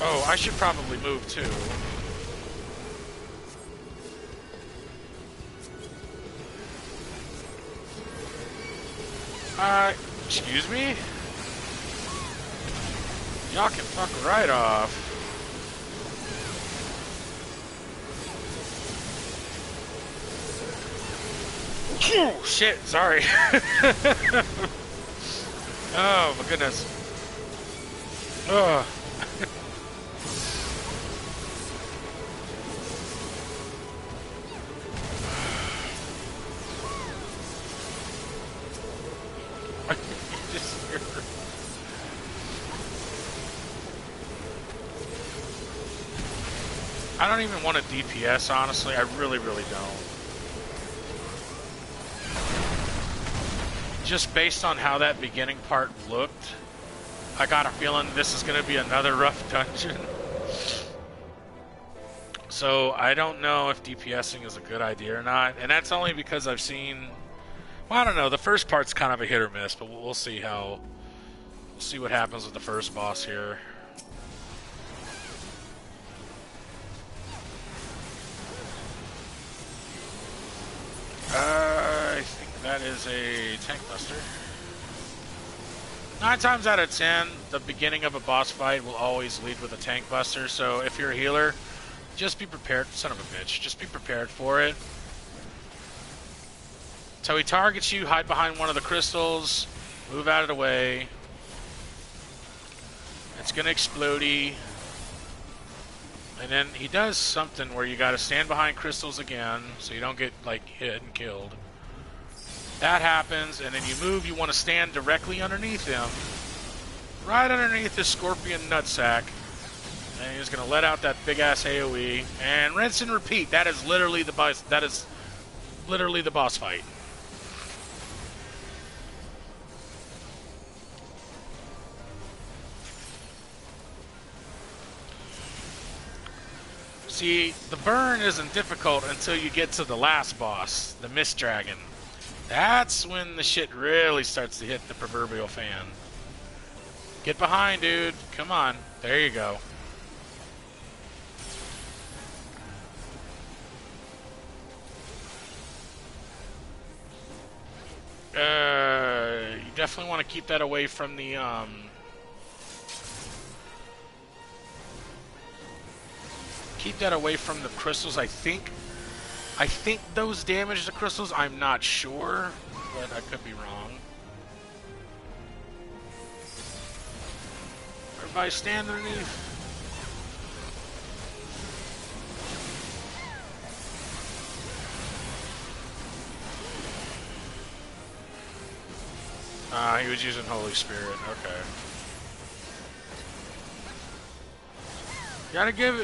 Oh, I should probably move too. Excuse me? Y'all can fuck right off. Oh, shit, sorry. Oh, my goodness. Ugh. I don't even want a DPS, honestly. I really, really don't. Just based on how that beginning part looked, I got a feeling this is going to be another rough dungeon. So I don't know if DPSing is a good idea or not, and that's only because I've seen. Well, I don't know. The first part's kind of a hit or miss, but we'll see how. We'll see what happens with the first boss here. I think that is a tank buster. 9 times out of 10, the beginning of a boss fight will always lead with a tank buster. So if you're a healer, just be prepared. Son of a bitch. Just be prepared for it. So he targets you, hide behind one of the crystals, move out of the way. It's going to explodey. And then he does something where you got to stand behind crystals again so you don't get like hit and killed. That happens, and then you move, you want to stand directly underneath him. Right underneath his scorpion nutsack. And he's going to let out that big-ass AoE. And rinse and repeat. That is literally the boss. That is literally the boss fight. See, the burn isn't difficult until you get to the last boss, the Mist Dragon. That's when the shit really starts to hit the proverbial fan. Get behind, dude. Come on. There you go. You definitely want to keep that away from the, keep that away from the crystals, I think. I think those damage the crystals. I'm not sure, but I could be wrong. Everybody stand underneath. He was using Holy Spirit. Okay.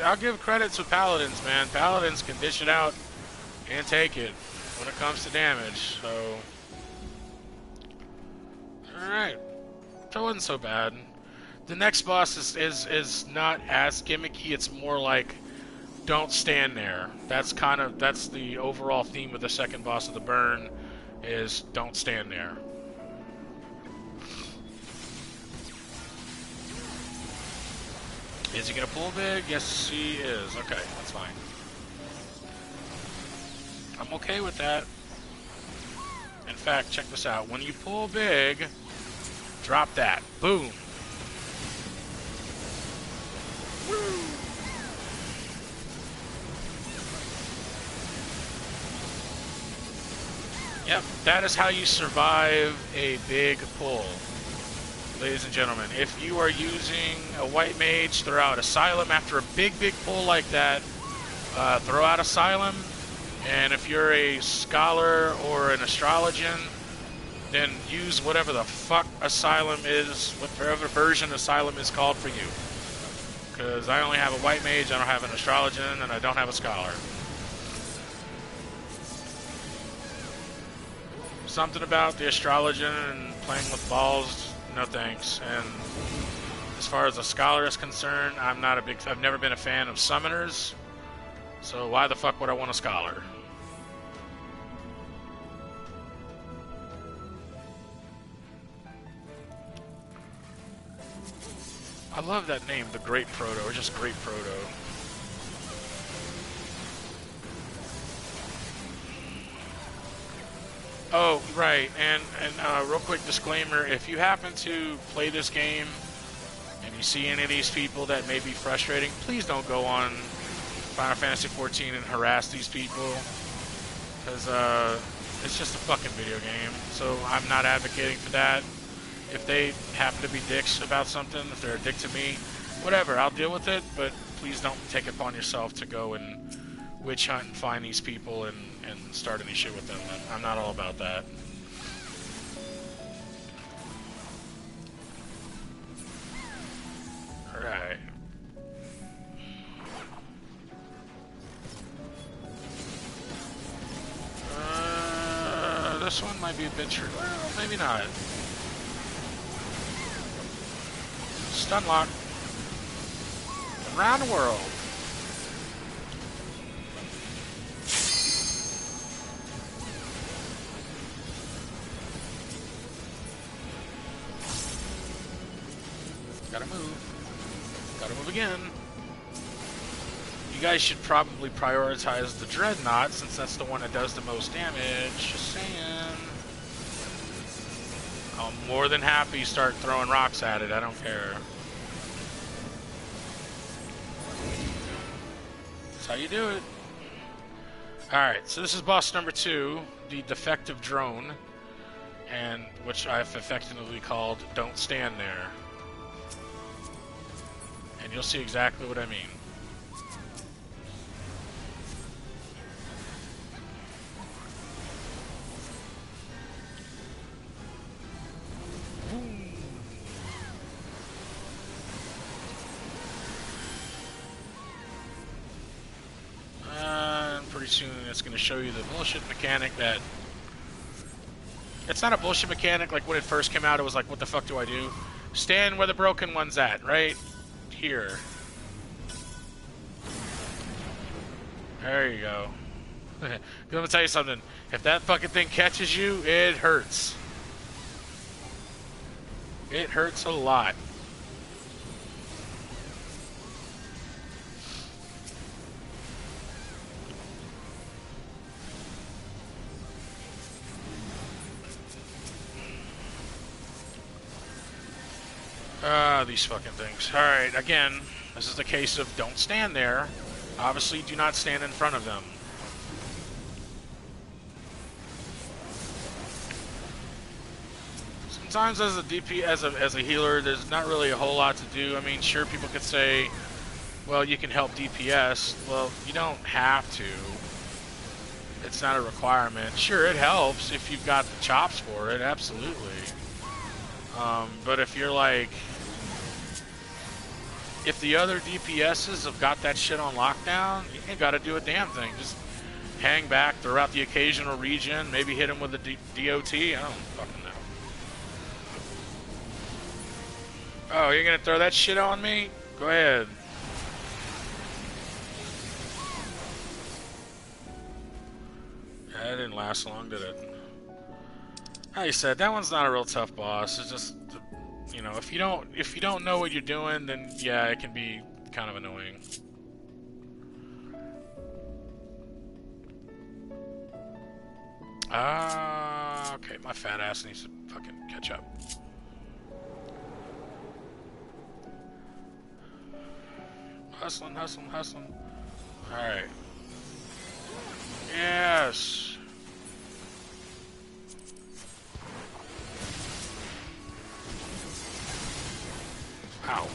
I'll give credit to Paladins, man. Paladins can dish it out and take it when it comes to damage, so. Alright. That wasn't so bad. The next boss is not as gimmicky, it's more like don't stand there. That's the overall theme of the second boss of the burn is don't stand there. Is he gonna pull big? Yes, he is. Okay, that's fine. I'm okay with that. In fact, check this out. When you pull big, drop that. Boom. Woo. Yep, that is how you survive a big pull. Ladies and gentlemen, if you are using a white mage, throw out Asylum after a big pull like that. Throw out Asylum, and if you're a scholar or an astrologian, then use whatever the fuck Asylum is, whatever version Asylum is called for you. Because I only have a white mage, I don't have an astrologian, and I don't have a scholar. Something about the astrologian and playing with balls. No thanks. And as far as a scholar is concerned, I've never been a fan of summoners. So why the fuck would I want a scholar? I love that name, the Great Proto, or just Great Proto. Oh, right, and real quick disclaimer, if you happen to play this game and you see any of these people that may be frustrating, please don't go on Final Fantasy XIV and harass these people, because it's just a fucking video game, so I'm not advocating for that. If they happen to be dicks about something, if they're a dick to me, whatever, I'll deal with it, but please don't take it upon yourself to go and witch hunt and find these people and start any shit with them. I'm not all about that. Alright. This one might be a bit tricky. Well, maybe not. Stun lock. Around the world. Gotta move. Gotta move again. You guys should probably prioritize the Dreadnought, since that's the one that does the most damage. Just saying. I'll more than happy start throwing rocks at it. I don't care. That's how you do it. Alright, so this is boss number 2, the defective drone, and which I've effectively called Don't Stand There. And you'll see exactly what I mean. Pretty soon it's going to show you the bullshit mechanic that... It's not a bullshit mechanic like when it first came out. It was like, what the fuck do I do? Stand where the broken one's at, right? Here. There you go. I'm going to tell you something. If that fucking thing catches you, it hurts. It hurts a lot. These fucking things. Alright, again, this is the case of don't stand there. Obviously, do not stand in front of them. Sometimes as a DP, as a healer, there's not really a whole lot to do. I mean, sure, people could say, well, you can help DPS. Well, you don't have to. It's not a requirement. Sure, it helps if you've got the chops for it, absolutely. But if you're like... If the other DPSs have got that shit on lockdown, you ain't got to do a damn thing. Just hang back, throw out the occasional regen, maybe hit him with a DOT. I don't fucking know. Oh, you're going to throw that shit on me? Go ahead. That didn't last long, did it? Like I said, that one's not a real tough boss. It's just... You know, if you don't know what you're doing, then yeah, it can be kind of annoying. Okay, my fat ass needs to fucking catch up. Hustling, hustling, hustling. Alright. Yes! Ow.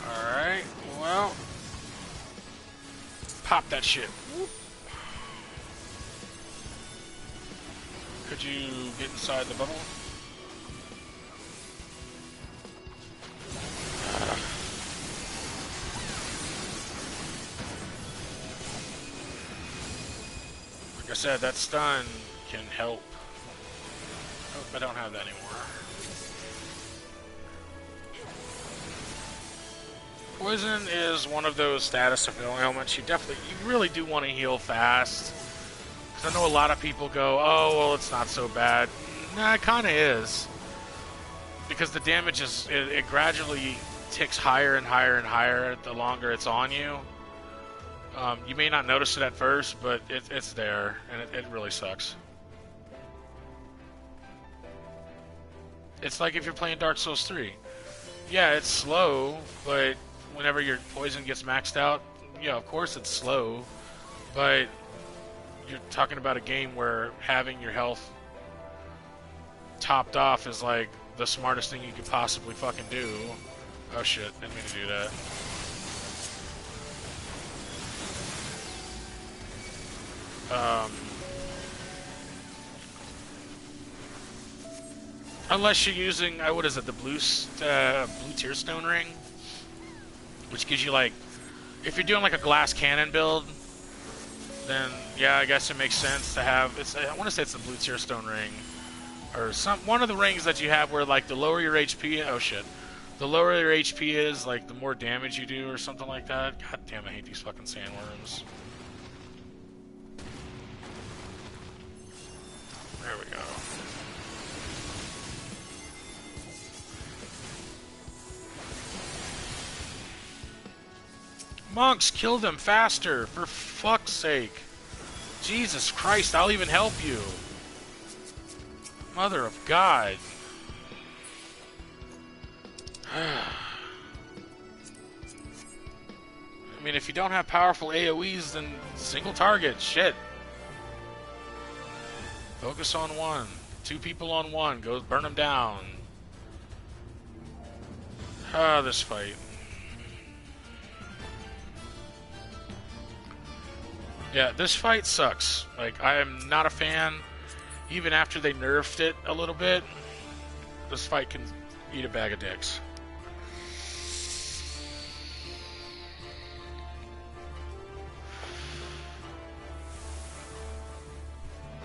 Alright, well. Pop that shit. Whoop. Could you get inside the bubble? Like I said, that stun can help. Oh, I don't have that anymore. Poison is one of those status ailments you really do want to heal fast. Because I know a lot of people go, oh, well, it's not so bad. Nah, it kind of is. Because the damage is, it gradually ticks higher and higher and higher the longer it's on you. You may not notice it at first, but it's there, and it really sucks. It's like if you're playing Dark Souls 3. Yeah, it's slow, but whenever your poison gets maxed out, yeah, of course it's slow, but you're talking about a game where having your health topped off is like the smartest thing you could possibly fucking do. Oh shit, didn't mean to do that. Unless you're using, what is it, the blue tear stone ring? Which gives you, like, if you're doing, like, a glass cannon build, then, yeah, I guess it makes sense to have, I want to say it's the blue tear stone ring. or one of the rings that you have where like the lower your HP. Oh shit. The lower your HP is, like, the more damage you do or something like that. God damn, I hate these fucking sandworms. There we go. Monks, kill them faster, for fuck's sake. Jesus Christ, I'll even help you. Mother of God. I mean, if you don't have powerful AoEs, then single target. Shit. Focus on one. 2 people on one. Go burn them down. Ah, this fight. Yeah, this fight sucks. Like, I am not a fan. Even after they nerfed it a little bit, this fight can eat a bag of dicks.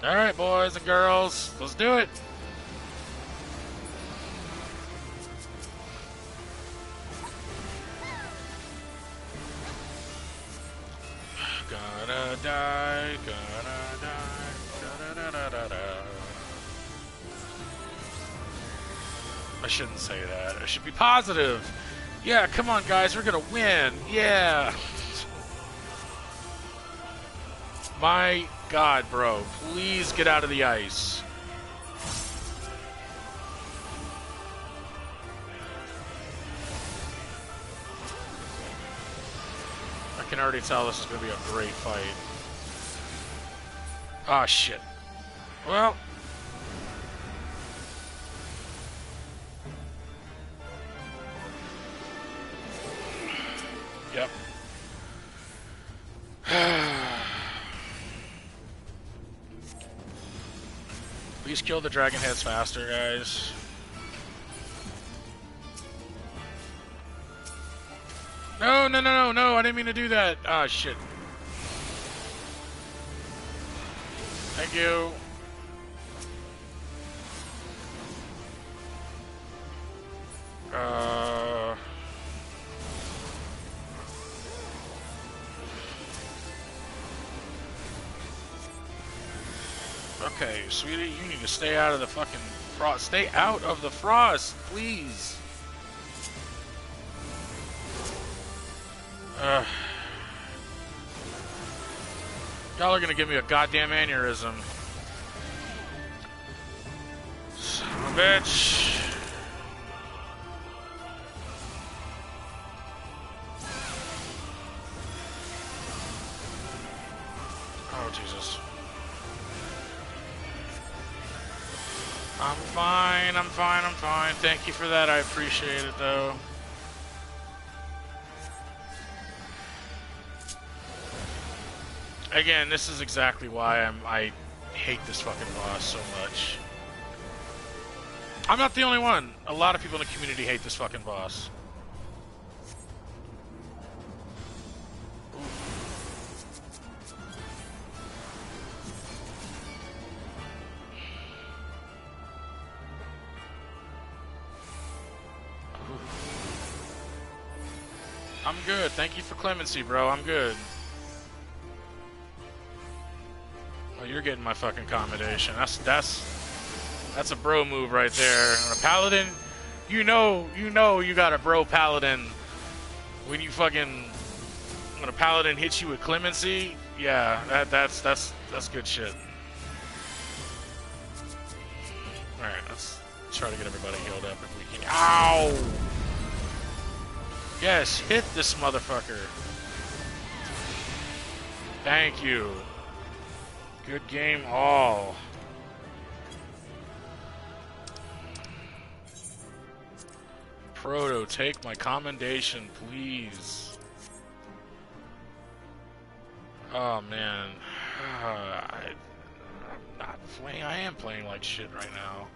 Alright, boys and girls, let's do it. Gotta die, gotta die, da da da da da. I shouldn't say that. I should be positive. Yeah, come on, guys, we're gonna win. Yeah. My God, bro, please get out of the ice. I can already tell this is going to be a great fight. Ah, shit. Well. Yep. Please kill the dragon heads faster, guys. No, no, no, no, no, I didn't mean to do that. Ah, shit. Thank you. Okay, sweetie, you need to stay out of the fucking frost. Stay out of the frost, please. Y'all are gonna give me a goddamn aneurysm. Son of a bitch. Oh, Jesus. I'm fine, I'm fine, I'm fine. Thank you for that, I appreciate it, though. Again, this is exactly why I hate this fucking boss so much. I'm not the only one. A lot of people in the community hate this fucking boss. I'm good. Thank you for clemency, bro. I'm good. Oh, you're getting my fucking commendation. That's a bro move right there. On a paladin, you know you got a bro paladin when you fucking when a paladin hits you with clemency. Yeah, that's good shit. All right, let's try to get everybody healed up if we can. Ow! Yes, hit this motherfucker. Thank you. Good game all. Proto, take my commendation, please. Oh, man. I'm not playing. I am playing like shit right now.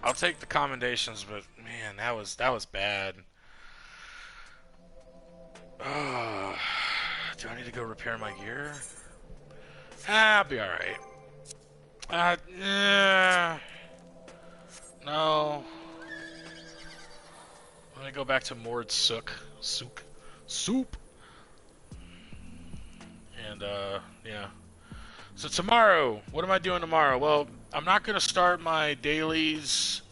I'll take the commendations, but man, that was bad. Do I need to go repair my gear? I'll be alright. No. Let me go back to Mord's Soup. And, yeah. So tomorrow, what am I doing tomorrow? Well, I'm not going to start my dailies.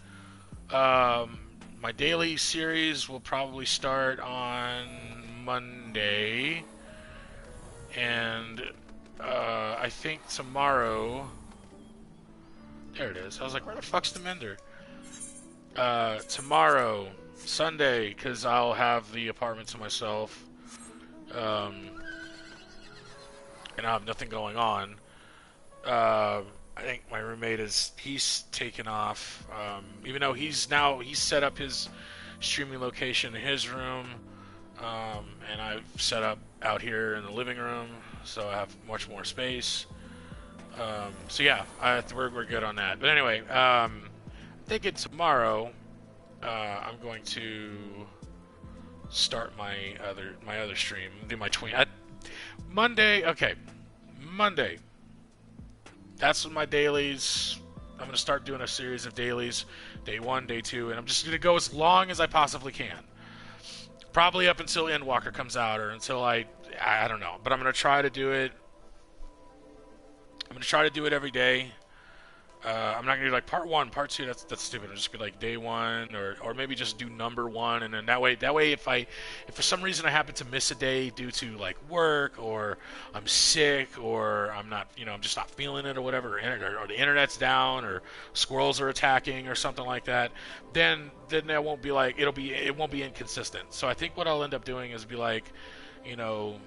My daily series will probably start on Monday. And, I think tomorrow... There it is. I was like, where the fuck's the mender? Tomorrow, Sunday, because I'll have the apartment to myself. And I have nothing going on. I think my roommate he's taken off. Even though he's set up his streaming location in his room. And I've set up out here in the living room, so I have much more space. So yeah, we're good on that. But anyway, I think tomorrow, I'm going to start my other stream. Do my Monday. Okay, Monday. That's my dailies. I'm gonna start doing a series of dailies, day 1, day 2, and I'm just gonna go as long as I possibly can. Probably up until Endwalker comes out, or until I don't know. But I'm gonna try to do it. I'm gonna try to do it every day. I'm not gonna do like part 1, part 2. That's stupid. I'm just gonna like day 1, or maybe just do number 1, and then that way if for some reason I happen to miss a day due to like work, or I'm sick, or I'm not, I'm just not feeling it, or whatever, or the internet's down, or squirrels are attacking, or something like that, then that won't be like it won't be inconsistent. So I think what I'll end up doing is be like, Final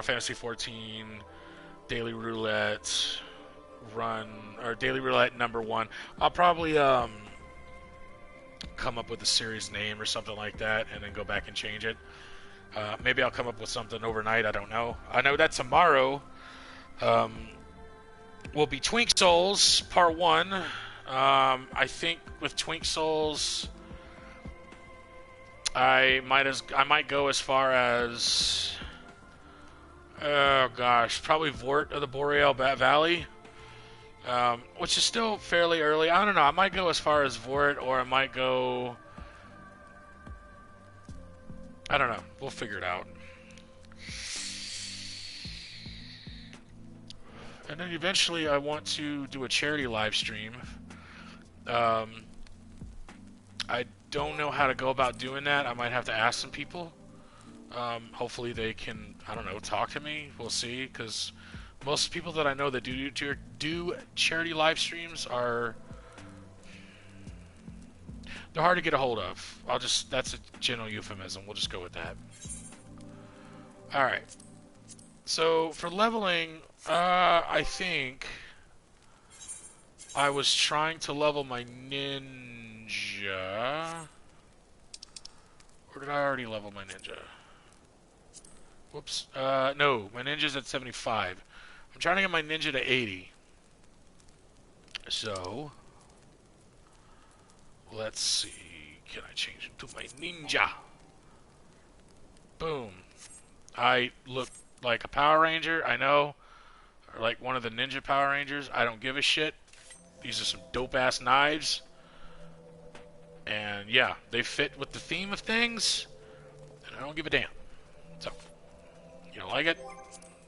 Fantasy 14. Daily Roulette run, or Daily Roulette number 1. I'll probably come up with a series name or something like that, and then go back and change it. Maybe I'll come up with something overnight. I don't know. I know that tomorrow will be Twink Souls Part 1. I think with Twink Souls, I might go as far as. Oh gosh, probably Vort of the Boreal Valley, which is still fairly early. I don't know. I might go as far as Vort, or I might go. I don't know. We'll figure it out. And then eventually, I want to do a charity live stream. I don't know how to go about doing that. I might have to ask some people. Hopefully they can, I don't know, talk to me. We'll see, because most people that I know that do charity live streams they're hard to get a hold of. That's a general euphemism. We'll just go with that. Alright. So, for leveling, I think I was trying to level my ninja. Or did I already level my ninja? Whoops. No, my ninja's at 75. I'm trying to get my ninja to 80. So, let's see. Can I change it to my ninja? Boom. I look like a Power Ranger, I know. Or like one of the Ninja Power Rangers. I don't give a shit. These are some dope-ass knives. And yeah, they fit with the theme of things. And I don't give a damn. So, you don't like it?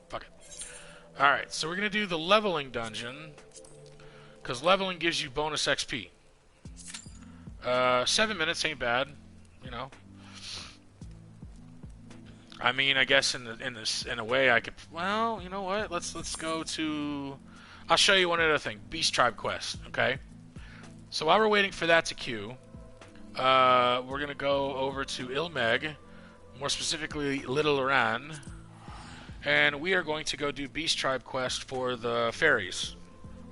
Fuck it. Alright, so we're going to do the leveling dungeon. Because leveling gives you bonus XP. 7 minutes ain't bad. You know. I mean, I guess in a way I could... Well, you know what? Let's go to... I'll show you one other thing. Beast Tribe Quest, okay? So while we're waiting for that to queue, we're going to go over to Ilmeg, more specifically Little Iran, and we are going to go do Beast Tribe Quest for the fairies.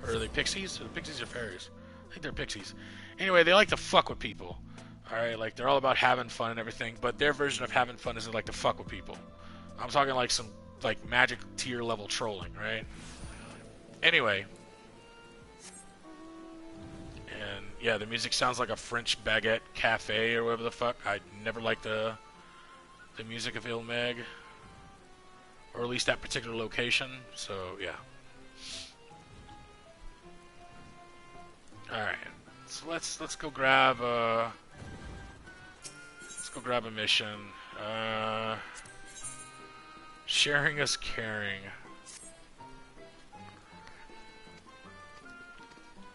Or are they pixies? Are the pixies or fairies? I think they're pixies. Anyway, they like to fuck with people. Alright, like, they're all about having fun and everything, but their version of having fun is they like to fuck with people. I'm talking like some, like, magic tier level trolling, right? Anyway. And, yeah, the music sounds like a French baguette cafe or whatever the fuck. I never liked the music of Ilmeg. or at least that particular location. So yeah. All right. So let's go grab a mission. Sharing is caring.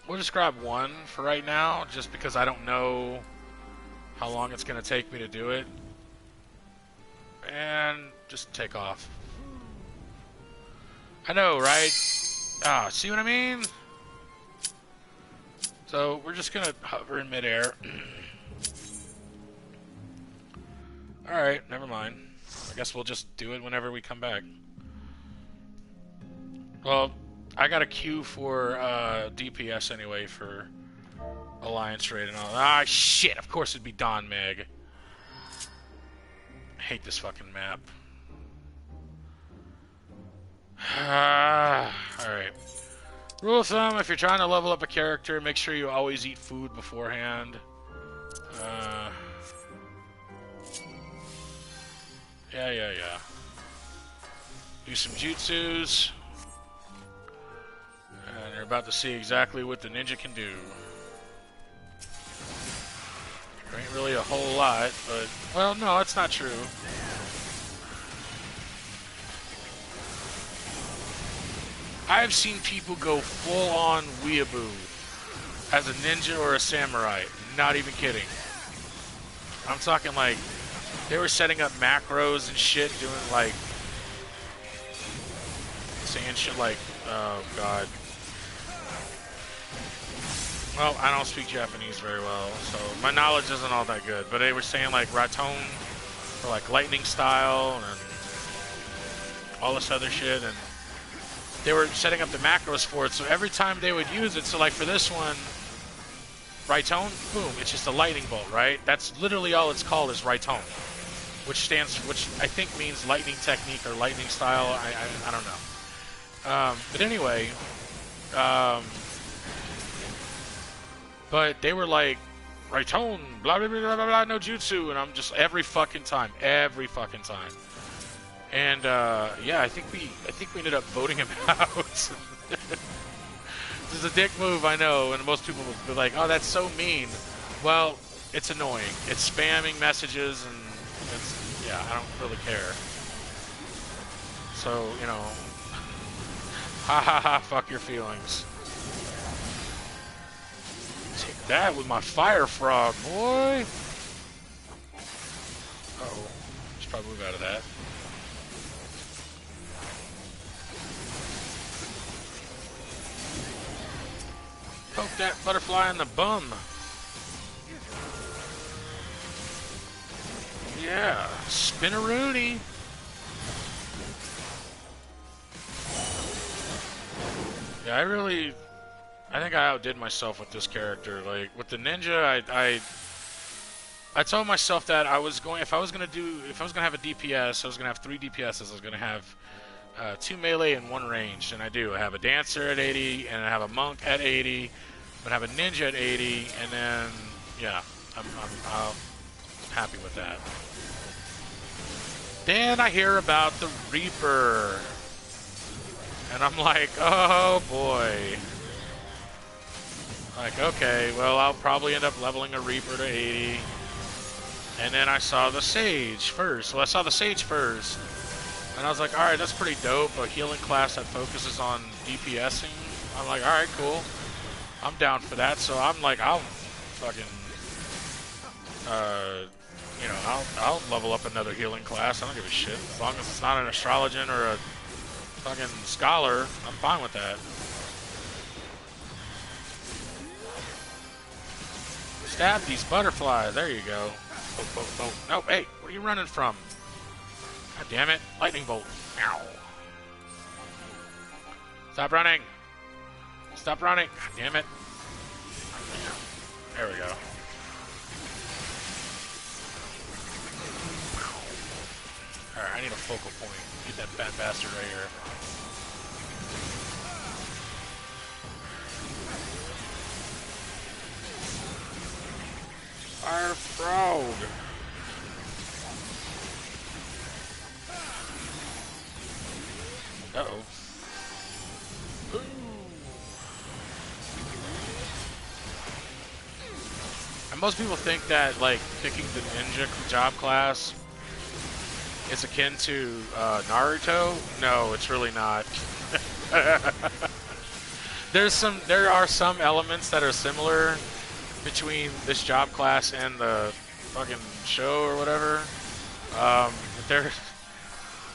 We'll just grab one for right now, just because I don't know how long it's gonna take me to do it, and just take off. I know, right? Ah, see what I mean? So we're just gonna hover in midair. Alright, never mind. I guess we'll just do it whenever we come back. Well, I got a queue for DPS anyway for Alliance Raid and all. Ah, shit! Of course it'd be Don Meg. I hate this fucking map. Alright. Rule of thumb, if you're trying to level up a character, make sure you always eat food beforehand. Yeah. Do some jutsus. And you're about to see exactly what the ninja can do. There ain't really a whole lot, but... Well, no, that's not true. I've seen people go full-on weeaboo as a ninja or a samurai. Not even kidding. I'm talking like... They were setting up macros and shit, doing like... Saying shit like... Oh, God. Well, I don't speak Japanese very well, so my knowledge isn't all that good. But they were saying like Raton for like lightning style and all this other shit, and they were setting up the macros for it. So every time they would use it, so like for this one, Raton, boom, it's just a lightning bolt, right? That's literally all it's called is Raton, which I think means lightning technique or lightning style. I don't know. But anyway. But they were like, Raton, blah, blah, blah, blah, blah, no jutsu. And I'm just, every fucking time. And, yeah, I think we ended up voting him out. This is a dick move, I know. And most people would be like, oh, that's so mean. Well, it's annoying. It's spamming messages, and it's, yeah, I don't really care. So, you know, ha ha ha, fuck your feelings. Take that with my fire frog, boy. Uh-oh. Should probably move out of that. Poke that butterfly in the bum. Yeah, spin-a-rooney. Yeah, I think I outdid myself with this character. Like with the ninja, I told myself that I was going if I was gonna have a DPS, I was gonna have 3 DPSs. I was gonna have 2 melee and 1 ranged, and I do. I have a dancer at 80, and I have a monk at 80. I'm gonna have a ninja at 80, and then yeah, I'm happy with that. Then I hear about the Reaper, and I'm like, oh boy. Like, okay, well, I'll probably end up leveling a Reaper to 80. And then I saw the Sage first. Well, I saw the Sage first. And I was like, alright, that's pretty dope. A healing class that focuses on DPSing. I'm like, alright, cool. I'm down for that. So I'm like, I'll fucking, you know, I'll level up another healing class. I don't give a shit. As long as it's not an astrologian or a fucking scholar, I'm fine with that. Stab these butterflies. There you go. Oh. No, hey, where are you running from? God damn it. Lightning bolt. Ow. Stop running. Stop running. God damn it. There we go. Alright, I need a focal point. Get that fat bastard right here. Fire frog. And most people think that, like, picking the ninja job class is akin to Naruto. No, it's really not. There are some elements that are similar between this job class and the fucking show or whatever. But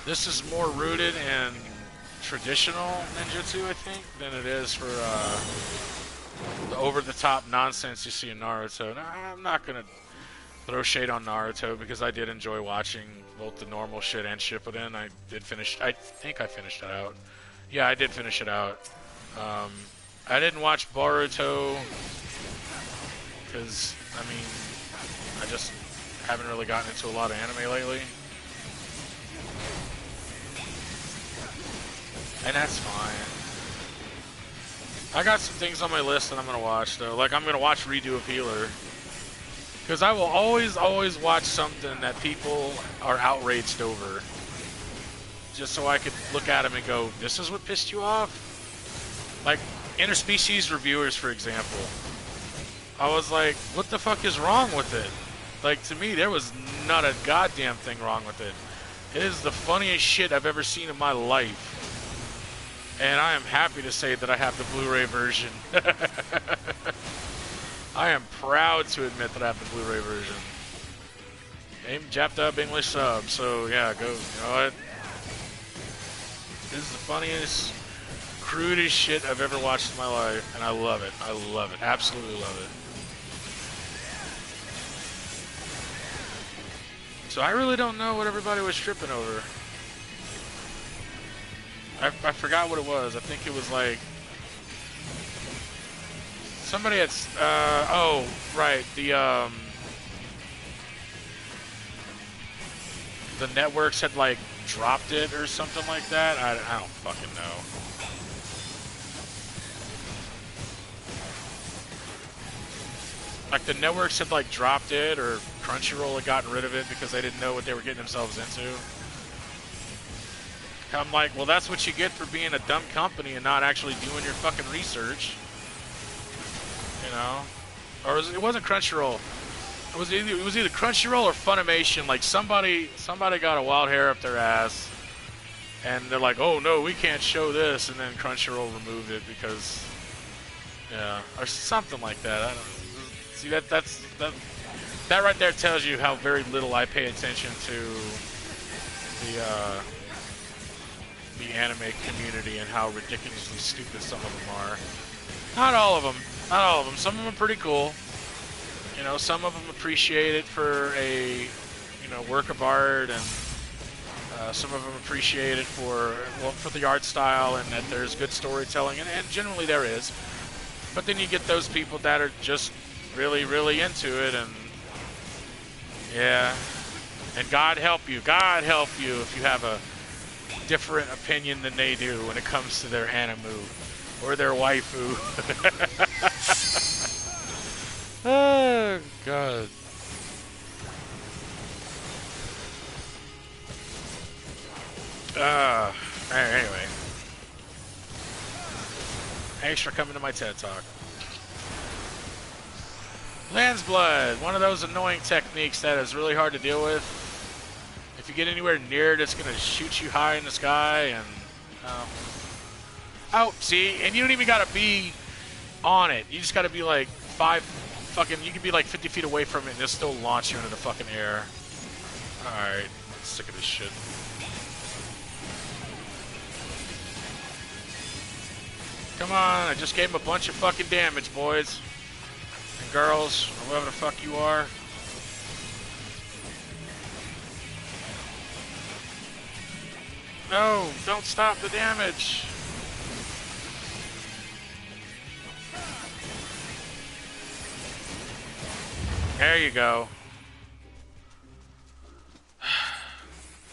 this is more rooted in traditional ninjutsu, I think, than it is for the over-the-top nonsense you see in Naruto. Now, I'm not gonna throw shade on Naruto because I did enjoy watching both the normal shit and Shippuden. I did finish. I think I finished it out. Yeah, I did finish it out. I didn't watch Boruto because, I mean, I just haven't really gotten into a lot of anime lately. And that's fine. I got some things on my list that I'm going to watch, though. Like, I'm going to watch Redo of Healer. Because I will always watch something that people are outraged over. Just so I could look at them and go, this is what pissed you off? Like, interspecies reviewers, for example. I was like, what the fuck is wrong with it? Like, to me, there was not a goddamn thing wrong with it. It is the funniest shit I've ever seen in my life. And I am happy to say that I have the Blu-ray version. I am proud to admit that I have the Blu-ray version. Jap dub, English sub. So, yeah, go. You know what? This is the funniest, crudest shit I've ever watched in my life. And I love it. I love it. Absolutely love it. So I really don't know what everybody was tripping over. I forgot what it was. I think it was like somebody had oh right, the networks had like dropped it or something like that. I don't fucking know. Like the networks had like dropped it, or Crunchyroll had gotten rid of it because they didn't know what they were getting themselves into. I'm like, well, that's what you get for being a dumb company and not actually doing your fucking research. You know? Or it wasn't Crunchyroll. It was either Crunchyroll or Funimation. Like, somebody got a wild hair up their ass. And they're like, oh, no, we can't show this. And then Crunchyroll removed it because, yeah, or something like that. I don't see, that right there tells you how very little I pay attention to the anime community and how ridiculously stupid some of them are. Not all of them. Not all of them. Some of them are pretty cool. You know, some of them appreciate it for a, you know, work of art, and some of them appreciate it for the art style and that there's good storytelling, and generally there is. But then you get those people that are just really, really into it, and yeah. And God help you if you have a different opinion than they do when it comes to their animu or their waifu. Oh, God. Anyway. Thanks for coming to my TED Talk. Lance Blood, one of those annoying techniques that is really hard to deal with. If you get anywhere near it, it's going to shoot you high in the sky, and oh, see, and you don't even got to be on it. You just got to be like you can be like 50 feet away from it and it'll still launch you into the fucking air. Alright, sick of this shit. Come on, I just gave him a bunch of fucking damage, boys. And girls, or whoever the fuck you are. No, don't stop the damage. There you go.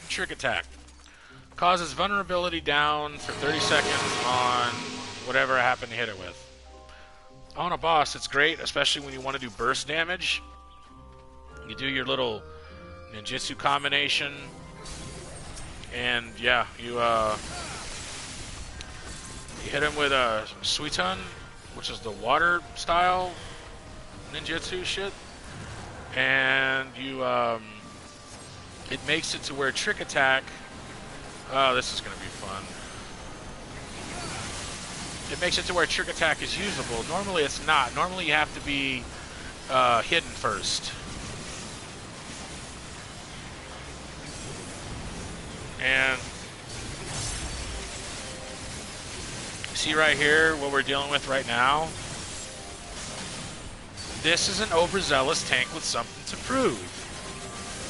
Trick attack. Causes vulnerability down for 30 seconds on whatever I happen to hit it with. On a boss, it's great, especially when you want to do burst damage. You do your little ninjutsu combination. And yeah, you hit him with a Suiton, which is the water style ninjutsu shit. and you it makes it to where trick attack. Oh, this is going to be fun. It makes it to where trick attack is usable. Normally it's not. Normally you have to be hidden first. And see right here what we're dealing with right now? This is an overzealous tank with something to prove.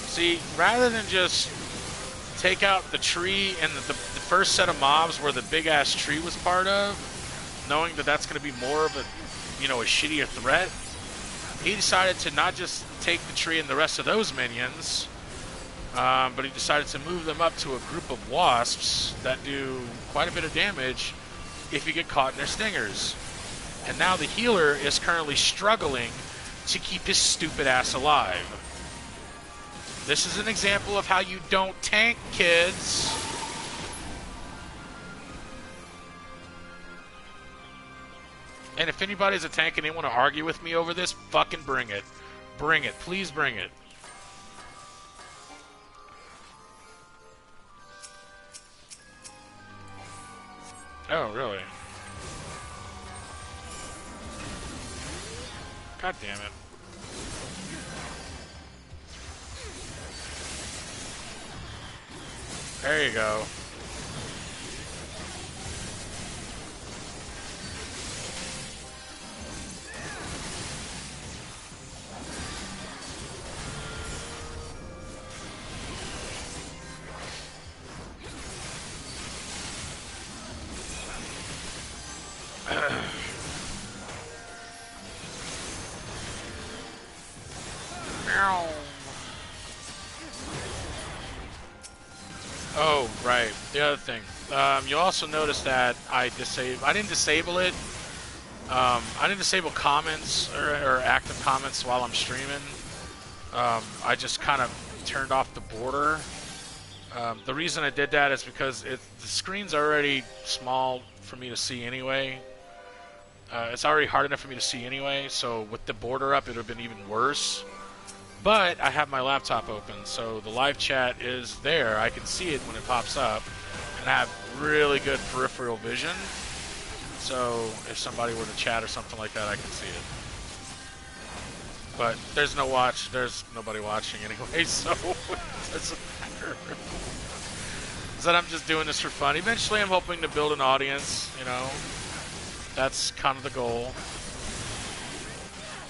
See, rather than just take out the tree and the first set of mobs where the big-ass tree was part of, knowing that that's going to be more of a, you know, a shittier threat, he decided to not just take the tree and the rest of those minions, but he decided to move them up to a group of wasps that do quite a bit of damage if you get caught in their stingers. And now the healer is currently struggling to keep his stupid ass alive. This is an example of how you don't tank, kids. And if anybody's a tank and they want to argue with me over this, fucking bring it. Bring it. Please bring it. Oh, really? God damn it. There you go. Oh, right. The other thing. You'll also notice that I didn't disable it. I didn't disable comments or active comments while I'm streaming. I just kind of turned off the border. The reason I did that is because the screen's already small for me to see anyway. It's already hard enough for me to see anyway, so with the border up, it would have been even worse. But I have my laptop open, so the live chat is there. I can see it when it pops up, and I have really good peripheral vision. So if somebody were to chat or something like that, I can see it. But there's nobody watching anyway, so it doesn't matter. So I'm just doing this for fun. Eventually, I'm hoping to build an audience, you know. That's kind of the goal.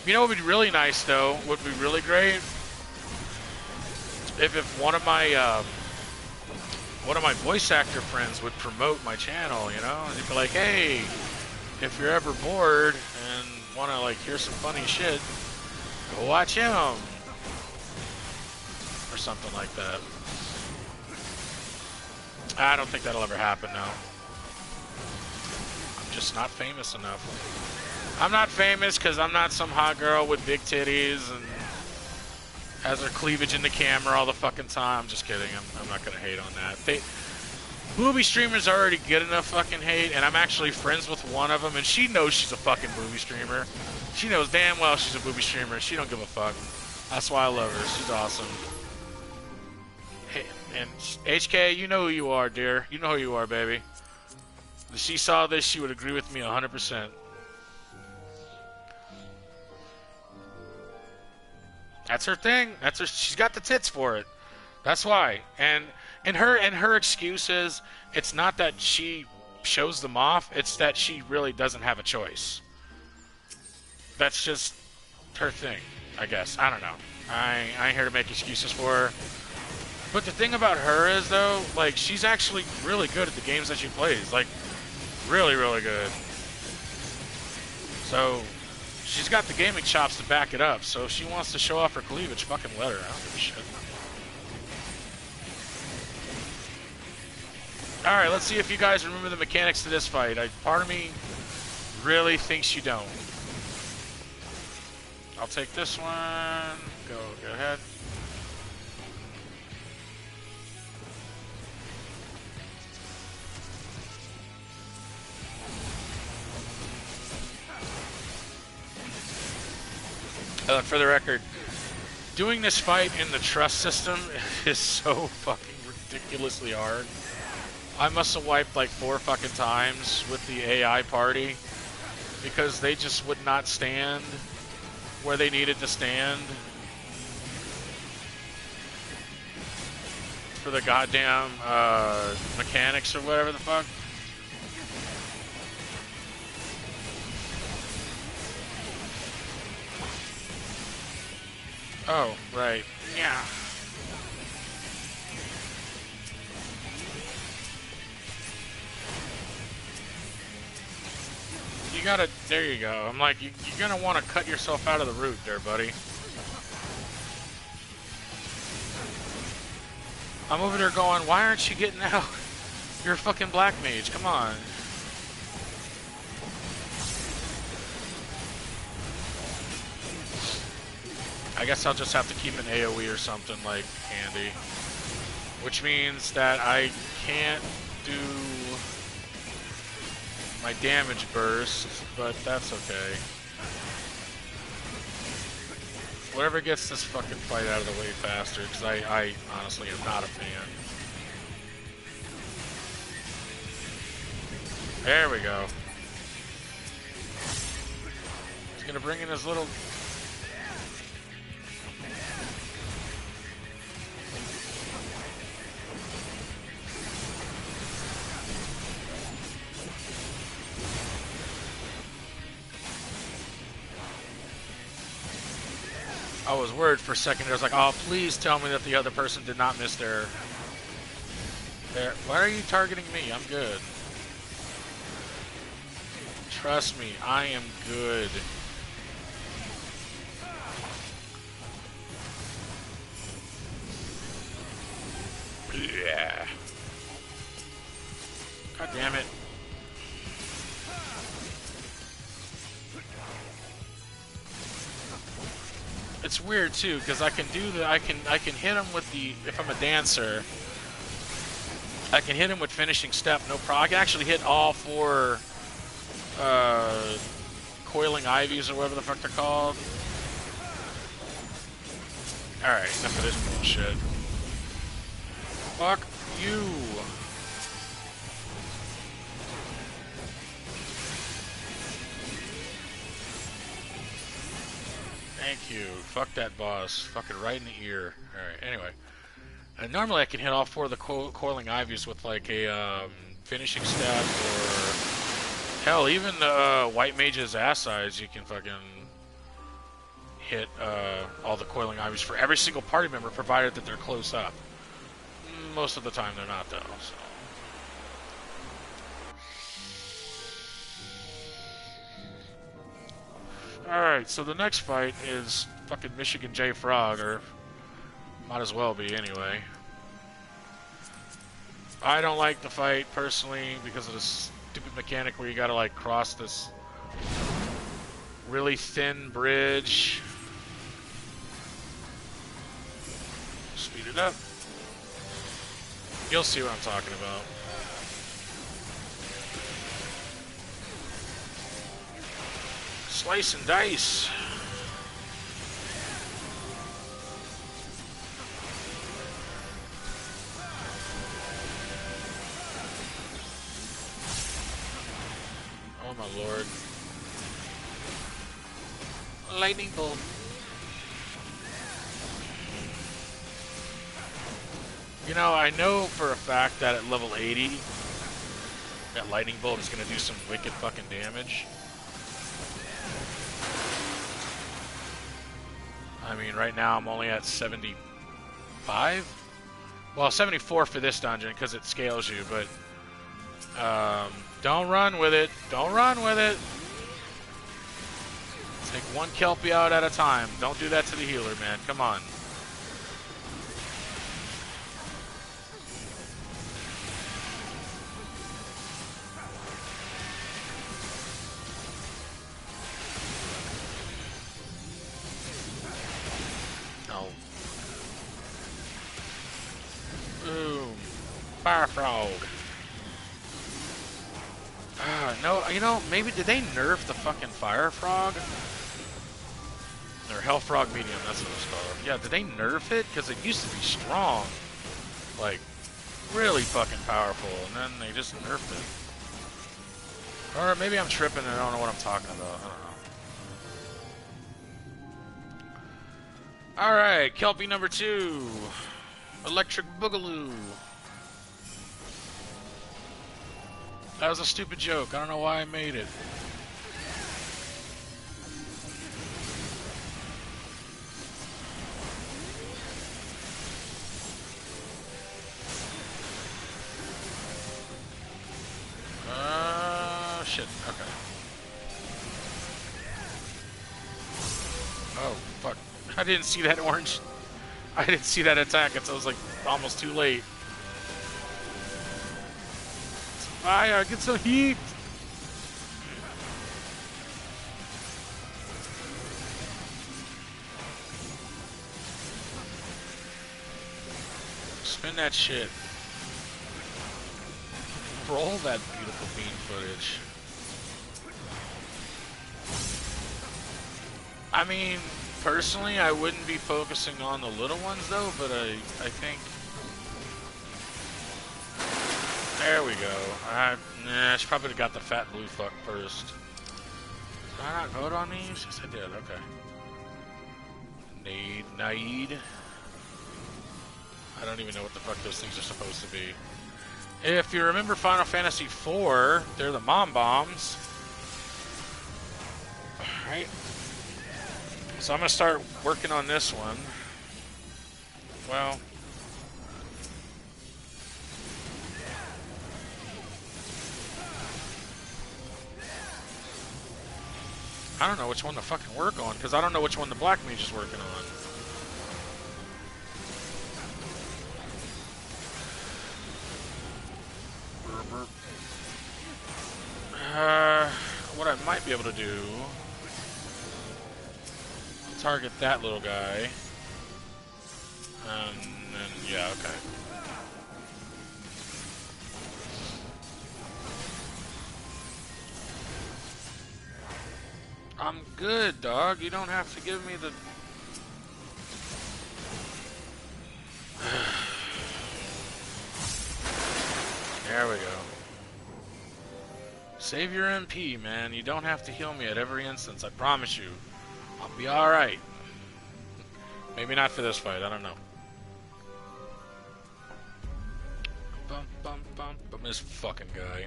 You know what would be really nice, though, would be really great, if one of my voice actor friends would promote my channel, you know, and they'd be like, hey, if you're ever bored and want to, like, hear some funny shit, go watch him, or something like that. I don't think that'll ever happen, no. I'm just not famous enough. I'm not famous because I'm not some hot girl with big titties and has her cleavage in the camera all the fucking time. I'm just kidding. I'm not going to hate on that. Booby streamers already get enough fucking hate, and I'm actually friends with one of them, and she knows she's a fucking booby streamer. She knows damn well she's a booby streamer. She don't give a fuck. That's why I love her. She's awesome. Hey, and HK, you know who you are, dear. You know who you are, baby. If she saw this, she would agree with me 100%. That's her thing. She's got the tits for it. That's why. And her excuse is, it's not that she shows them off, it's that she really doesn't have a choice. That's just her thing, I guess. I don't know. I ain't here to make excuses for her. But the thing about her is, though, like, she's actually really good at the games that she plays. Like, really, really good. So she's got the gaming chops to back it up, so if she wants to show off her cleavage, fucking let her. I don't give a shit. Alright, let's see if you guys remember the mechanics to this fight. Part of me really thinks you don't. I'll take this one. Go ahead. For the record, Doing this fight in the trust system is so fucking ridiculously hard. I must have wiped like 4 fucking times with the AI party because they just would not stand where they needed to stand for the goddamn mechanics or whatever the fuck. Oh, right. Yeah. You gotta, there you go. I'm like, you're gonna want to cut yourself out of the route there, buddy. I'm over there going, why aren't you getting out? You're a fucking black mage, come on. I guess I'll just have to keep an AoE or something like handy. Which means that I can't do my damage burst, but that's okay. Whatever gets this fucking fight out of the way faster, because I honestly am not a fan. There we go. He's gonna bring in his little... I was worried for a second. I was like, oh, please tell me that the other person did not miss their... Why are you targeting me? I'm good. Trust me, I am good. Yeah. God damn it. It's weird too, because I can do the I can hit him with the, if I'm a dancer, I can hit him with finishing step, no problem. I can actually hit all 4 coiling ivies or whatever the fuck they're called. Alright, enough of this bullshit. Fuck you. Thank you. Fuck that boss. Fucking right in the ear. Alright, anyway. Normally I can hit all 4 of the coiling ivies with like a finishing step, or hell, even White Mage's ass eyes, you can fucking hit all the coiling ivies for every single party member, provided that they're close up. Most of the time they're not, though. So. Alright, so the next fight is fucking Michigan J. Frog, or might as well be anyway. I don't like the fight, personally, because of this stupid mechanic where you gotta, like, cross this really thin bridge. Speed it up. You'll see what I'm talking about. Slice and dice. Oh my lord. Lightning bolt. You know, I know for a fact that at level 80, that lightning bolt is going to do some wicked fucking damage. I mean, right now I'm only at 75? Well, 74 for this dungeon because it scales you, but don't run with it. Don't run with it. Take one Kelpie out at a time. Don't do that to the healer, man. Come on. Boom. Fire frog. No, you know, maybe did they nerf the fucking fire frog? Or Hell Frog Medium, that's what it's called. Yeah, did they nerf it? Because it used to be strong. Like, really fucking powerful. And then they just nerfed it. Or maybe I'm tripping and I don't know what I'm talking about. I don't know. Alright, Kelpie number 2. Electric Boogaloo. That was a stupid joke. I don't know why I made it. Shit. Okay. Oh, fuck. I didn't see that orange. I didn't see that attack until it was like almost too late. Fire, get some heat. Spin that shit. Roll that beautiful beam footage. I mean, personally, I wouldn't be focusing on the little ones though, but I think. There we go. I should probably have got the fat blue fuck first. Did I not vote on these? Yes, I did. Okay. Naid. I don't even know what the fuck those things are supposed to be. If you remember Final Fantasy IV, they're the mom bombs. Alright. So I'm going to start working on this one. Well. I don't know which one to fucking work on, because I don't know which one the Black Mage is working on. What I might be able to do, target that little guy, and then, yeah, okay. I'm good, dog. You don't have to give me the... There we go. Save your MP, man. You don't have to heal me at every instance, I promise you. I'll be alright. Maybe not for this fight, I don't know. Bum, bum, bum, bum. This fucking guy.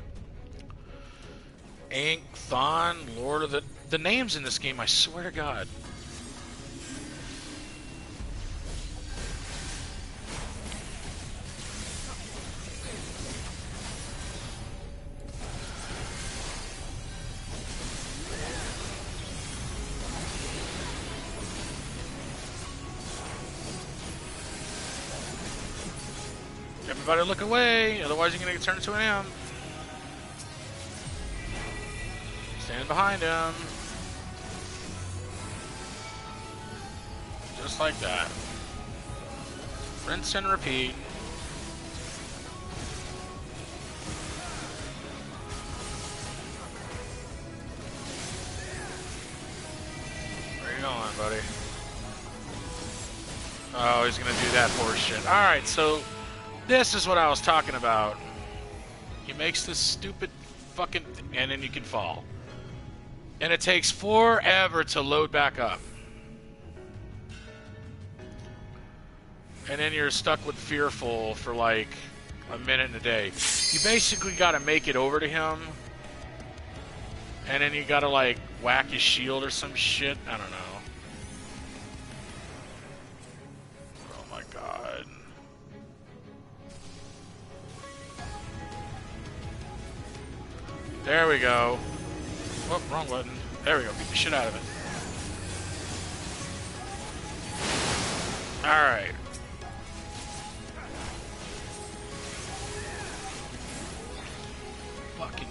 Ink, Thon, Lord of the names in this game, I swear to God. Everybody look away, otherwise you're gonna get turned into an M. Stand behind him. Just like that. Rinse and repeat. Where you going, buddy? Oh, he's gonna do that horse shit. Alright, so this is what I was talking about. He makes this stupid fucking... and then you can fall. And it takes forever to load back up. And then you're stuck with Fearful for like a minute and a day. You basically gotta make it over to him. And then you gotta like whack his shield or some shit. I don't know. Oh my god. There we go. Oh, wrong button. There we go. Beat the shit out of it. Alright. Fucking.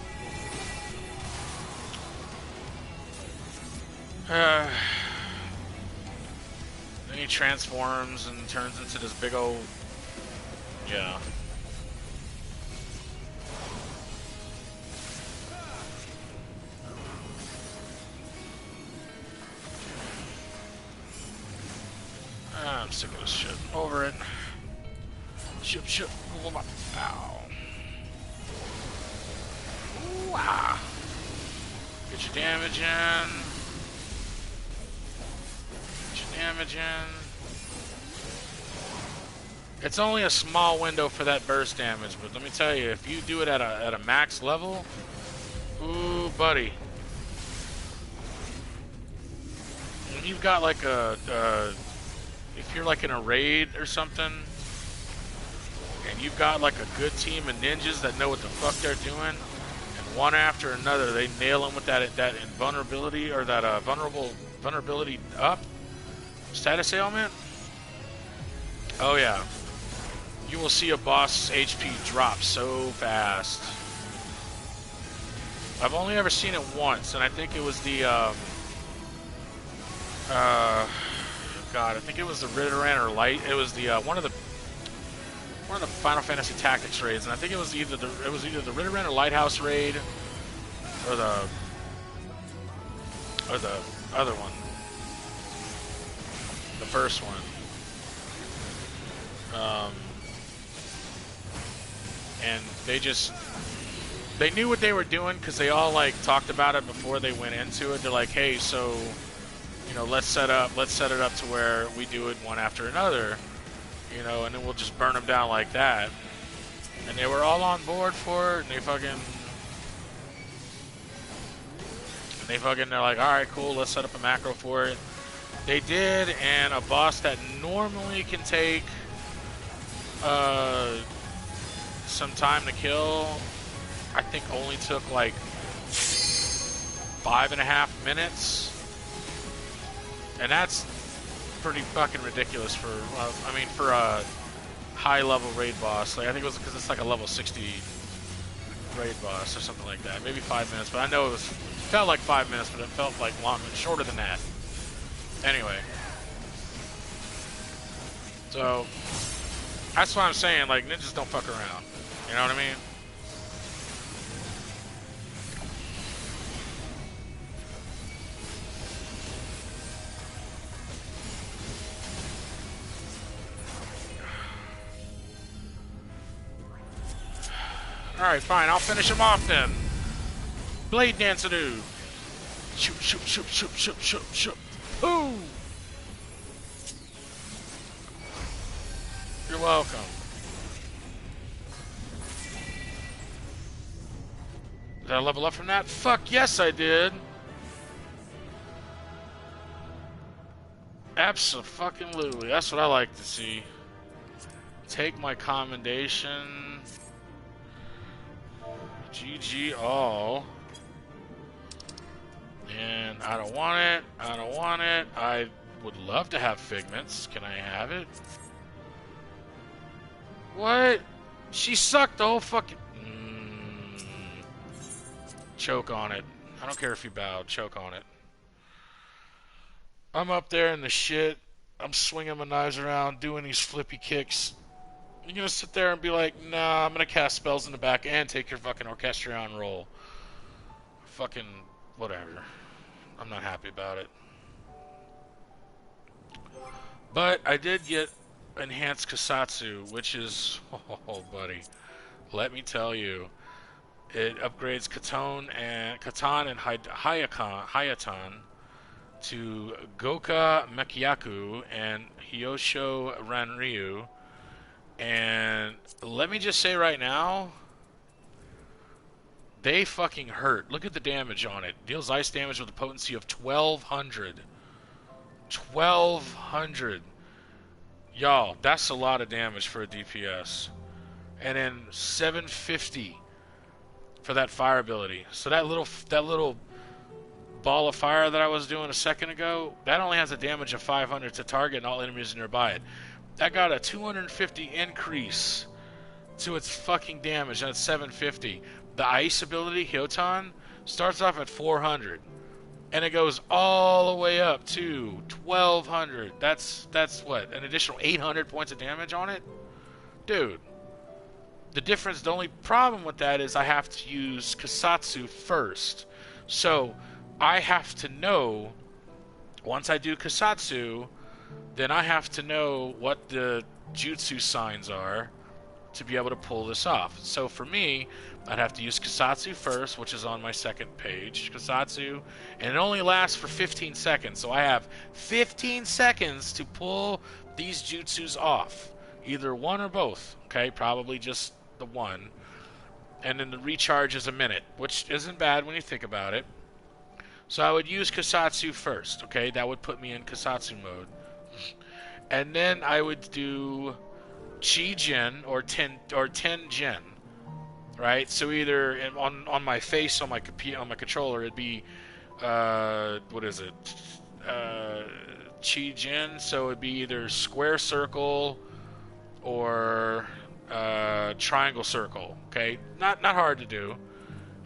Then he transforms and turns into this big old... Yeah. I'm sick of this shit. Over it. Ship. Ow. Ooh, ah. Get your damage in. Get your damage in. It's only a small window for that burst damage, but let me tell you, if you do it at a max level, ooh, buddy. When you've got like if you're like in a raid or something, and you've got like a good team of ninjas that know what the fuck they're doing, and one after another they nail them with that invulnerability or that vulnerability up status ailment. Oh yeah, you will see a boss's HP drop so fast. I've only ever seen it once, and I think it was the God, I think it was the Ritteran or Light. It was the one of the Final Fantasy Tactics raids, and I think it was either the Ritteran or Lighthouse raid, or the other one, the first one. And they knew what they were doing because they all like talked about it before they went into it. They're like, hey, so let's set it up to where we do it one after another, and then we'll just burn them down like that. And they were all on board for it, and they're like, all right, cool, let's set up a macro for it. They did, and a boss that normally can take some time to kill, I think only took like 5.5 minutes. And that's pretty fucking ridiculous for a high-level raid boss. Like, I think it was because it's like a level 60 raid boss or something like that. Maybe 5 minutes, but I know it felt like 5 minutes, but it felt like shorter than that. Anyway. So, that's what I'm saying. Like, ninjas don't fuck around. You know what I mean? Alright, fine. I'll finish him off then. Blade Dancer dude. Shoot. Ooh! You're welcome. Did I level up from that? Fuck yes, I did. Abso-fucking-lutely. That's what I like to see. Take my commendation. GG all. And I don't want it. I would love to have figments. Can I have it? What? She sucked the whole fucking... Choke on it. I don't care if you bowed. Choke on it. I'm up there in the shit. I'm swinging my knives around, doing these flippy kicks. You're gonna sit there and be like, nah, I'm gonna cast spells in the back and take your fucking Orchestrion roll. Fucking whatever. I'm not happy about it. But I did get enhanced Kasatsu, which is, oh buddy, let me tell you, it upgrades Catan and Hayatan to Goka Mekiyaku and Hyosho Ranryu. And let me just say right now, they fucking hurt. Look at the damage on it. Deals ice damage with a potency of 1200. 1200. Y'all, that's a lot of damage for a DPS. And then 750 for that fire ability. So that little ball of fire that I was doing a second ago, that only has a damage of 500 to target and all enemies nearby it. That got a 250 increase to its fucking damage, and it's 750. The ice ability, Hyotan, starts off at 400, and it goes all the way up to 1200. That's what, an additional 800 points of damage on it? Dude. The only problem with that is I have to use Kasatsu first. So, I have to know, once I do Kasatsu, then I have to know what the jutsu signs are to be able to pull this off. So for me, I'd have to use Kasatsu first, which is on my second page. Kasatsu, and it only lasts for 15 seconds. So I have 15 seconds to pull these jutsus off. Either one or both. Okay, probably just the one. And then the recharge is a minute, which isn't bad when you think about it. So I would use Kasatsu first, okay? That would put me in Kasatsu mode. And then I would do Chi Gen or Ten Gen, right? So either on my face on my controller it'd be what is it? Chi Gen, so it'd be either square circle or triangle circle. Okay, not hard to do.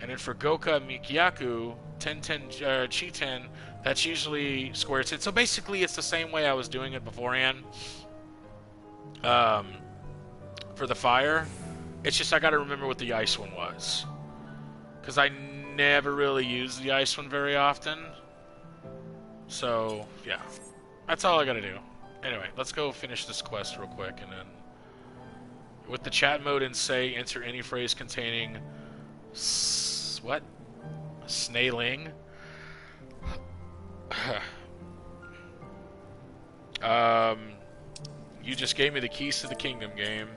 And then for Goka Mikyaku, Chi Ten, that's usually square. So basically, it's the same way I was doing it beforehand. Um, for the fire, it's just I got to remember what the ice one was, because I never really use the ice one very often. So yeah, that's all I got to do. Anyway, let's go finish this quest real quick, and then with the chat mode and say enter any phrase containing what? Snailing. um, you just gave me the keys to the kingdom, game.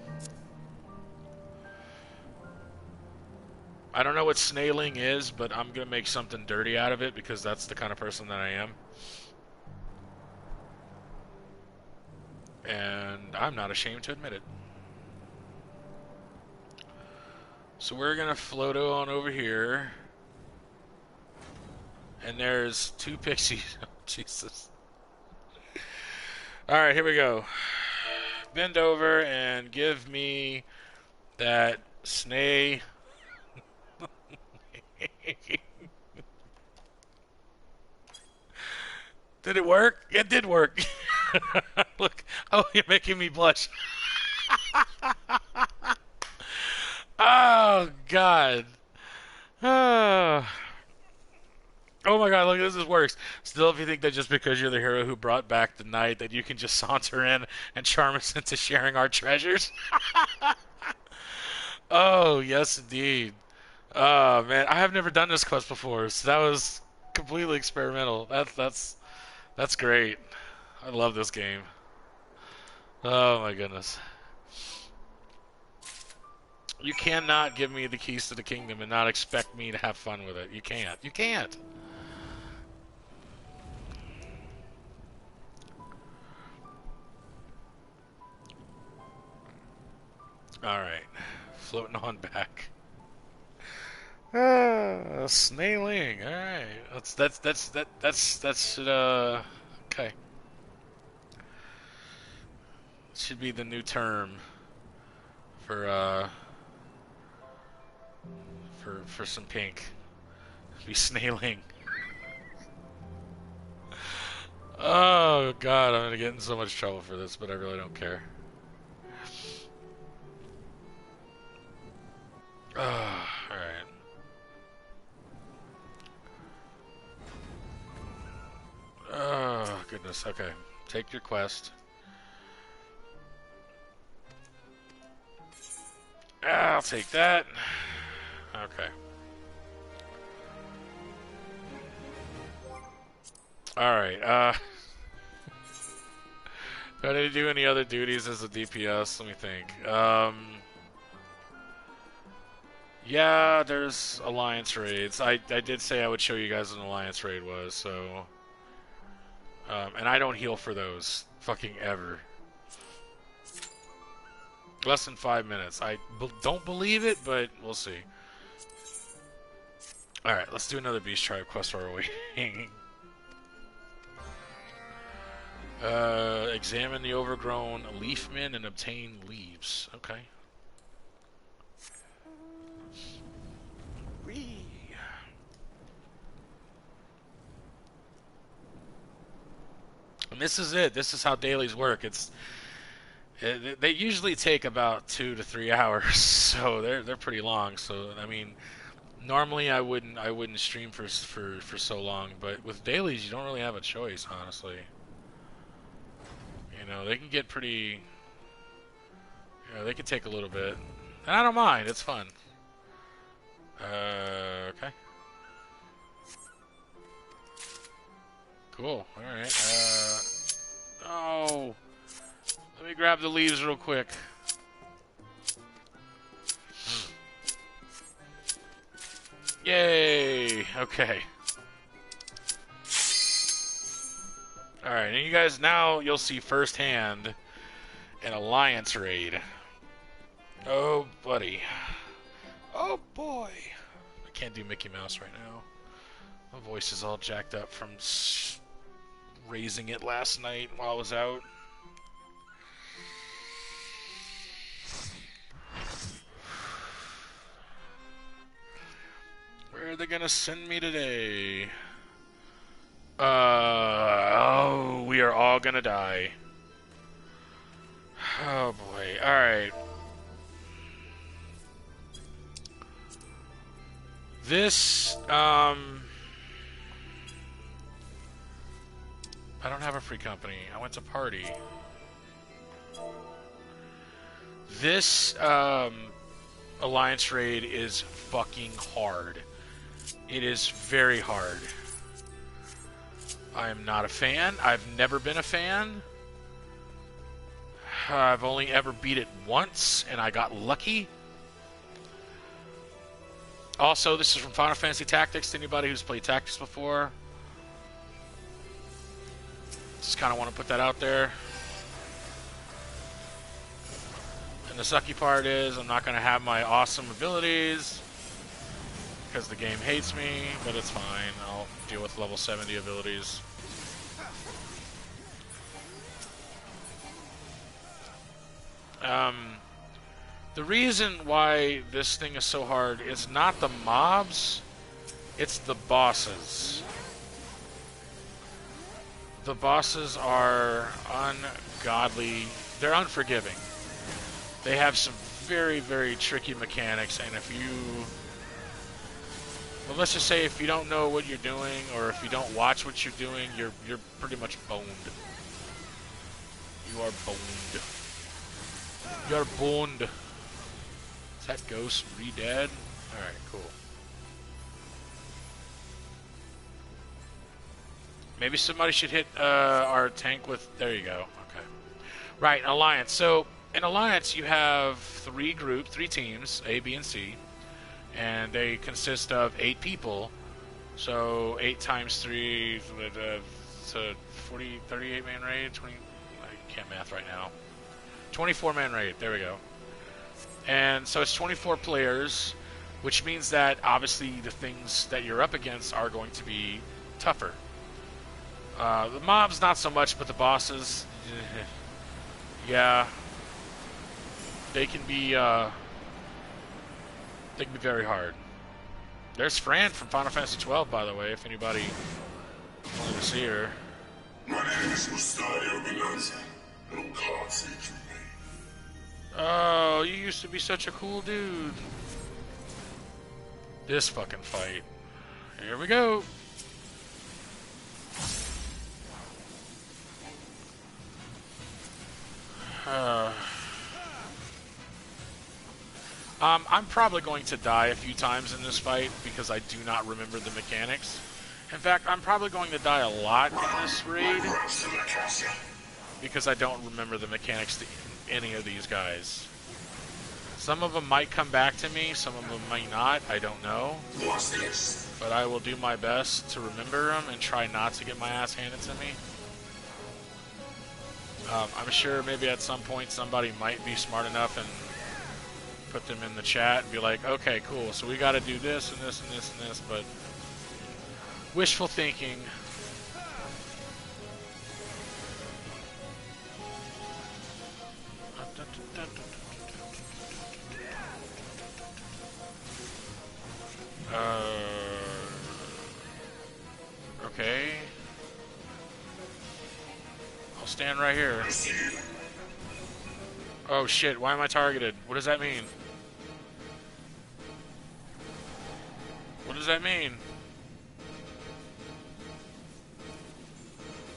I don't know what snailing is, but I'm gonna make something dirty out of it because that's the kind of person that I am. And I'm not ashamed to admit it. So we're gonna float on over here. And there's 2 pixies. Oh, Jesus. Alright, here we go. Bend over and give me that snake. Did it work? It did work. Look. Oh, you're making me blush. Oh, God. Oh my god, look, this works. Still, if you think that just because you're the hero who brought back the night that you can just saunter in and charm us into sharing our treasures? Oh, yes indeed. Oh man, I have never done this quest before, so that was completely experimental. That's great. I love this game. Oh my goodness. You cannot give me the keys to the kingdom and not expect me to have fun with it. You can't. You can't. Alright. Floating on back. Snailing. Alright. That's okay. Should be the new term for for some pink. Be snailing. Oh god, I'm gonna get in so much trouble for this, but I really don't care. Oh, alright. Oh, goodness. Okay. Take your quest. I'll take that. Okay. Alright, do I need to do any other duties as a DPS? Let me think. Yeah, there's alliance raids. I did say I would show you guys what an alliance raid was, so... and I don't heal for those. Fucking ever. Less than 5 minutes. I don't believe it, but we'll see. Alright, let's do another Beast Tribe quest while we're waiting. Examine the overgrown leafmen and obtain leaves. Okay. Whee. And this is it. This is how dailies work. They usually take about 2 to 3 hours, so they're pretty long. So I mean, normally I wouldn't stream for so long, but with dailies you don't really have a choice, honestly. know, they can get pretty... You know, they can take a little bit. And I don't mind. It's fun. Okay. Cool. Alright. Oh. Let me grab the leaves real quick. Yay! Okay. Alright, and you guys, now you'll see firsthand an alliance raid. Oh, buddy. Oh, boy. I can't do Mickey Mouse right now. My voice is all jacked up from raising it last night while I was out. Where are they gonna send me today? Oh, we are all gonna die. Oh boy, alright. This, I don't have a free company. I went to party. This, alliance raid is fucking hard. It is very hard. I am not a fan. I've never been a fan. I've only ever beat it once, and I got lucky. Also, this is from Final Fantasy Tactics. To anybody who's played Tactics before, just kind of want to put that out there. And the sucky part is I'm not going to have my awesome abilities because the game hates me, but it's fine. I'll deal with level 70 abilities. The reason why this thing is so hard is not the mobs, it's the bosses. The bosses are ungodly. They're unforgiving. They have some very, very tricky mechanics, and if you... Well, let's just say if you don't know what you're doing, or if you don't watch what you're doing, you're pretty much boned. You are boned. You're boned. Is that ghost re-dead? Alright, cool. Maybe somebody should hit our tank with... There you go. Okay. Right, Alliance. So, in Alliance, you have three teams, A, B, and C. And they consist of 8 people. So, 8 times 3... so 40, 38 man raid? 20... I can't math right now. 24 man raid. There we go. And so it's 24 players, which means that obviously the things that you're up against are going to be tougher. The mobs, not so much, but the bosses, yeah, they can be very hard. There's Fran from Final Fantasy XII, by the way, if anybody wanted to see her. My name is Mustadio Bonanza. No card saves me. Oh, you used to be such a cool dude. This fucking fight. Here we go. I'm probably going to die a few times in this fight because I do not remember the mechanics. In fact, I'm probably going to die a lot in this raid because I don't remember the mechanics to any of these guys. Some of them might come back to me, some of them might not, I don't know. But I will do my best to remember them and try not to get my ass handed to me. I'm sure maybe at some point somebody might be smart enough and put them in the chat and be like, okay, cool, so we gotta do this and this and this and this, but wishful thinking. Okay. I'll stand right here. Oh shit, why am I targeted? What does that mean? What does that mean?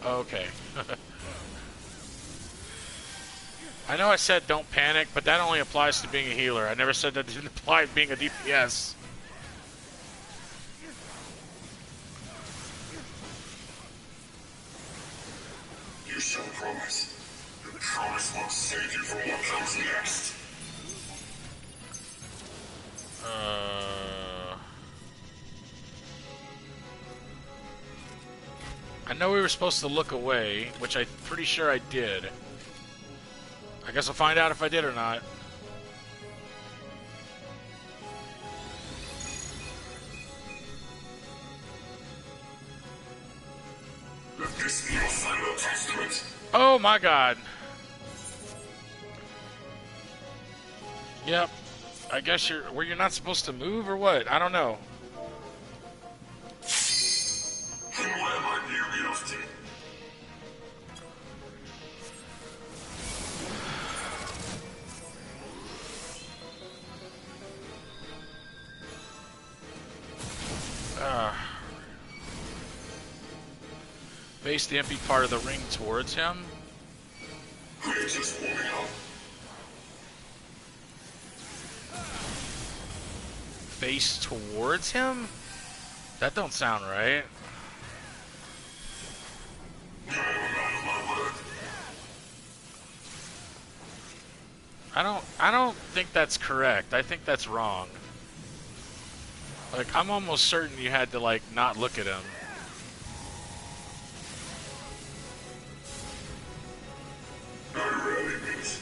Okay. I know I said don't panic, but that only applies to being a healer. I never said that didn't apply to being a DPS. You shall promise. Your promise won't save you from what comes next. I know we were supposed to look away, which I'm pretty sure I did. I guess I'll find out if I did or not. Let this be your final testament. Oh my god. Yep. I guess you're not supposed to move or what? I don't know. And where might you be off to? Face the empty part of the ring towards him. We're just warming up. Face towards him? That don't sound right. I am a man of my word. I don't think that's correct. I think that's wrong. Like, I'm almost certain you had to, like, not look at him. I rarely meet.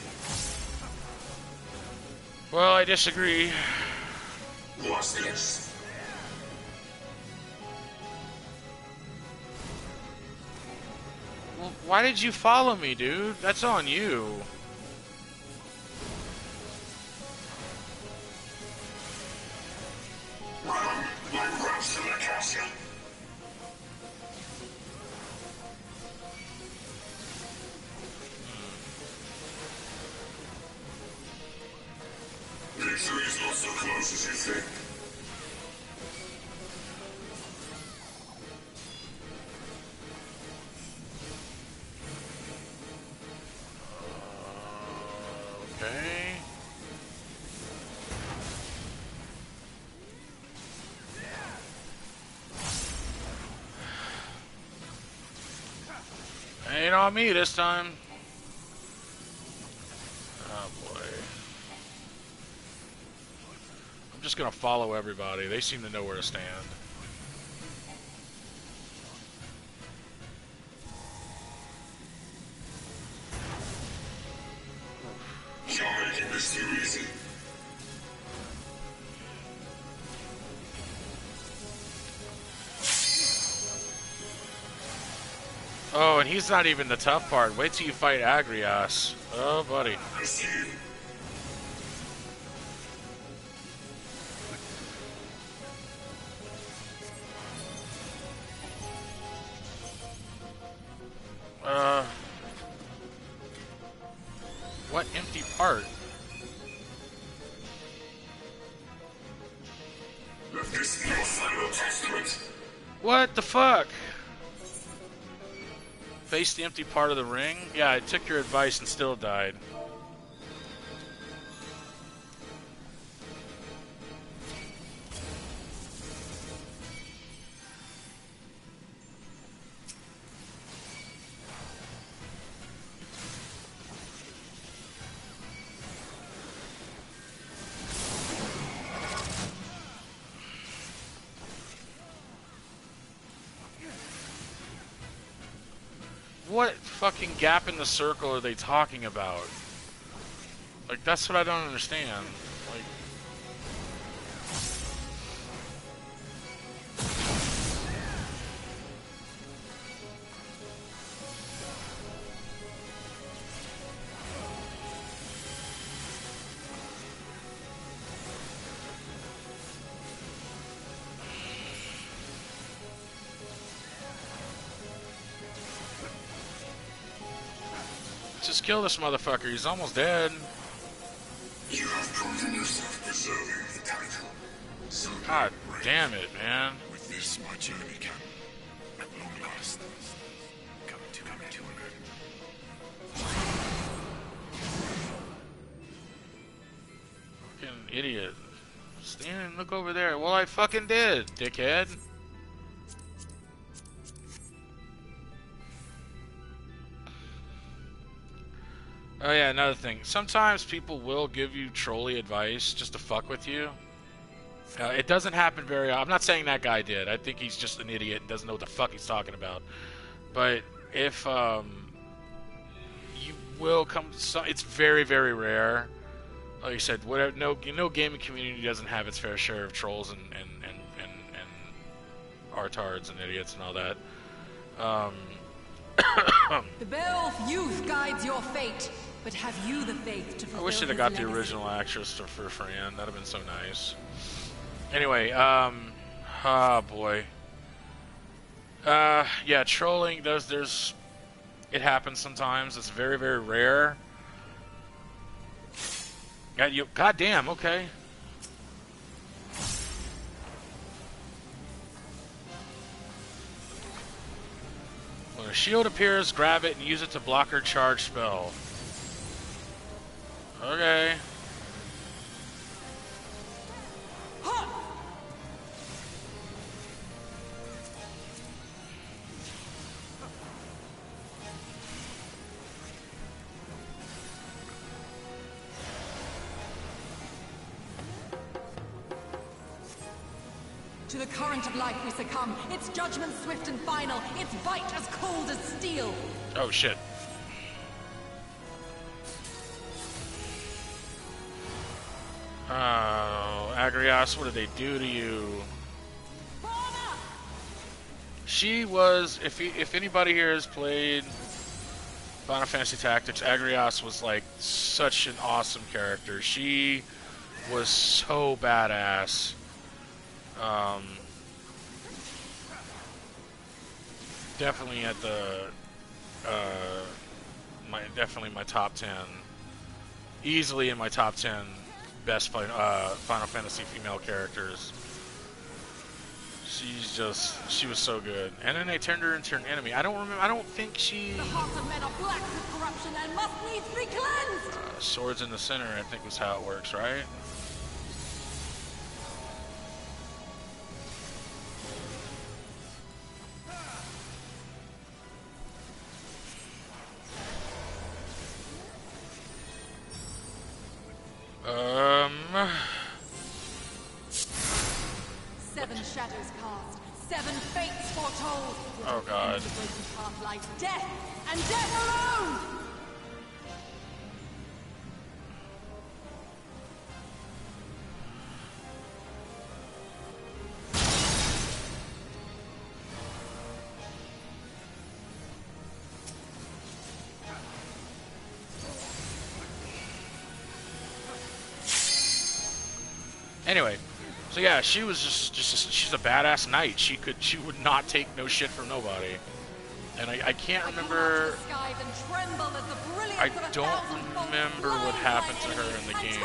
Well, I disagree. What's this? Well, why did you follow me, dude? That's on you. Run like rats to the castle. Victory is not so close as you think. Okay. Ain't on me this time. Oh boy. I'm just gonna follow everybody. They seem to know where to stand. You're making this too easy. Oh, and he's not even the tough part. Wait till you fight Agrias. Oh, buddy. I see you. What empty part? Let this be your final testament. What the fuck? Face the empty part of the ring? Yeah, I took your advice and still died. What fucking gap in the circle are they talking about? Like, that's what I don't understand. Like, just kill this motherfucker. He's almost dead. You have proven yourself deserving of the title. So God damn it, man. with this, my journey can, at long last, come to an end. Idiot. Stand and look over there. Well, I fucking did, dickhead. Oh yeah, another thing. Sometimes people will give you trolly advice just to fuck with you. It doesn't happen very often. I'm not saying that guy did. I think he's just an idiot and doesn't know what the fuck he's talking about. But if you will come, it's very, very rare. Like you said, whatever. No gaming community doesn't have its fair share of trolls and artards and idiots and all that. The Beowulf youth guides your fate, but have you the faith to fulfill I wish I'd have his got the legacy? original actress for Fran. That'd have been so nice. Anyway, boy. Yeah, trolling. There's. It happens sometimes. It's very, very rare. Goddamn. Okay. When a shield appears, grab it and use it to block her charge spell. Okay. To the current of life we succumb. Its judgment swift and final. Its bite as cold as steel. Oh shit. Oh, Agrias, what did they do to you? She was, if anybody here has played Final Fantasy Tactics, Agrias was like such an awesome character. She was so badass. Definitely at the definitely my top 10, easily in my top 10 best Final Fantasy female characters. She was so good. And then they turned her into an enemy. I don't think she. The hearts of men are black with corruption and must needs be cleansed. Swords in the center, I think was how it works, right? Seven shadows cast, seven fates foretold. Oh god. The broken path lies death, and death alone! Anyway, so yeah, she was she's a badass knight. She would not take no shit from nobody. And I can't remember. I don't remember what happened to her in the game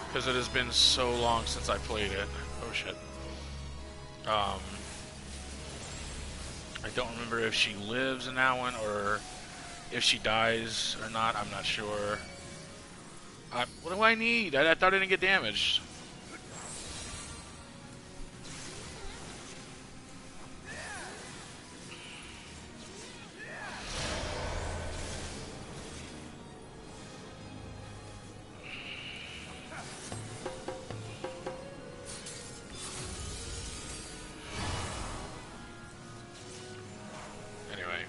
because it has been so long since I played it. Oh shit. I don't remember if she lives in that one or if she dies or not. I'm not sure. What do I need? I thought I didn't get damaged. Anyway.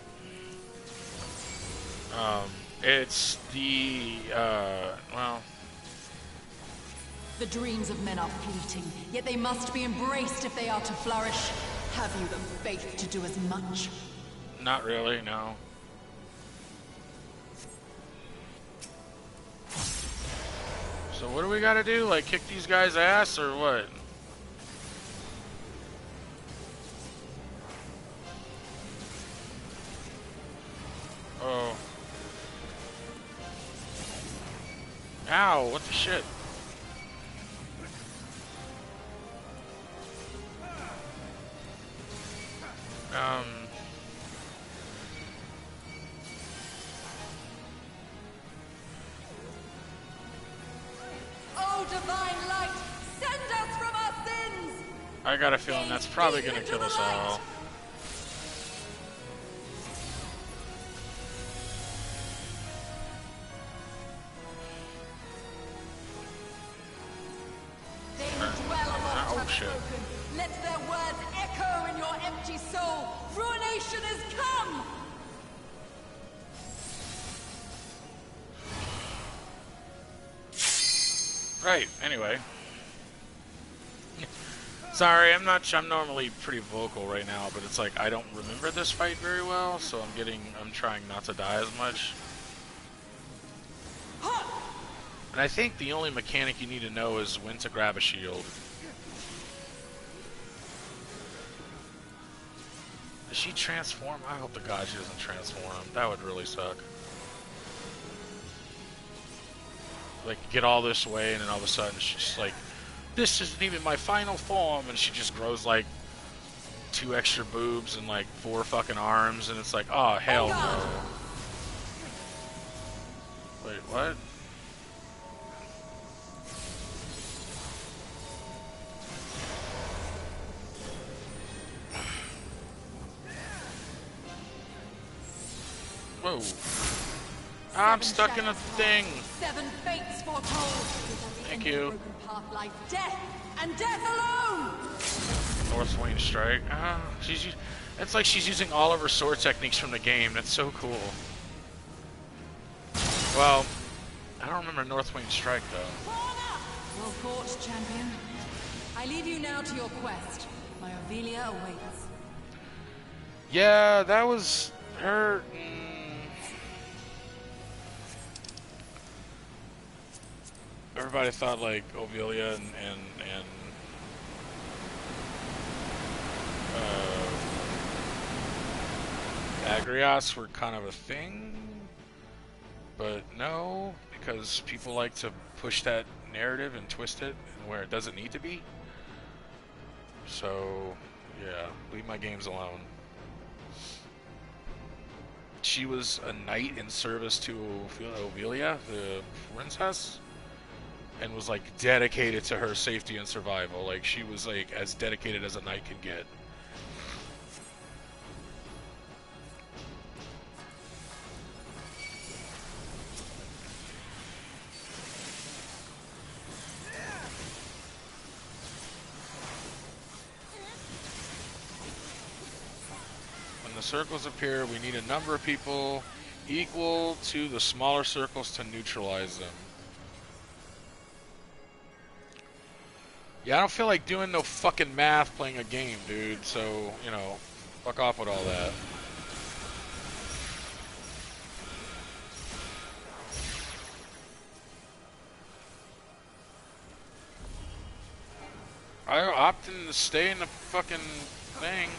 It's the, well... The dreams of men are fleeting, yet they must be embraced if they are to flourish. Have you the faith to do as much? Not really, no. So what do we gotta do? Like, kick these guys' ass, or what? Oh. Ow, what the shit? I got a feeling that's probably gonna kill us all. They who dwell aloft Oh have shit. spoken. Let their words echo in your empty soul. Ruination is come! Right, anyway. Sorry, I'm normally pretty vocal right now, but it's like I don't remember this fight very well, so I'm trying not to die as much. And I think the only mechanic you need to know is when to grab a shield. Does she transform? I hope to God she doesn't transform. That would really suck. Like, get all this way, and then all of a sudden she's just like, this isn't even my final form, and she just grows like 2 extra boobs and like 4 fucking arms, and it's like, oh hell no. Wait, what? Whoa. I'm stuck in a thing. 7 fates foretold. Thank you. Broken path lies death, and death alone! North Wing Strike. It's like she's using all of her sword techniques from the game. That's so cool. Well, I don't remember North Wing Strike though. Well fought, champion. I leave you now to your quest. My Ovelia awaits. Yeah, that was her. Everybody thought like Ovelia and Agrias were kind of a thing, but no, because people like to push that narrative and twist it where it doesn't need to be. So, yeah, leave my games alone. She was a knight in service to Ovelia, the princess, and was like dedicated to her safety and survival. Like, she was like as dedicated as a knight could get. When the circles appear, we need a number of people equal to the smaller circles to neutralize them. Yeah, I don't feel like doing no fucking math playing a game, dude. So, you know, fuck off with all that. I opted to stay in the fucking thing.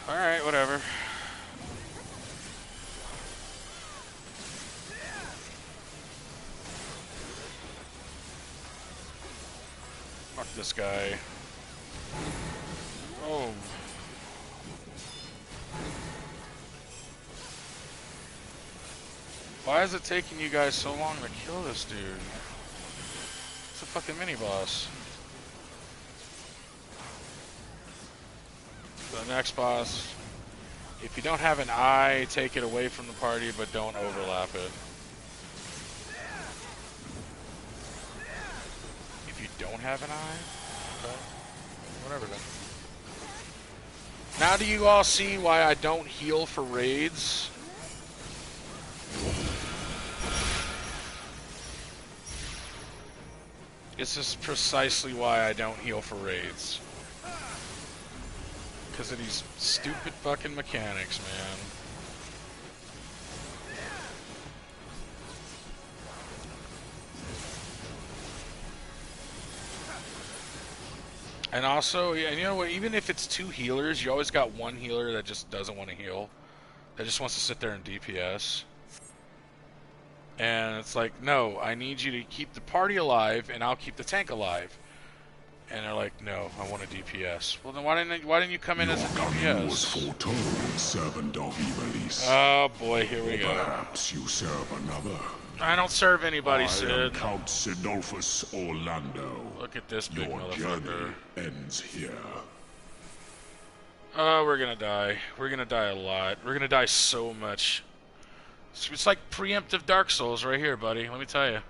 Alright, whatever. Fuck this guy. Oh. Why is it taking you guys so long to kill this dude? It's a fucking mini-boss. The next boss. If you don't have an eye, take it away from the party, but don't overlap it. If you don't have an eye? Okay. Whatever then. Now do you all see why I don't heal for raids? This is precisely why I don't heal for raids. Because of these stupid fucking mechanics, man. And also, yeah, you know what, even if it's 2 healers, you always got one healer that just doesn't want to heal. That just wants to sit there and DPS. And it's like, no, I need you to keep the party alive, and I'll keep the tank alive. And they're like, no, I want a DPS. Well, then why didn't you come in as a coming was DPS? foretold, servant of Ivalice. Oh boy, here we go. Perhaps you serve another. I don't serve anybody, I Sid. am Count Sidolphus Orlando. Look at this big Your motherfucker. journey ends here. Oh, we're gonna die. We're gonna die a lot. We're gonna die so much. It's like preemptive Dark Souls right here, buddy. Let me tell you.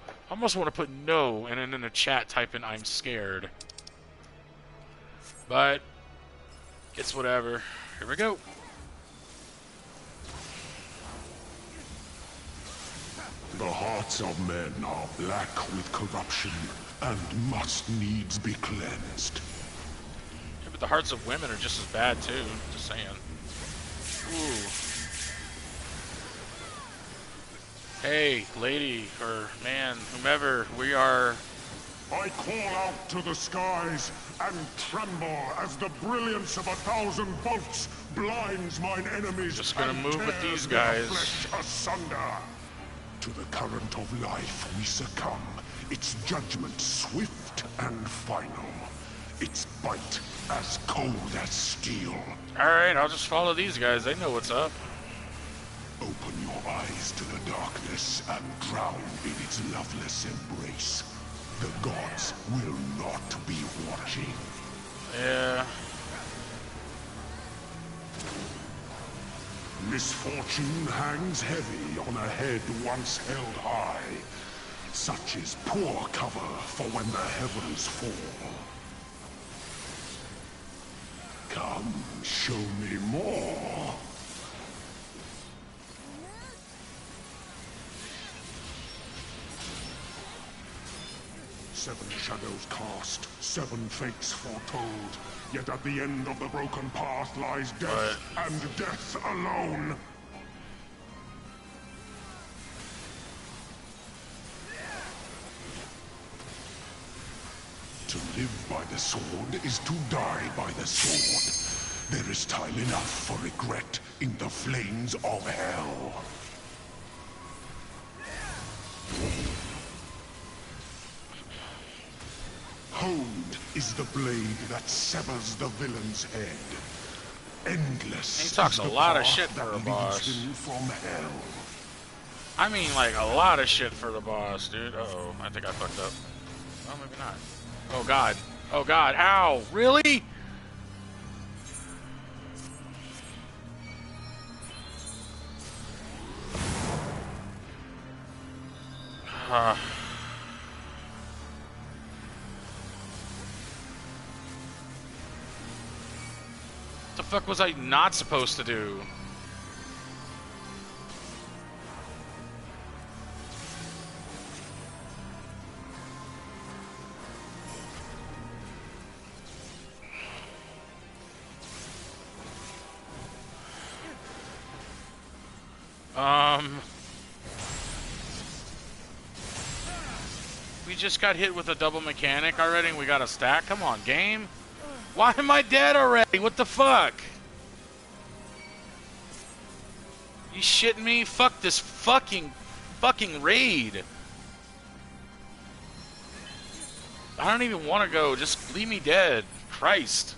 I almost want to put no and then in the chat type in I'm scared. But it's whatever. Here we go. The hearts of men are black with corruption and must needs be cleansed. Yeah, but the hearts of women are just as bad too. Just saying. Ooh. Hey, lady or man, whomever, we are. I call out to the skies and tremble as the brilliance of 1,000 bolts blinds mine enemies. Just gonna and move with tears these their guys. flesh asunder. To the current of life we succumb, its judgment swift and final, its bite as cold as steel. Alright, I'll just follow these guys. They know what's up. Open your eyes to the darkness and drown in its loveless embrace. The gods will not be watching. Yeah. Misfortune hangs heavy on a head once held high. Such is poor cover for when the heavens fall. Come, show me more. Seven shadows cast, 7 fates foretold. Yet at the end of the broken path lies death, and death alone. To live by the sword is to die by the sword. There is time enough for regret in the flames of hell. Honed is the blade that severs the villain's head. Endless He talks is a the lot of path shit for that a leads boss. him from hell. I mean, like, a lot of shit for the boss, dude. Uh-oh. I think I fucked up. Oh, maybe not. Oh, God. Oh, God. Ow. Really? What the fuck was I not supposed to do? We just got hit with a double mechanic already and we got a stack? Come on, game. Why am I dead already? What the fuck? You shitting me? Fuck this fucking raid. I don't even want to go. Just leave me dead. Christ.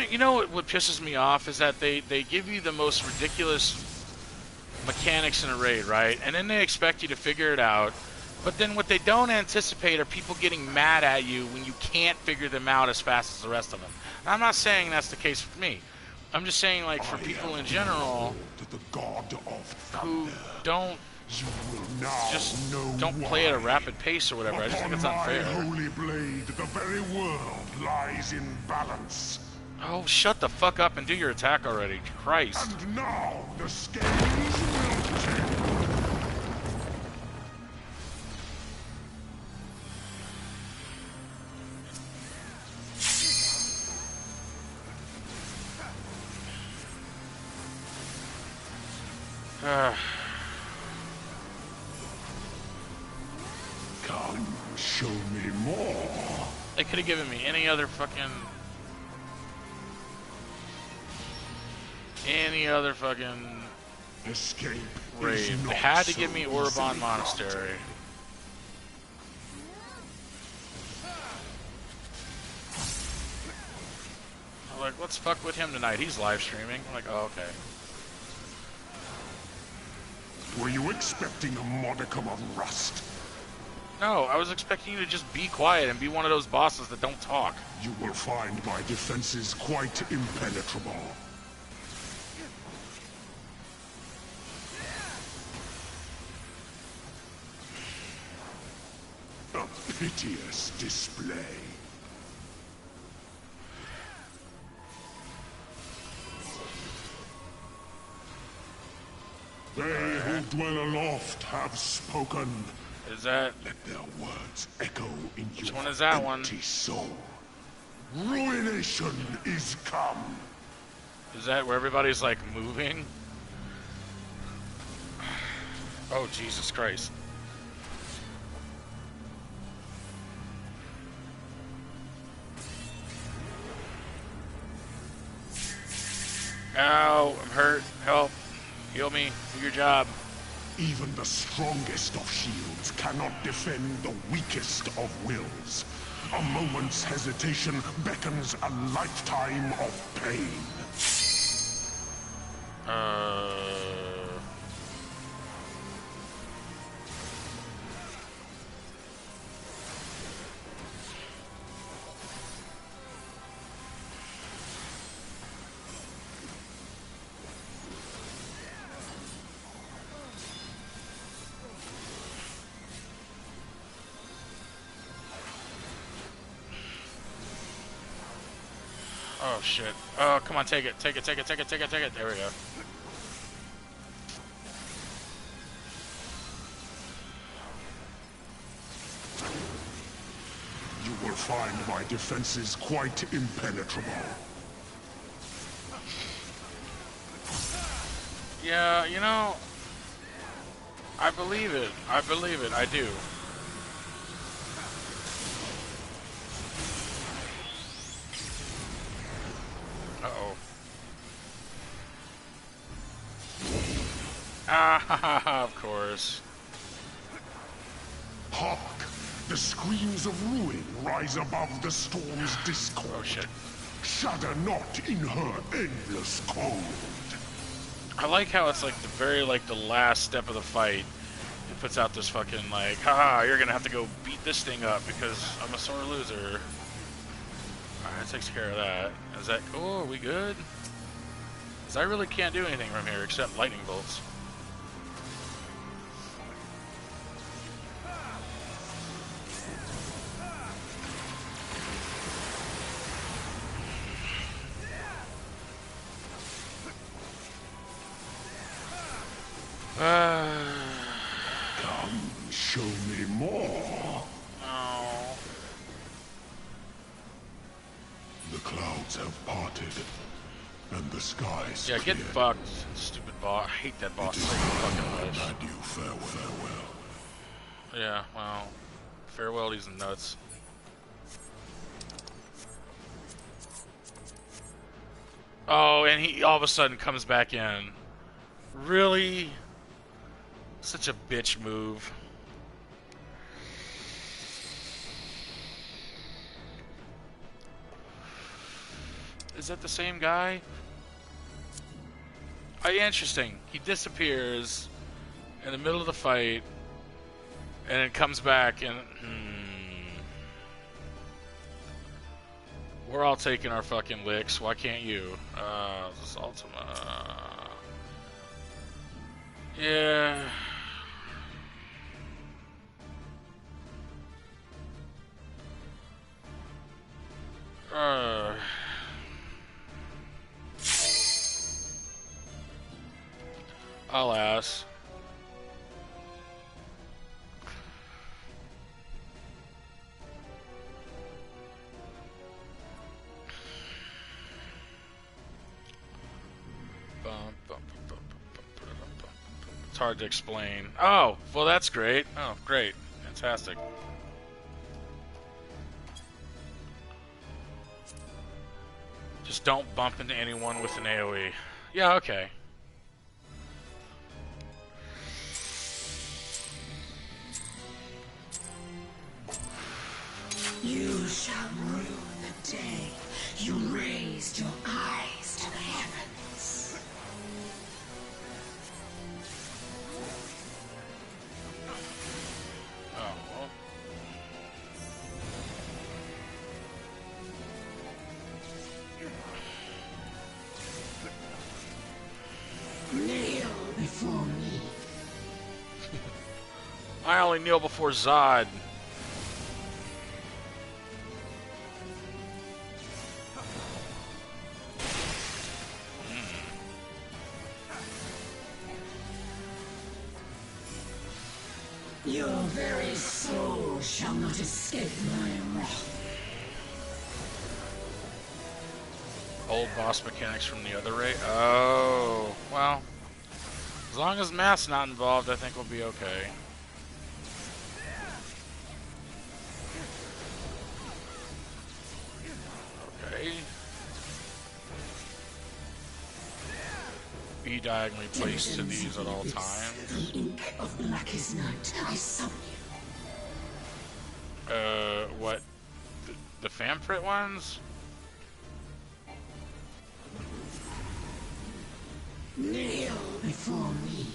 You know what pisses me off is that they give you the most ridiculous mechanics in a raid, right? And then they expect you to figure it out. But then what they don't anticipate are people getting mad at you when you can't figure them out as fast as the rest of them. And I'm not saying that's the case with me. I'm just saying, like, for people in general To the god of who thunder. don't You will now just know don't play at a why. rapid pace or whatever. I just think it's Upon unfair. my holy blade, the very world lies in balance. Oh, shut the fuck up and do your attack already. Christ. And now the scales will tip. Come, show me more. They could have given me any other fucking Escape raid. is They not had to so give me easily Orban Monastery. granted. like, let's fuck with him tonight. He's live streaming. I'm like, oh, okay. Were you expecting a modicum of rust? No, I was expecting you to just be quiet and be one of those bosses that don't talk. You will find my defenses quite impenetrable. A piteous display. They who dwell aloft have spoken. Is that... Let their words echo in Which your one is that empty one? soul. Ruination is come. Is that where everybody's, like, moving? Oh, Jesus Christ. Ow, I'm hurt. Help. Heal me. Do your job. Even the strongest of shields cannot defend the weakest of wills. A moment's hesitation beckons a lifetime of pain. Oh, shit. Oh, come on, take it. Take it, take it, take it, take it, take it. There we go. You will find my defenses quite impenetrable. Yeah, you know, I believe it. I believe it. I do. Uh-oh. Ah, of course. Hark! The screams of ruin rise above the storm's discord. Oh, shit. Shudder not in her endless cold. I like how it's like the very, like, the last step of the fight. It puts out this fucking, like, haha, you're gonna have to go beat this thing up because I'm a sore loser. Alright, that takes care of that. Is that, oh, are we good? Because I really can't do anything from here except lightning bolts. Come, show me more. Oh. The clouds have parted, and the skies Yeah, get cleared. fucked, stupid boss. I hate that boss so fucking much. Bid you farewell. Yeah, well, farewell, these nuts. Oh, and he all of a sudden comes back in. Really? Such a bitch move. Is that the same guy? Oh, yeah, interesting. He disappears in the middle of the fight, and then comes back, and we're all taking our fucking licks. Why can't you? This is Ultima. Yeah. I'll ask. It's hard to explain. Oh, well, that's great. Oh, great. Fantastic. Just don't bump into anyone with an AoE. Yeah, okay. You shall rue the day you raised your I only kneel before Zod. Your very soul shall not escape my wrath. Old boss mechanics from the other raid. Oh, well. As long as Math's not involved, I think we'll be okay. Okay. Be diagonally placed to these at all times. The ink of blackest night, I summon you. What? The Famfrit ones? Kneel before me.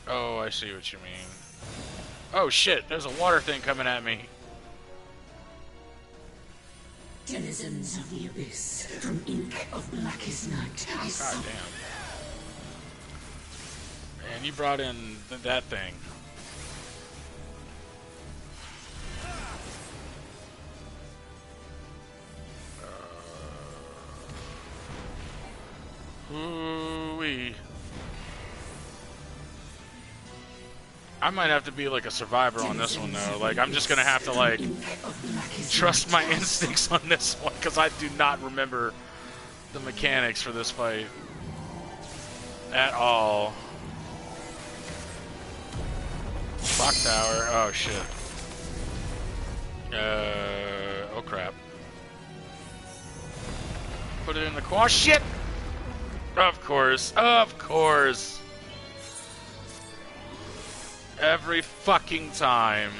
Oh, I see what you mean. Oh shit, there's a water thing coming at me. Denizens of the abyss, from ink of blackest night, I God summon. damn. Man, you brought in that thing. Ooh-wee. I might have to be like a survivor on this one though. Like I'm just gonna have to like trust my instincts on this one because I do not remember the mechanics for this fight at all. Clock tower. Oh shit. Oh crap. Put it in the quash. Shit. Of course. Of course. Every fucking time.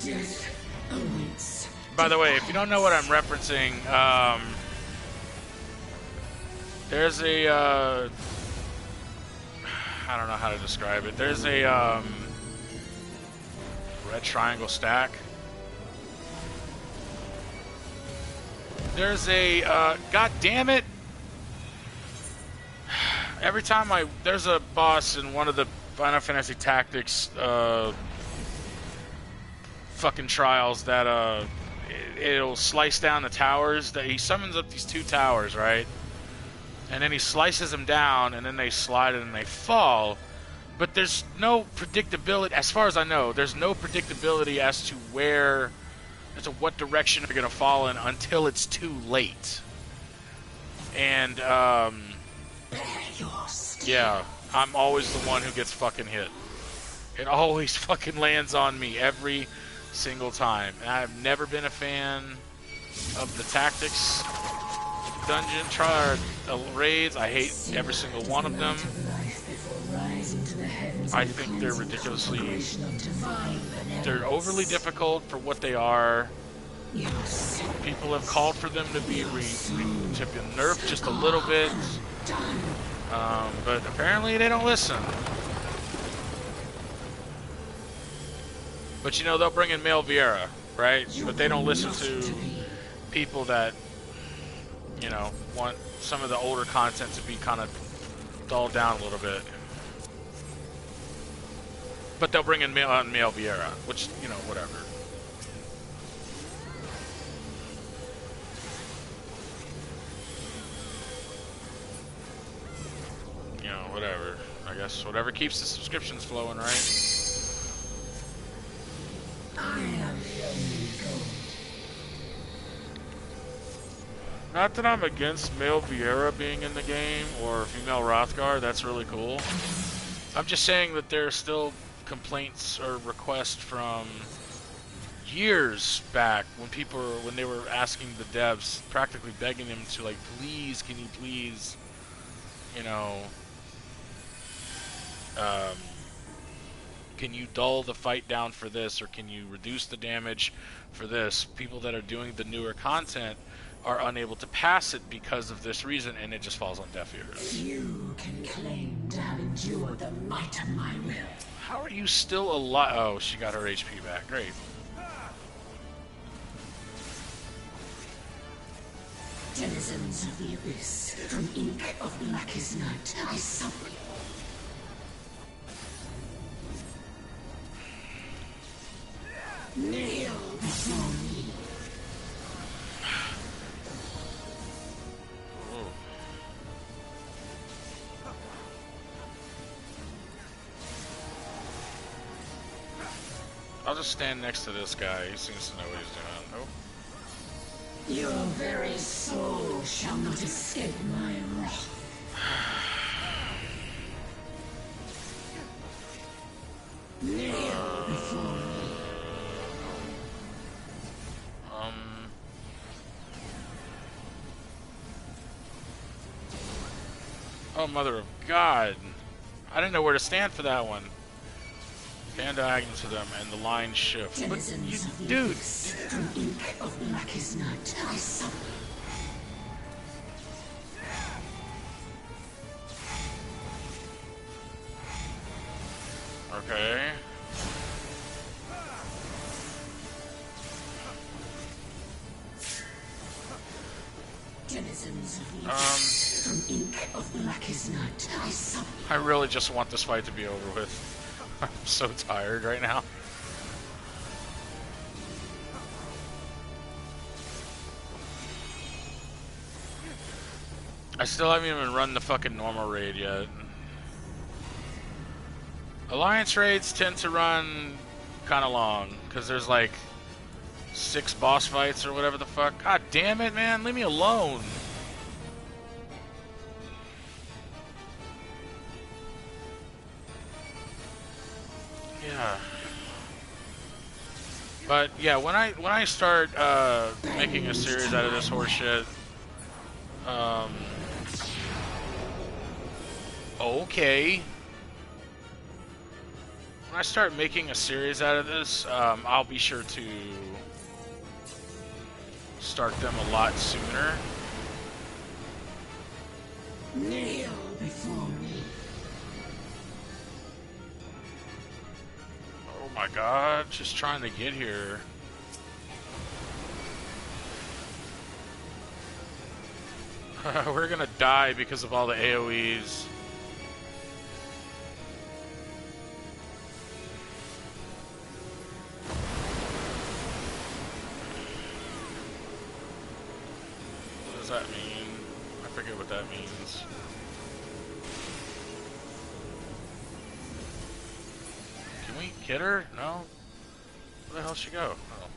Death awaits. By the way, if you don't know what I'm referencing, there's a, I don't know how to describe it. There's a, red triangle stack. There's a, god damn it! Every time there's a boss in one of the Final Fantasy Tactics, fucking trials that, it'll slice down the towers. That he summons up these two towers, right? And then he slices them down, and then they slide and they fall. But there's no predictability, as far as I know, there's no predictability as to what direction they're gonna fall in until it's too late. And, yeah, I'm always the one who gets fucking hit. It always fucking lands on me every single time. And I've never been a fan of the tactics dungeon raids. I hate every single one of them. I think they're ridiculously... They're overly difficult for what they are. People have called for them to be nerfed just a little bit. But apparently they don't listen. But you know, they'll bring in Mel Vieira, right? But they don't listen to people that, you know, want some of the older content to be kind of dulled down a little bit. But they'll bring in Mel Vieira, which, you know, whatever. You know, whatever. I guess whatever keeps the subscriptions flowing, right? Not that I'm against Mel Vieira being in the game or female Rothgar, that's really cool. I'm just saying that there are still complaints or requests from years back when they were asking the devs, practically begging them to, like, please, can you please, you know, can you dull the fight down for this, or can you reduce the damage for this? People that are doing the newer content are unable to pass it because of this reason, and it just falls on deaf ears. You can claim to have endured the might of my will. How are you still alive? Oh, she got her HP back. Great. Denizens Denizens of the Abyss, from ink of blackest night, I summon. Kneel before me. I'll just stand next to this guy. He seems to know what he's doing. Oh. Your very soul shall not escape my wrath. Kneel before me. Oh, mother of God. I didn't know where to stand for that one. Stand diagonal to them and the line shift. But you, dude. From ink of blackest night, I summon. Okay. Denizens of the Abyss, from ink of blackest night, I summon. I really just want this fight to be over with. I'm so tired right now. I still haven't even run the fucking normal raid yet. Alliance raids tend to run kind of long, because there's like 6 boss fights or whatever the fuck. God damn it, man, leave me alone. Yeah. But yeah, when I start making a series out of this horse shit, okay. When I start making a series out of this, I'll be sure to start them a lot sooner. Kneel before me. Oh my God, just trying to get here. We're gonna die because of all the AoEs. What does that mean? I forget what that means. Can we get her? No? Where the hell she go? Oh.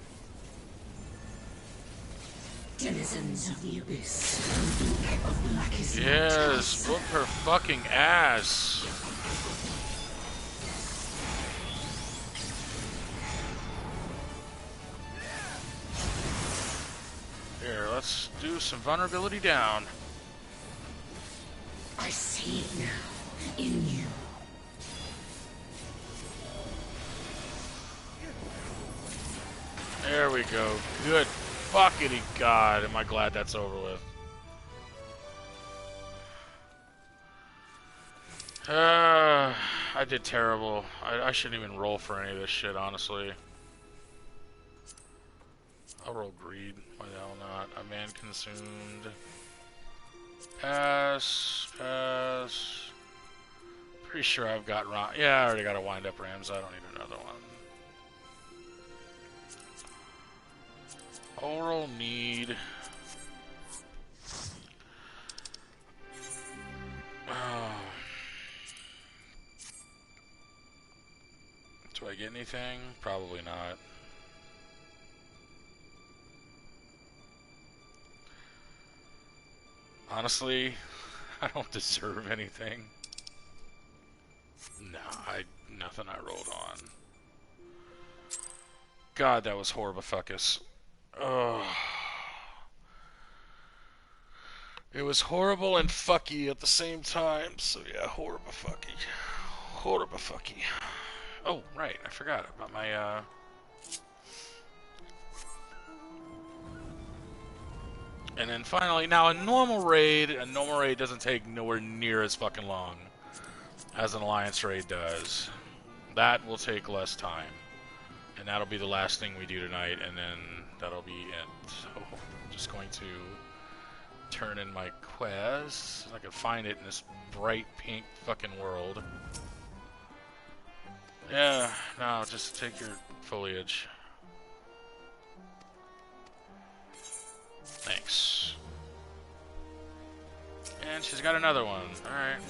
Denizens of the Abyss, from ink of blackest night, Yes, whoop her fucking ass. Here, let's do some vulnerability down. I see it now, in you. There we go. Good fuckity God, am I glad that's over with. I did terrible. I shouldn't even roll for any of this shit, honestly. I'll roll greed. Why the hell not? A man consumed. Pass. Pass. Pretty sure I've got... Yeah, I already got a wind-up Rams. I don't need another one. Oral need. Oh. Do I get anything? Probably not. Honestly, I don't deserve anything. Nah, nothing I rolled on. God, that was horrible-fuckus. Oh. It was horrible and fucky at the same time, so yeah, horrible-fucky. Horrible-fucky. Oh, right, I forgot about my, And then finally, now a normal raid doesn't take nowhere near as fucking long as an Alliance raid does. That will take less time. And that'll be the last thing we do tonight, and then that'll be it. So, I'm just going to turn in my quest. I can find it in this bright pink fucking world. Yeah, no, just take your foliage. Thanks. And she's got another one. Alright.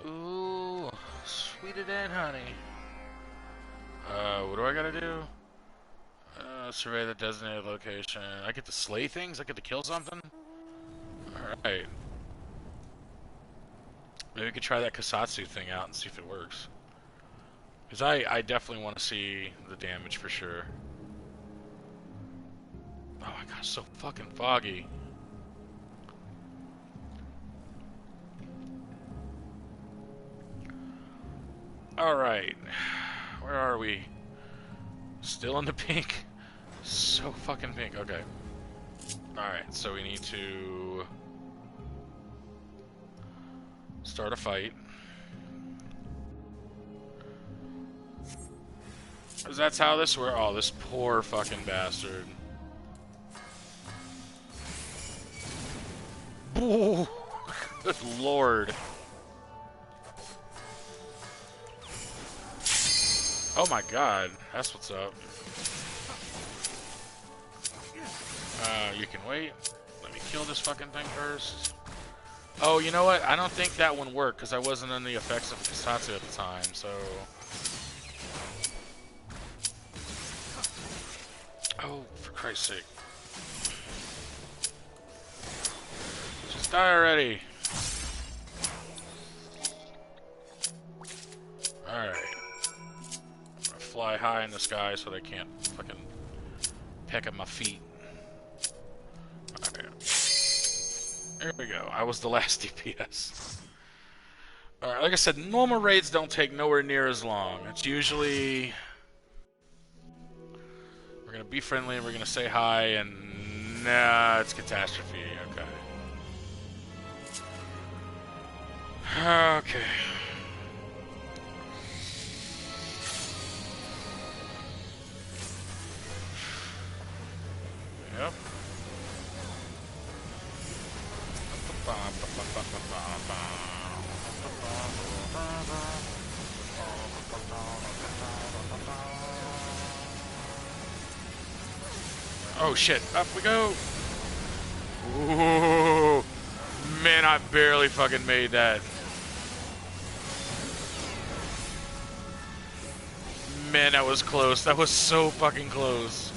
Ooh, sweeter than honey. What do I gotta do? Survey the designated location. I get to slay things? I get to kill something? Alright. Maybe we could try that Kasatsu thing out and see if it works. Because I definitely want to see the damage for sure. Oh my gosh, so fucking foggy. Alright. Where are we? Still in the pink? So fucking pink. Okay. Alright, so we need to start a fight. Because that's how this works. Oh, this poor fucking bastard. Ooh, good lord. Oh my god, that's what's up. You can wait. Let me kill this fucking thing first. Oh, you know what? I don't think that one worked because I wasn't in the effects of Kasatsu at the time, so... Oh, for Christ's sake. Just die already. Alright. I'm gonna fly high in the sky so they can't fucking peck at my feet. Alright. There we go. I was the last DPS. Alright, like I said, normal raids don't take nowhere near as long. It's usually... We're gonna be friendly and we're gonna say hi and... Nah, it's catastrophe. Okay. Okay. Yep. Oh shit, up we go! Ooh, man, I barely fucking made that. Man, that was close. That was so fucking close.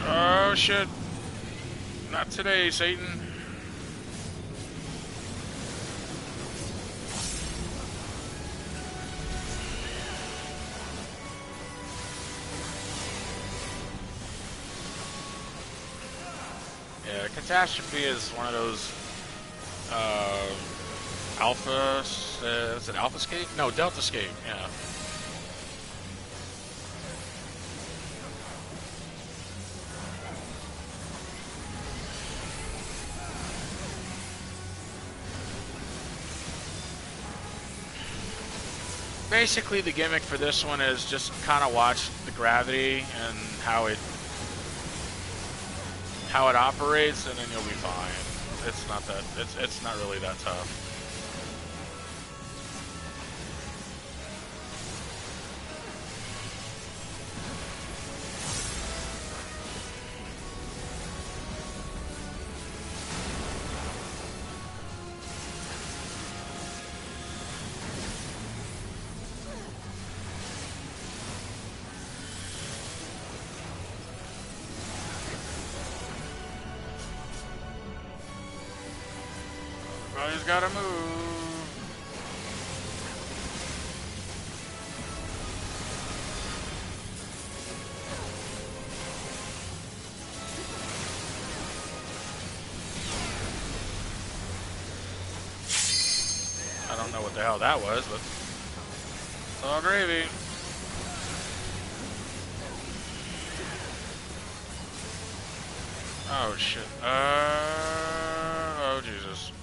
Oh shit. Not today, Satan. Yeah, Catastrophe is one of those Alpha, is it Alpha Escape? No, Delta Escape, yeah. Basically, the gimmick for this one is just kind of watch the gravity and how it operates, and then you'll be fine. It's not that. It's not really that tough. Everybody's gotta move. I don't know what the hell that was, but it's all gravy. Oh shit. Oh Jesus.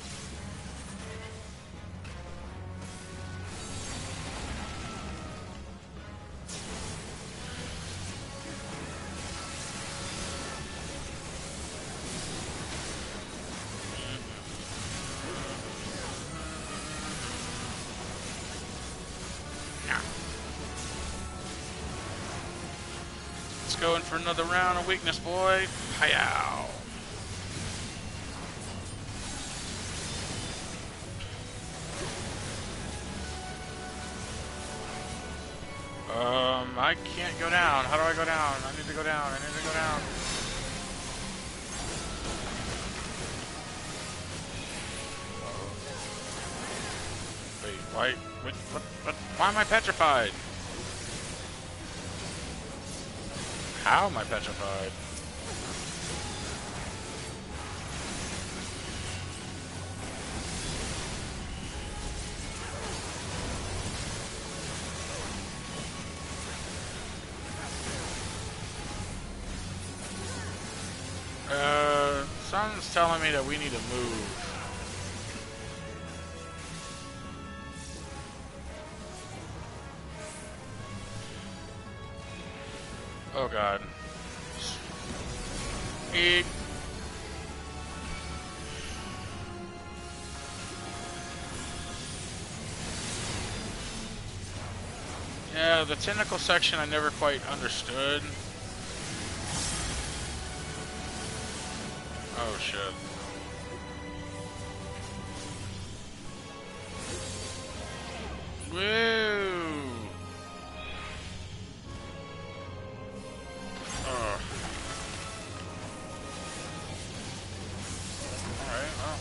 let's go in for another round of weakness, boy. Hi-yow. I can't go down. How do I go down? I need to go down. I need to go down. Wait, why am I petrified? How am I petrified? Something's telling me that we need to move. Oh god. Eek. Yeah, the tentacle section I never quite understood. Oh shit. Woo! Alright, well.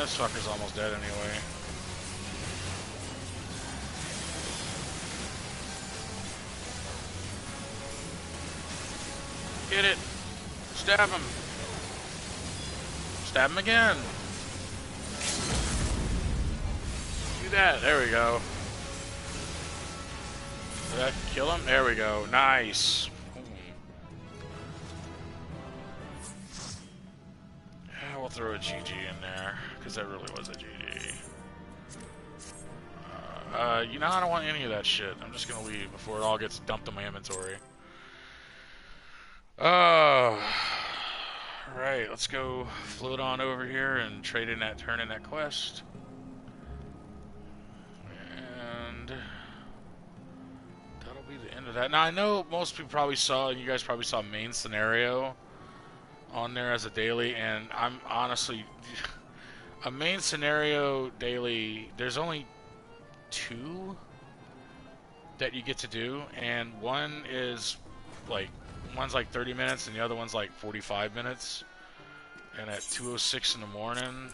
This fucker's almost dead anyway. Get it! Stab him! Stab him again! Do that, there we go. Did that kill him? There we go, nice! We'll throw a GG in there, because that really was a GG. You know, I don't want any of that shit. I'm just gonna leave before it all gets dumped in my inventory. Right, let's go float on over here and trade in that, turn in that quest. And that'll be the end of that. Now, I know most people probably saw, you guys probably saw main scenario on there as a daily, and I'm honestly, a main scenario daily, there's only 2 that you get to do, and one's like 30 minutes and the other one's like 45 minutes, and at 2:06 in the morning.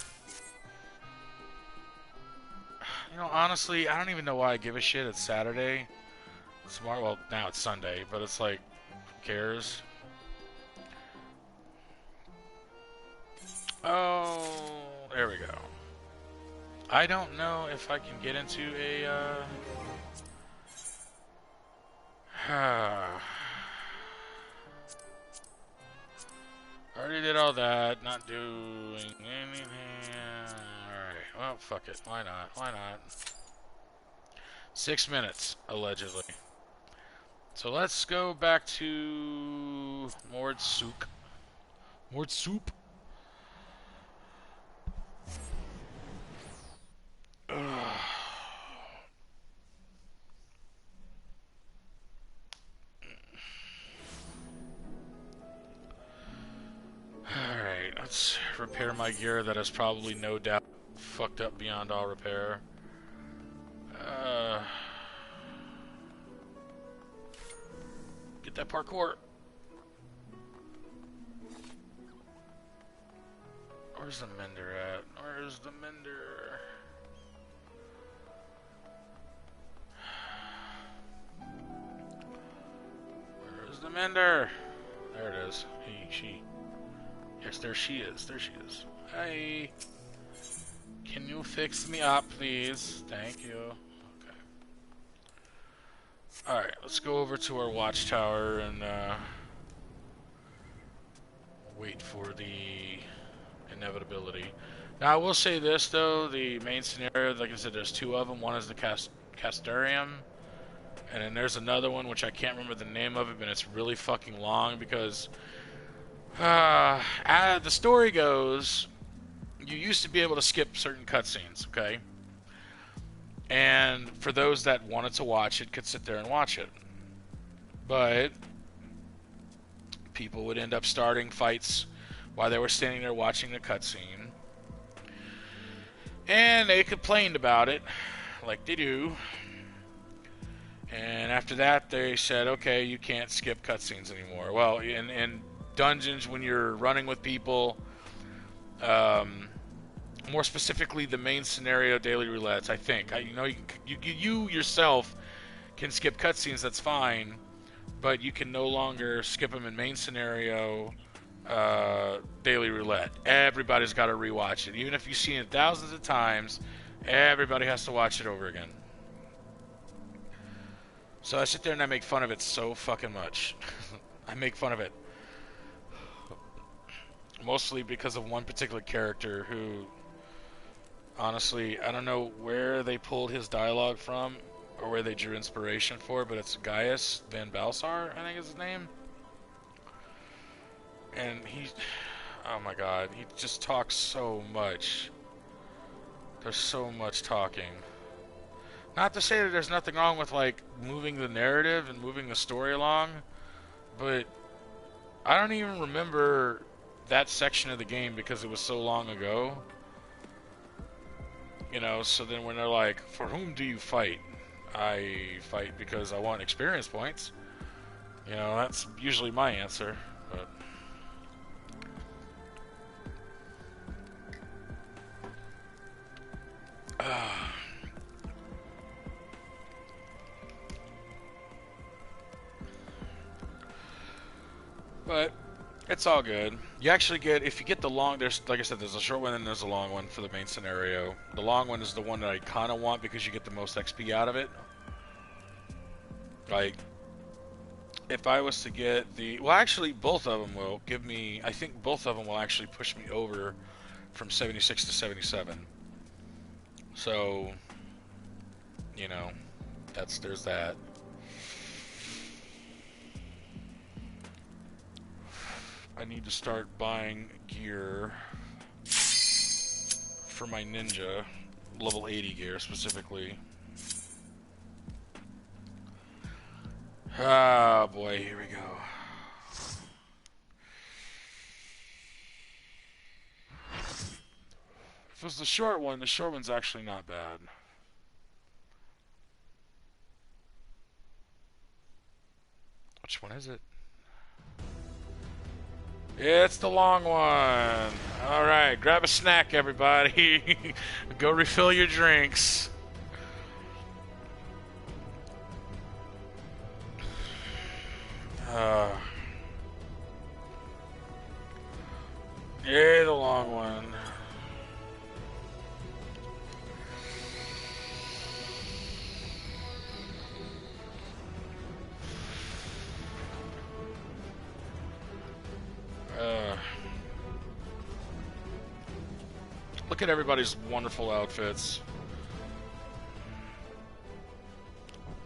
You know, honestly, I don't even know why I give a shit. It's Saturday. Tomorrow, well, now it's Sunday, but it's like, who cares? Oh, there we go. I don't know if I can get into a, already did all that, not doing anything. Alright, well, fuck it. Why not? Why not? 6 minutes, allegedly. So let's go back to Mord Souk. Mord Soup. Alright, let's repair my gear that is probably no doubt fucked up beyond all repair. Get that parkour. Where's the mender at? Where's the mender? Where's the mender? There it is. He, she. Yes, there she is. There she is. Hi. Can you fix me up, please? Thank you. Okay. Alright, let's go over to our watchtower and wait for the inevitability. Now, I will say this, though. The main scenario, like I said, there's 2 of them. One is the Castellarium, and then there's another one, which I can't remember the name of it, but it's really fucking long because the story goes, you used to be able to skip certain cutscenes, okay? And for those that wanted to watch it, could sit there and watch it. But people would end up starting fights while they were standing there watching the cutscene. And they complained about it, like they do. And after that, they said, okay, you can't skip cutscenes anymore. Well, in dungeons, when you're running with people, more specifically the main scenario daily roulettes, I think. You yourself can skip cutscenes, that's fine, but you can no longer skip them in main scenario daily roulette. Everybody's got to rewatch it. Even if you've seen it thousands of times, everybody has to watch it over again. So I sit there and I make fun of it so fucking much. I make fun of it. Mostly because of one particular character who, honestly, I don't know where they pulled his dialogue from or where they drew inspiration for, but it's Gaius Van Balsar, I think is his name. And he, oh my god, he just talks so much. There's so much talking. Not to say that there's nothing wrong with, like, moving the narrative and moving the story along, but I don't even remember that section of the game because it was so long ago. You know, so then when they're like, for whom do you fight? I fight because I want experience points. You know, that's usually my answer, but... But it's all good. You actually get, if you get the long, there's, like I said, there's a short one and there's a long one for the main scenario. The long one is the one that I kind of want because you get the most XP out of it. Like, if I was to get the, well, actually, both of them will give me, I think both of them will actually push me over from 76 to 77. So, you know, there's that. I need to start buying gear for my ninja, level 80 gear specifically. Ah, boy, here we go. If it was the short one's actually not bad. Which one is it? It's the long one. Alright, grab a snack, everybody. Go refill your drinks. Yeah, the long one. Look at everybody's wonderful outfits.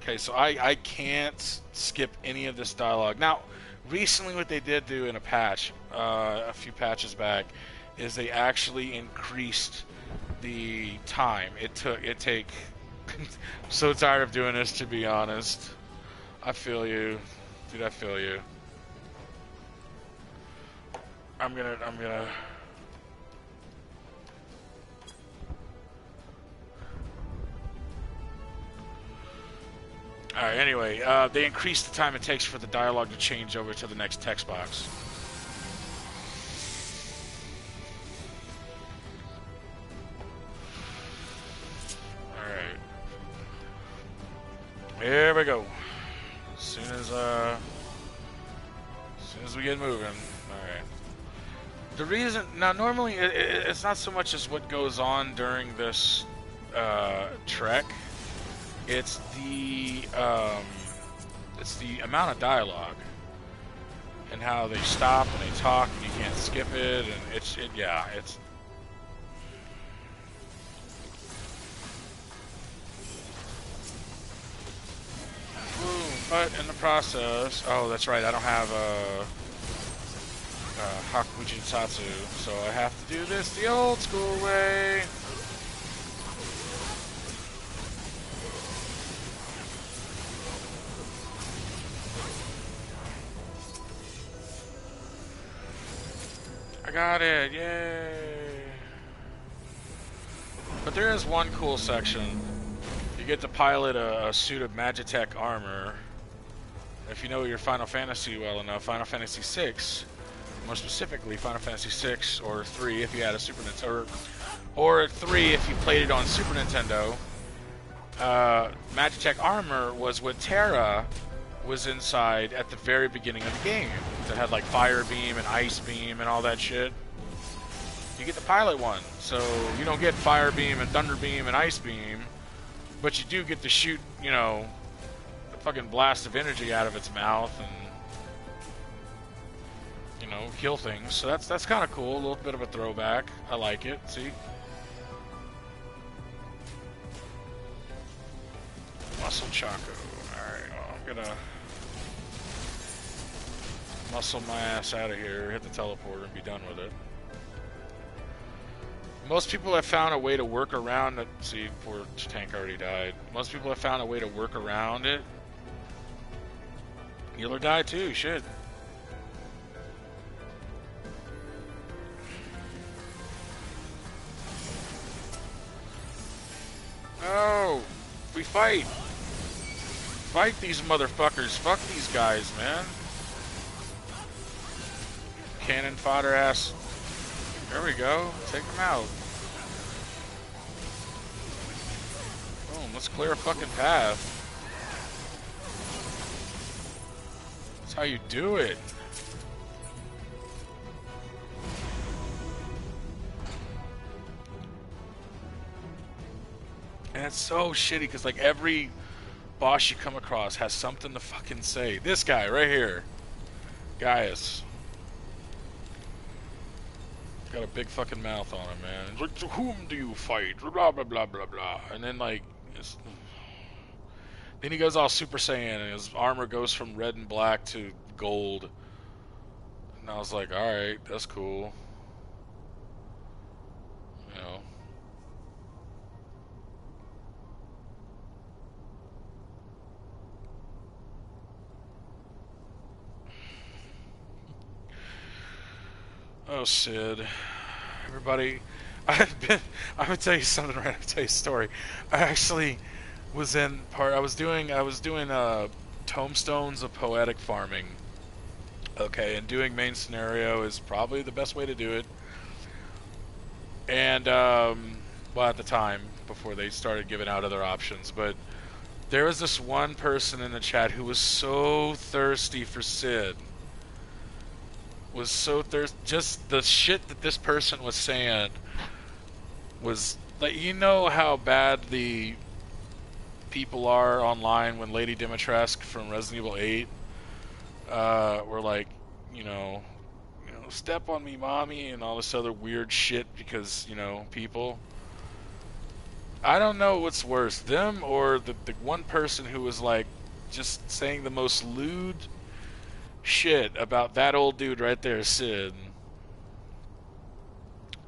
Okay, so I can't skip any of this dialogue. Now, recently what they did do in a patch, a few patches back, is they actually increased the time. It take I'm so tired of doing this, to be honest. I feel you. Dude, I feel you. I'm gonna Alright, anyway, they increased the time it takes for the dialogue to change over to the next text box. Alright. Here we go. As soon as we get moving. Alright. The reason, now normally it's not so much as what goes on during this trek. It's the amount of dialogue and how they stop and they talk and you can't skip it, and it's. But in the process, oh, that's right, I don't have Hakuji Tatsu, so I have to do this the old school way. got it! Yay! But there is one cool section. You get to pilot a suit of Magitech armor. If you know your Final Fantasy well enough, Final Fantasy VI, more specifically Final Fantasy VI or 3 if you had a Super Nintendo, or 3 if you played it on Super Nintendo. Magitech armor was what Terra was inside at the very beginning of the game. That had like Fire Beam and Ice Beam and all that shit. You get the pilot one, so you don't get Fire Beam and Thunder Beam and Ice Beam, but you do get to shoot, you know, a fucking blast of energy out of its mouth and, you know, kill things. So that's kind of cool. A little bit of a throwback. I like it. See? Muscle Choco. Alright, well, I'm gonna muscle my ass out of here, hit the teleporter, and be done with it. Most people have found a way to work around it. See, poor tank already died. Most people have found a way to work around it. Healer died too, shit. No! We fight! Fight these motherfuckers. Fuck these guys, man. Cannon fodder ass. There we go. Take them out. Boom. Let's clear a fucking path. That's how you do it. And it's so shitty because like every boss you come across has something to fucking say. This guy right here. Gaius. Got a big fucking mouth on him, man. It's like, to whom do you fight? Blah, blah, blah, blah, blah. And then, like, then he goes all Super Saiyan, and his armor goes from red and black to gold. And I was like, alright, that's cool. You know. Oh, Sid. Everybody, I'm gonna tell you something right. I'm gonna tell you a story. I actually was I was doing tomestones of poetic farming. Okay, and doing main scenario is probably the best way to do it. And, well, at the time, before they started giving out other options, but there was this one person in the chat who was so thirsty for Sid. Was so thirsty. Just the shit that this person was saying was like, you know how bad the people are online when Lady Dimitrescu from Resident Evil 8 were like, you know, step on me, mommy, and all this other weird shit because, you know, people. I don't know what's worse, them or the one person who was like just saying the most lewd shit about that old dude right there, Sid.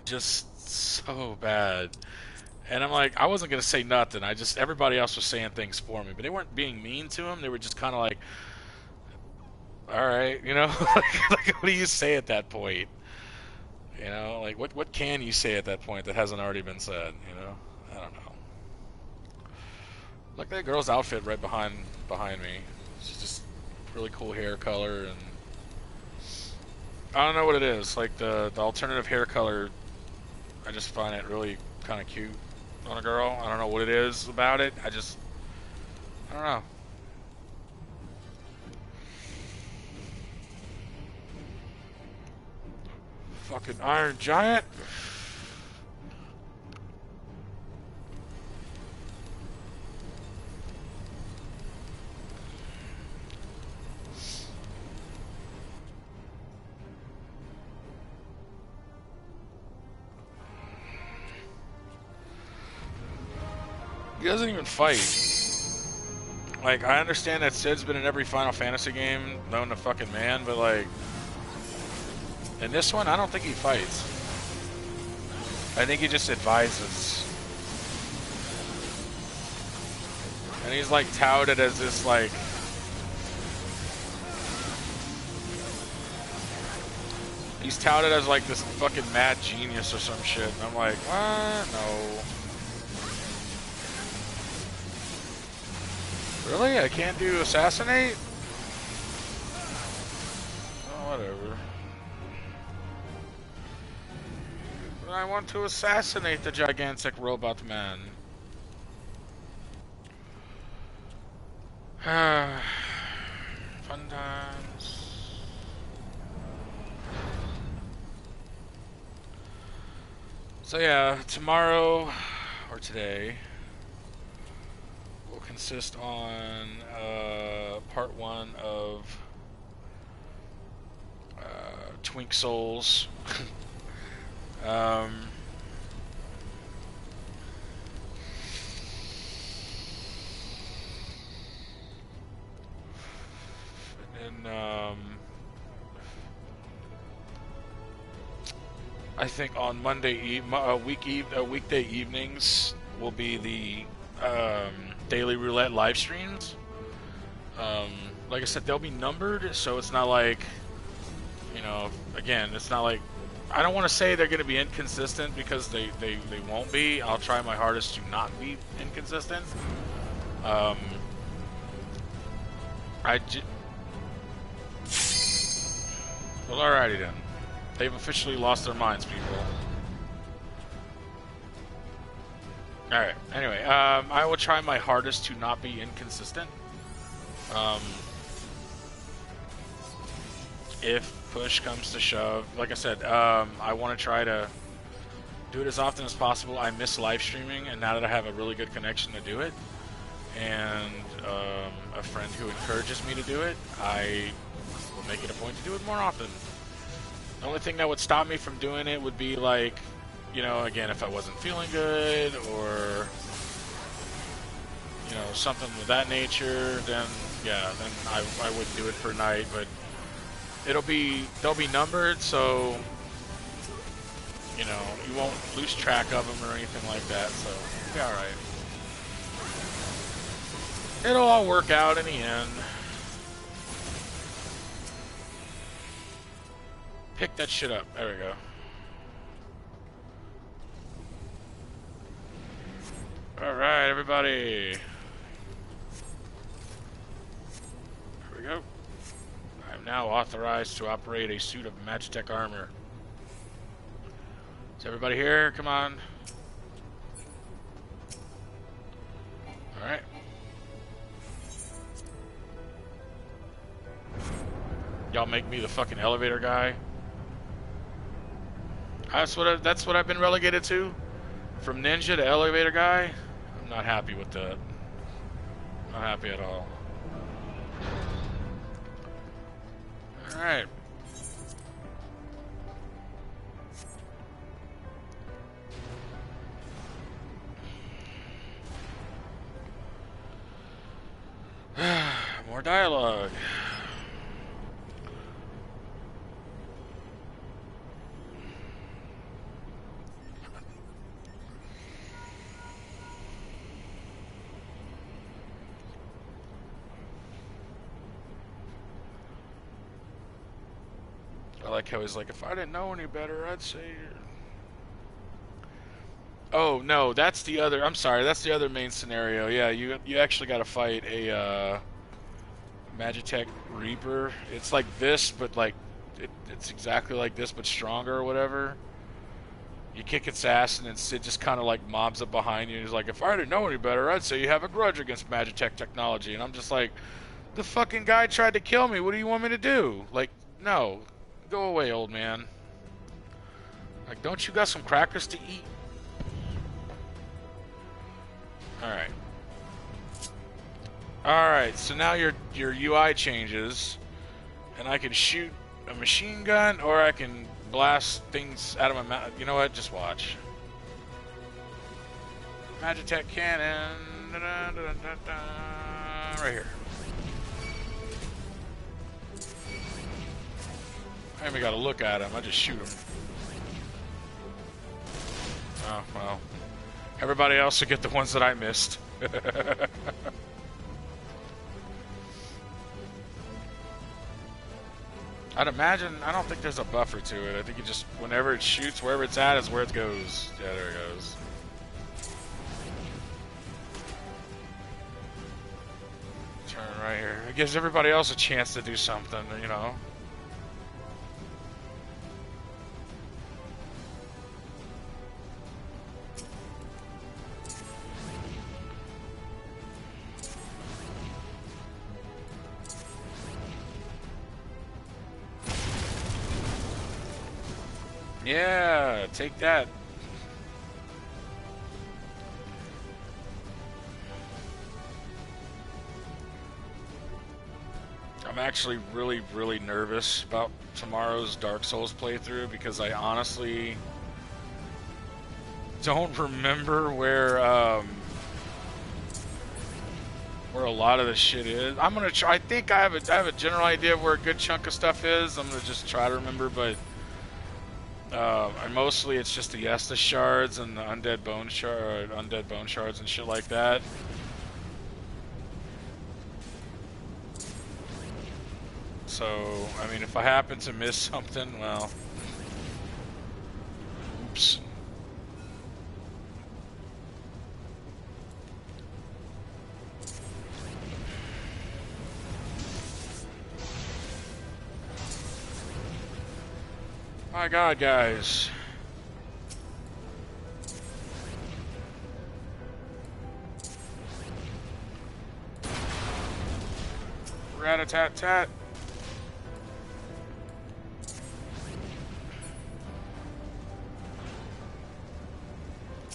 Just so bad. And I'm like, I wasn't gonna say nothing. Everybody else was saying things for me, but they weren't being mean to him. They were just kind of like, all right, you know, like what do you say at that point? You know, like what can you say at that point that hasn't already been said? You know, I don't know. Look at that girl's outfit right behind me. She's just really cool hair color, and I don't know what it is. Like the alternative hair color, I just find it really kind of cute on a girl. I don't know what it is about it. I don't know. Fucking Iron Giant. He doesn't even fight. Like, I understand that Sid's been in every Final Fantasy game known to fucking man, but like, in this one, I don't think he fights. I think he just advises. And he's like touted as this like He's touted as like this fucking mad genius or some shit. And I'm like, what? No. Really? I can't do assassinate? Oh, whatever. But I want to assassinate the gigantic robot man. Fun times. So yeah, tomorrow, or today, will consist on part 1 of Twink Souls. And I think on weekday evenings will be the Daily Roulette live streams. Like I said, they'll be numbered, so it's not like, you know, again, it's not like, I don't want to say they're going to be inconsistent, because they won't be. I'll try my hardest to not be inconsistent. Well, alrighty then. They've officially lost their minds, people. Alright, anyway, I will try my hardest to not be inconsistent. If push comes to shove, like I said, I want to try to do it as often as possible. I miss live streaming, and now that I have a really good connection to do it, and a friend who encourages me to do it, I will make it a point to do it more often. The only thing that would stop me from doing it would be, like, you know, again, if I wasn't feeling good, or, you know, something of that nature, then yeah, then I wouldn't do it per night. But they'll be numbered, so, you know, you won't lose track of them or anything like that, so it'll be alright. It'll all work out in the end. Pick that shit up. There we go. Alright, everybody. Here we go. I'm now authorized to operate a suit of Magitech armor. Is everybody here? Come on. Alright. Y'all make me the fucking elevator guy. That's what I've been relegated to. From ninja to elevator guy. I'm not happy with that. Not happy at all. Alright. More dialogue. I like how he's like, if I didn't know any better, I'd say... Oh, no, that's the other... I'm sorry, that's the other main scenario. Yeah, you actually got to fight a Magitech Reaper. It's like this, but like... It's exactly like this, but stronger or whatever. You kick its ass, and it just kind of like mobs up behind you. And he's like, if I didn't know any better, I'd say you have a grudge against Magitech technology. And I'm just like, the fucking guy tried to kill me. What do you want me to do? Like, no. Go away, old man. Like, don't you got some crackers to eat? Alright. Alright, so now your UI changes, and I can shoot a machine gun, or I can blast things out of my mouth. You know what? Just watch. Magitech cannon. Da -da -da -da -da. Right here. I haven't got to look at him. I just shoot him. Oh, well. Everybody else will get the ones that I missed. I'd imagine, I don't think there's a buffer to it. I think it just, whenever it shoots, wherever it's at is where it goes. Yeah, there it goes. Turn right here. It gives everybody else a chance to do something, you know? Yeah, take that. I'm actually really, really nervous about tomorrow's Dark Souls playthrough because I honestly don't remember where a lot of the shit is. I'm gonna try. I think I have a general idea of where a good chunk of stuff is. I'm gonna just try to remember, but and mostly it's just the Estus shards and the undead bone shards and shit like that. So, I mean, if I happen to miss something, well, oops. My God, guys. Rat-a-tat-tat.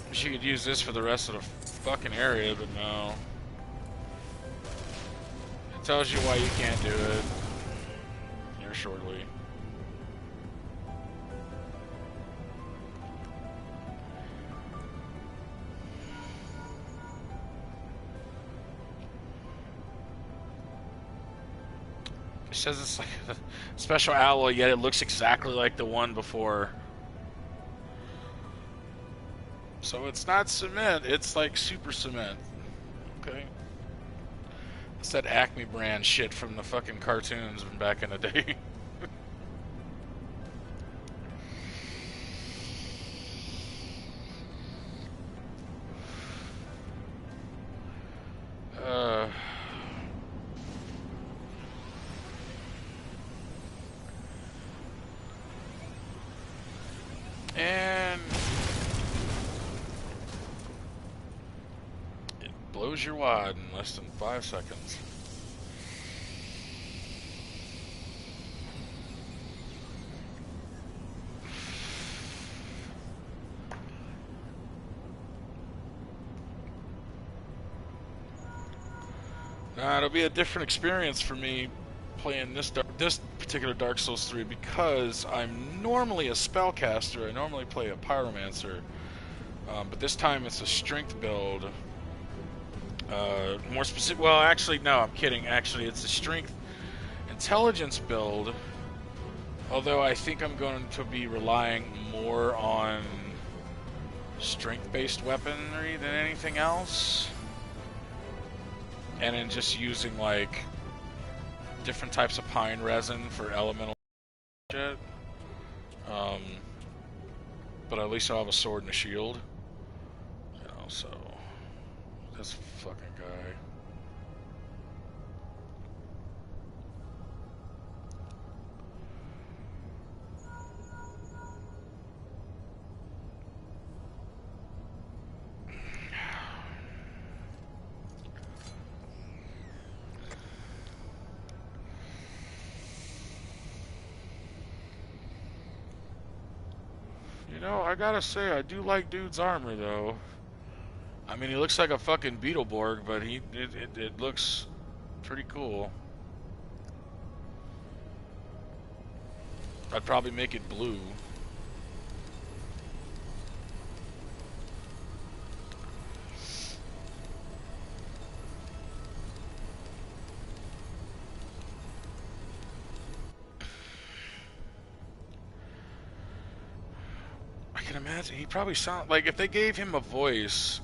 Wish you could use this for the rest of the fucking area, but no. It tells you why you can't do it. Here shortly. It says it's like a special alloy, yet it looks exactly like the one before. So it's not cement, it's like super cement. Okay. It's that Acme brand shit from the fucking cartoons from back in the day. And it blows your wad in less than 5 seconds. It'll be a different experience for me playing this particular Dark Souls 3 because I'm normally a spellcaster. I normally play a pyromancer, but this time it's a strength build. More specific. Well, actually, no, I'm kidding. Actually, it's a strength intelligence build. Although I think I'm going to be relying more on strength-based weaponry than anything else. And then just using like different types of pine resin for elemental shit. But at least I'll have a sword and a shield. You know, so this fucking guy. You know, I gotta say, I do like dude's armor, though. I mean, he looks like a fucking Beetleborg, but it looks pretty cool. I'd probably make it blue. I can imagine he probably sound like if they gave him a voice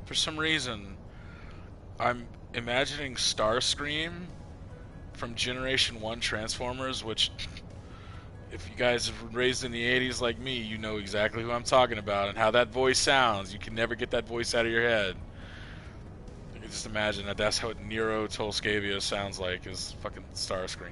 for some reason. I'm imagining Starscream from Generation 1 Transformers, which, if you guys have been raised in the 80s like me, you know exactly who I'm talking about and how that voice sounds. You can never get that voice out of your head. You can just imagine that that's what Nero Tolskavia sounds like, is fucking Starscream.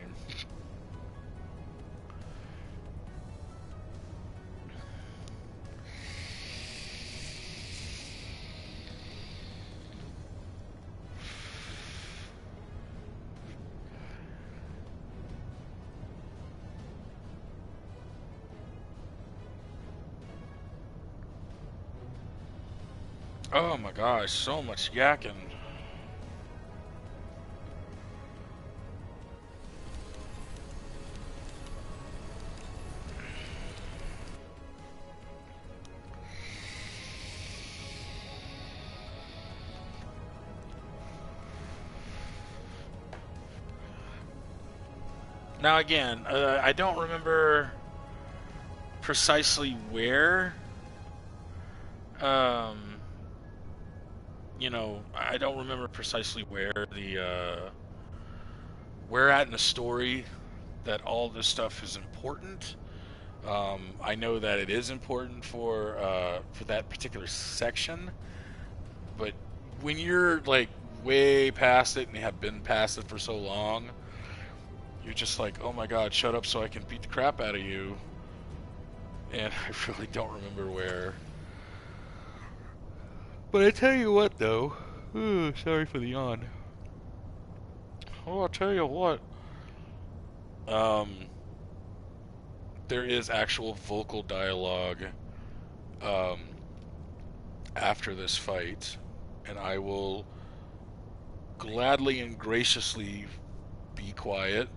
Oh my gosh, so much yakking. Now again, I don't remember precisely where. You know, I don't remember precisely where where at in the story that all this stuff is important. I know that it is important for that particular section, but when you're like way past it and have been past it for so long, you're just like, oh my god, shut up so I can beat the crap out of you. And I really don't remember where. But I tell you what, though. Ooh, sorry for the yawn. Oh, I'll tell you what. Um, there is actual vocal dialogue um, after this fight, and I will gladly and graciously be quiet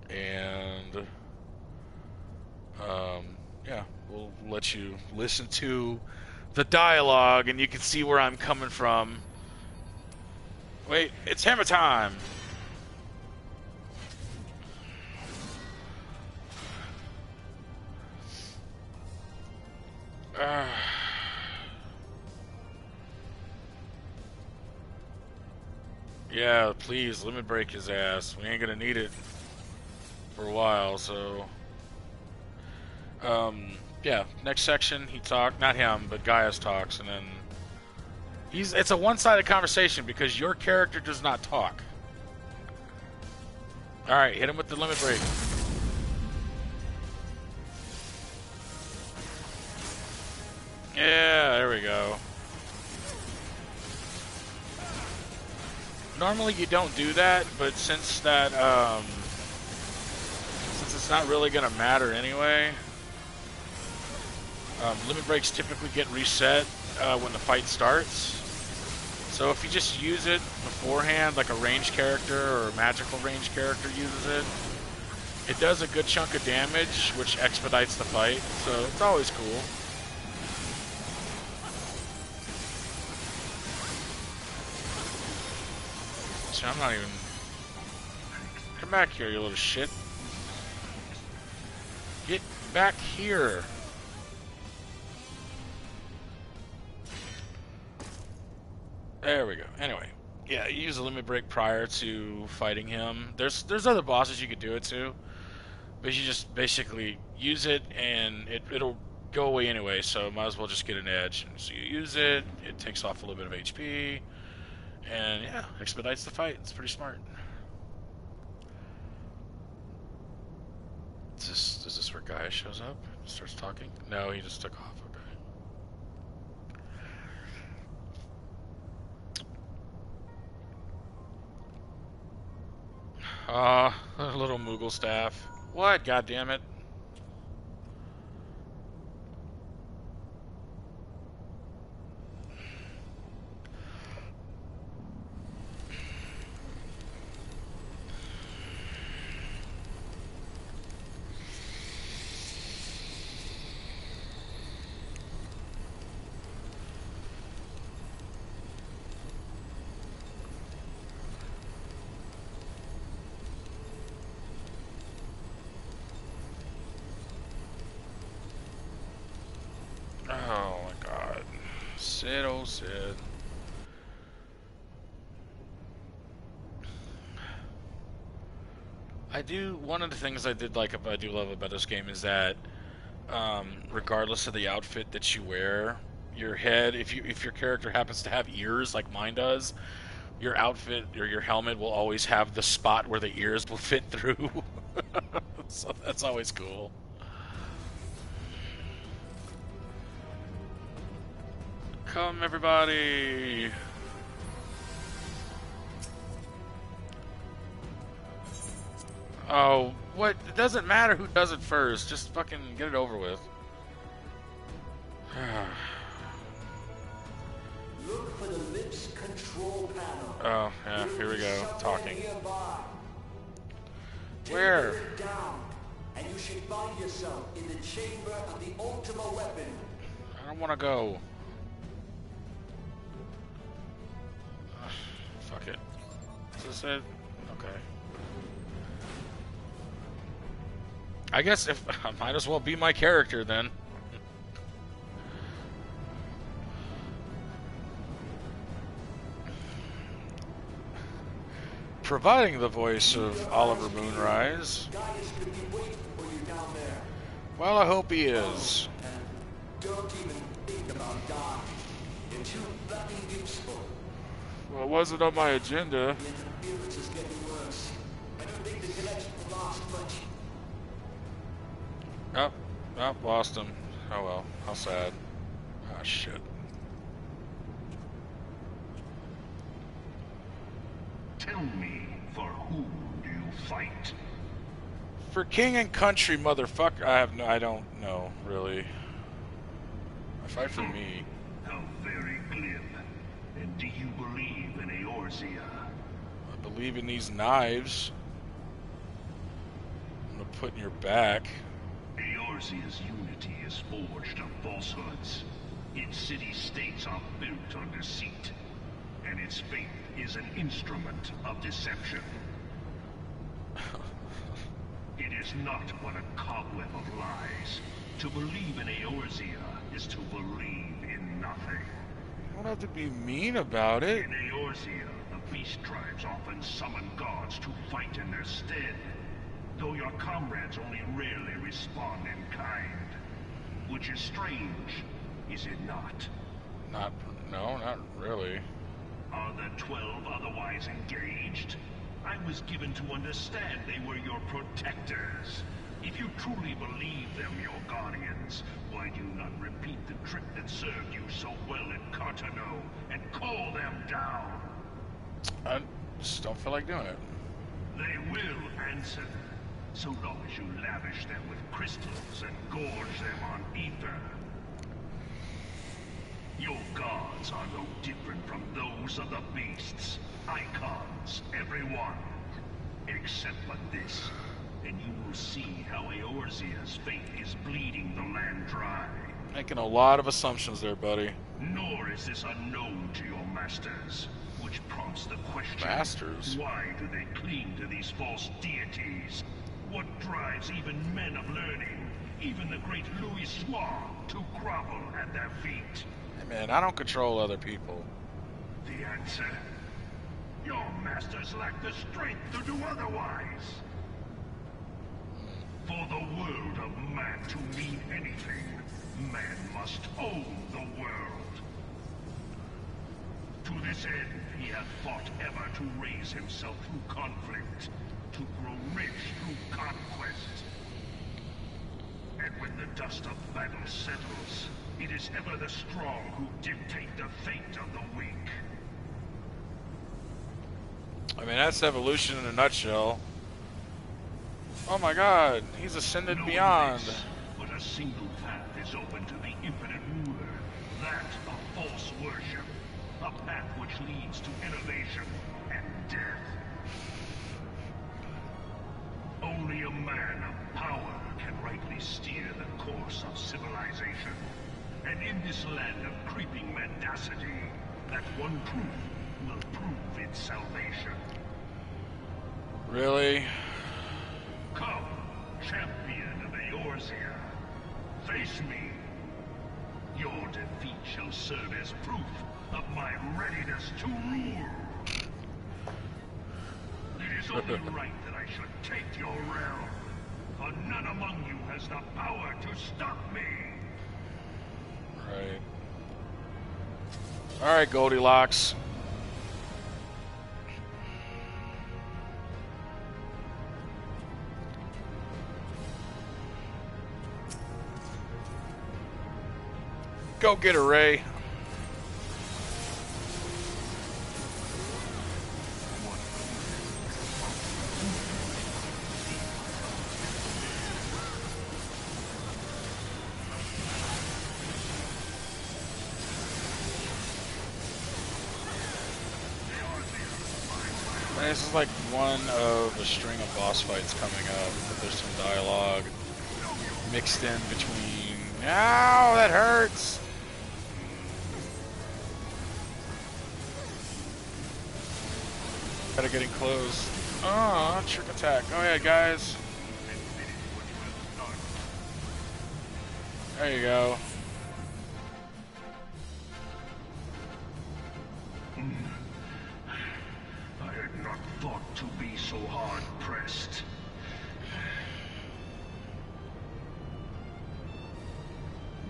and yeah, we'll let you listen to the dialogue and you can see where I'm coming from. Wait, it's hammer time! Yeah, please, limit break his ass. We ain't gonna need it for a while, so... yeah, next section, he talked, not him, but Gaius talks, and then... It's a one-sided conversation because your character does not talk. Alright, hit him with the limit break. Yeah, there we go. Normally you don't do that, but since that, since it's not really gonna matter anyway, limit breaks typically get reset when the fight starts. So if you just use it beforehand, like a ranged character or a magical ranged character uses it, it does a good chunk of damage, which expedites the fight, so it's always cool. So I'm not even... Come back here, you little shit. Get back here. There we go. Anyway, yeah, you use a limit break prior to fighting him. There's other bosses you could do it to, but you just basically use it and it'll go away anyway, so might as well just get an edge. And so you use it, it takes off a little bit of HP, and yeah, expedites the fight. It's pretty smart. Is this where Gaia shows up? Starts talking? No, he just took off. Okay. A little Moogle staff. What? God damn it. Oh my god. Sid, oh Sid. One of the things I do love about this game is that, regardless of the outfit that you wear, your head, if your character happens to have ears like mine does, your outfit or your helmet will always have the spot where the ears will fit through. So that's always cool. Come, everybody! Oh, what? It doesn't matter who does it first. Just fucking get it over with. Look for the lips control panel. Oh, yeah, here we go. Somewhere Talking. nearby. Where? Take the lid down, and you should find yourself in the chamber of the Ultima weapon. I don't want to go. Fuck it. Is this it? Okay. I guess if I might as well be my character then. Providing the voice of Oliver Moonrise. Gaius could be waiting for you down there. Well, I hope he is. Don't even think about dying. You're too bloody useful. Well, it wasn't on my agenda. The interference is getting worse. I don't think the connection will last much. Oh, lost him. Oh well, how sad. Ah, shit. Tell me, for whom do you fight? For king and country, motherfucker. I don't know, really. I fight for me. How very glib. And do you believe in Eorzea? I believe in these knives. I'm gonna put in your back. Eorzea's unity is forged of falsehoods. Its city-states are built on deceit, and its faith is an instrument of deception. It is not but a cobweb of lies. To believe in Eorzea is to believe in nothing. You don't have to be mean about it. In Eorzea, the beast tribes often summon gods to fight in their stead, though your comrades only rarely respond in kind. Which is strange, is it not? No, not really. Are the 12 otherwise engaged? I was given to understand they were your protectors. If you truly believe them your guardians, why do you not repeat the trick that served you so well at Cartano and call them down? I just don't feel like doing it. They will answer, so long as you lavish them with crystals and gorge them on ether. Your gods are no different from those of the beasts. Icons, every one. Except for this, and you will see how Eorzea's fate is bleeding the land dry. Making a lot of assumptions there, buddy. Nor is this unknown to your masters, which prompts the question... Masters? Why do they cling to these false deities? What drives even men of learning, even the great Louis Swan, to grovel at their feet? Hey man, I don't control other people. The answer? Your masters lack the strength to do otherwise. For the world of man to mean anything, man must own the world. To this end, he hath fought ever to raise himself through conflict, to grow rich through conquest. And when the dust of battle settles, it is ever the strong who dictate the fate of the weak. I mean, that's evolution in a nutshell. Oh my god, he's ascended No beyond. race, but a single path is open to the infinite ruler, that of false worship, a path which leads to innovation and death. Only a man of power can rightly steer the course of civilization. And in this land of creeping mendacity, that one truth will prove its salvation. Really? Come, champion of Eorzea. Face me. Your defeat shall serve as proof of my readiness to rule. It is only right that I should take your realm. For none among you has the power to stop me. Right. Alright, Goldilocks. Go get her, Ray. This is like one of a string of boss fights coming up, but there's some dialogue mixed in between. Ow, that hurts! Gotta getting close. Oh, trick attack. Go ahead, guys. There you go. I had not thought to be so hard-pressed.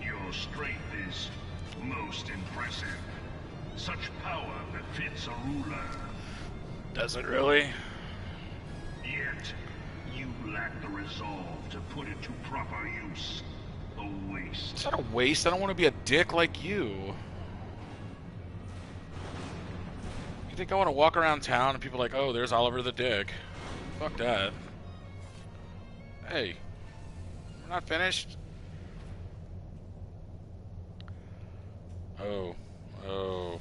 Your strength is most impressive. Such power befits a ruler. Does it really? Yet, you lack the resolve to put it to proper use. A waste. It's not a waste. I don't want to be a dick like you. You think I want to walk around town and people are like, oh, there's Oliver the Dick. Fuck that. Hey, we're not finished. Oh. Oh.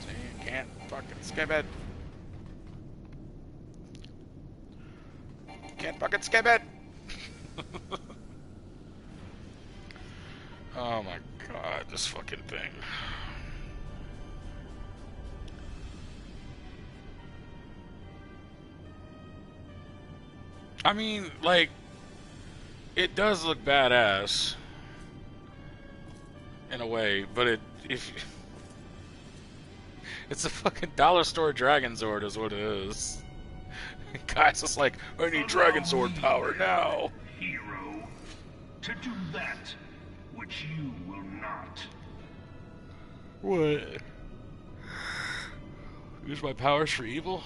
See, you can't fucking skip it. Can't fucking skip it. Oh my god, this fucking thing. I mean, like, it does look badass in a way, but it's a fucking dollar store Dragon Zord is what it is. Guy's just like, I need Dragon Sword power now. Hero, to do that which you will not. What? Use my powers for evil?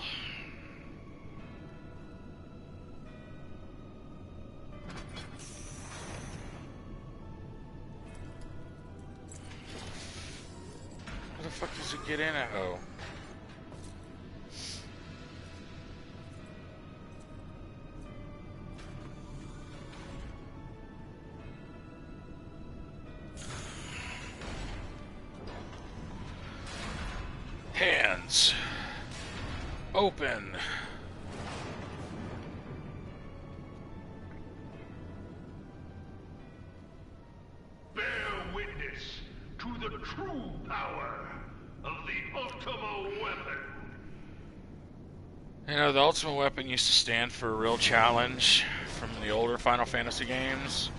How the fuck does it get in it? Oh. Hands open. Bear witness to the true power of the Ultimo Weapon. You know, the Ultimate Weapon used to stand for a real challenge from the older Final Fantasy games.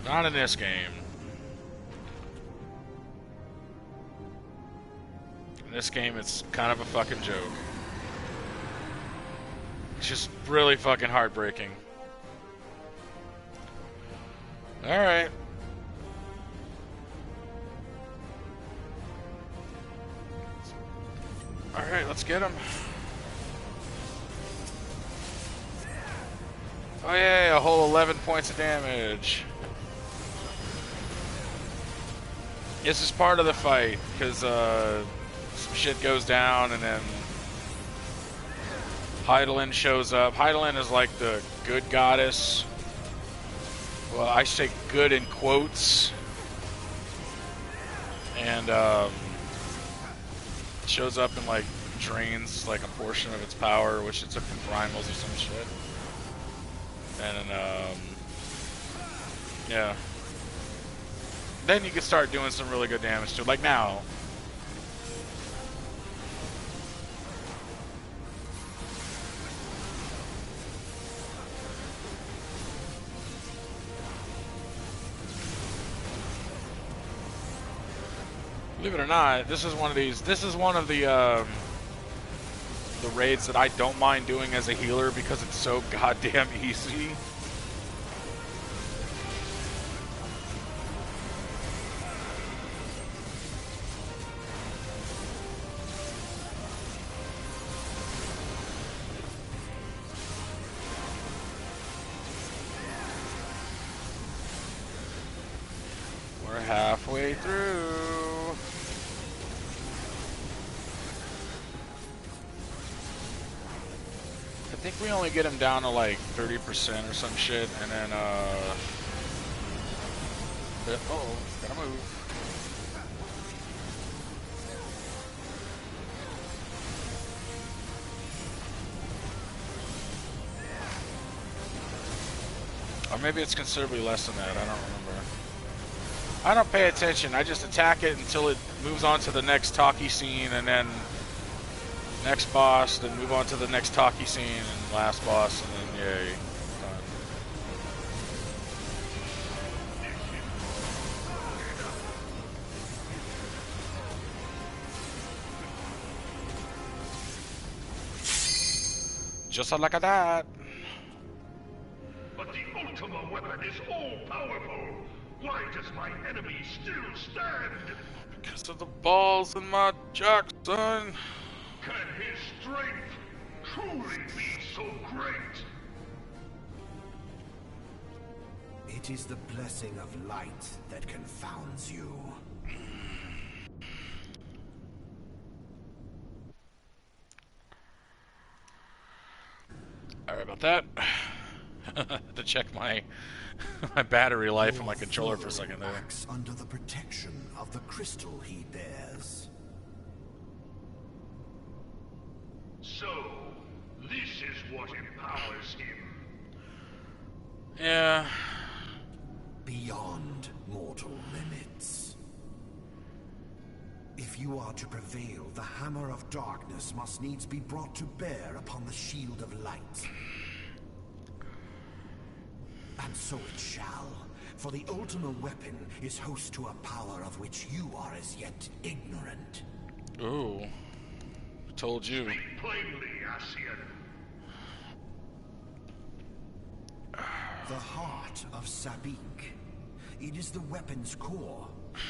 Not in this game. In this game, it's kind of a fucking joke. It's just really fucking heartbreaking. Alright. Alright, let's get him. Oh yeah, a whole 11 points of damage. This is part of the fight, because some shit goes down and then Heidelin shows up. Heidelin is like the good goddess. Well, I say good in quotes. And shows up and like drains like a portion of its power, which it took from primals or some shit. And yeah. then you can start doing some really good damage to it. Like now. Believe it or not, this is one of these. This is one of the raids that I don't mind doing as a healer because it's so goddamn easy. We're halfway through. I think we only get him down to like 30% or some shit, and then uh-oh, gotta move. Or maybe it's considerably less than that, I don't remember. I don't pay attention, I just attack it until it moves on to the next talkie scene, and then next boss, then move on to the next talkie scene, and last boss, and then yay. Done. Just like that. But the Ultima weapon is all-powerful. Why does my enemy still stand? Because of the balls in my jock, son. Can his strength truly be so great? It is the blessing of light that confounds you. Sorry about that. To check my my battery life on my controller for a second there. Acts under the protection of the crystal he bears. So, this is what empowers him. Yeah. Beyond mortal limits. If you are to prevail, the hammer of darkness must needs be brought to bear upon the shield of light. And so it shall, for the Ultima weapon is host to a power of which you are as yet ignorant. Ooh. Told you. Speak plainly, Ascian. The heart of Sabik. It is the weapon's core,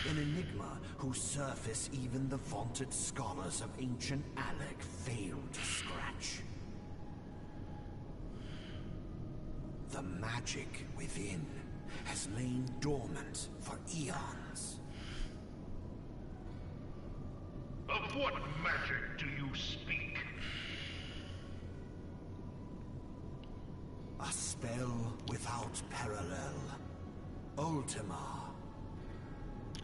an enigma whose surface even the vaunted scholars of ancient Alec failed to scratch. The magic within has lain dormant for eons. Of what magic do you speak? A spell without parallel. Ultima.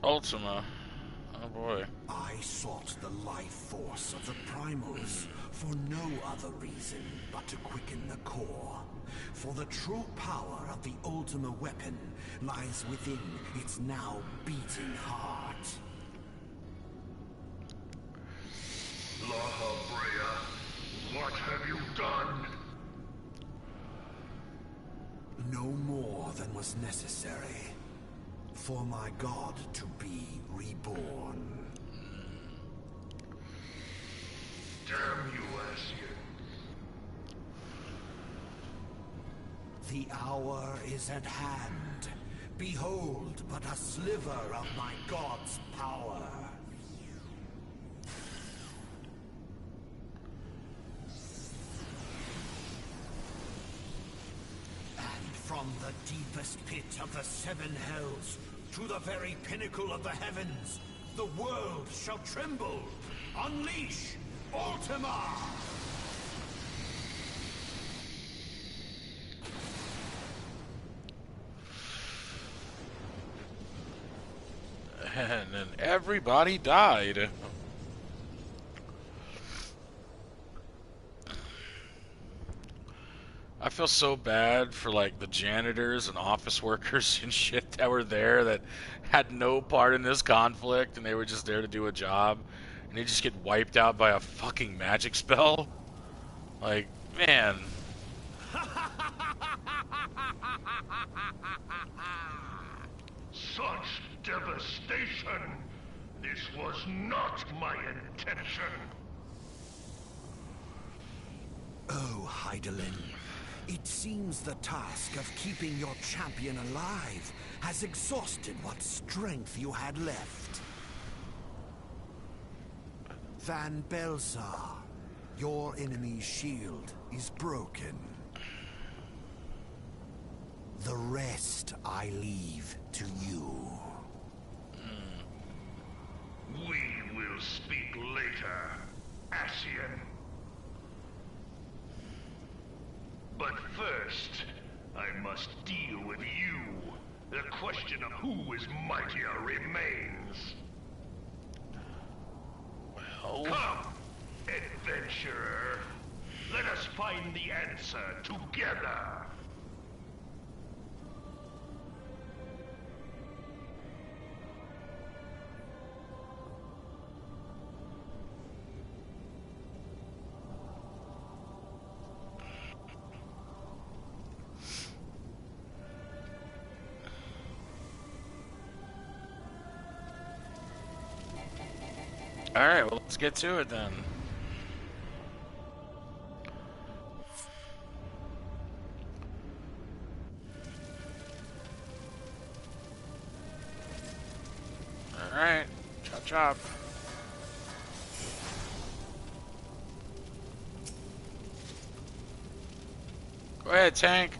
Ultima. Oh boy. I sought the life force of the primals for no other reason but to quicken the core. For the true power of the Ultima weapon lies within its now beating heart. Laha Brea, what have you done? No more than was necessary for my god to be reborn. Damn you, Ascian. The hour is at hand. Behold but a sliver of my god's power. And from the deepest pit of the seven hells to the very pinnacle of the heavens, the world shall tremble. Unleash Ultima! And then everybody died. I feel so bad for like the janitors and office workers and shit that were there that had no part in this conflict and they were just there to do a job and they just get wiped out by a fucking magic spell. Like, man. Such devastation! This was not my intention! Oh, Heidelin. It seems the task of keeping your champion alive has exhausted what strength you had left. Van Belsar, your enemy's shield is broken. The rest I leave to you. We will speak later, Ascian. But first, I must deal with you. The question of who is mightier remains. Well, Come, adventurer. Let us find the answer together. alright, well, let's get to it then. Alright, chop chop. Go ahead, tank.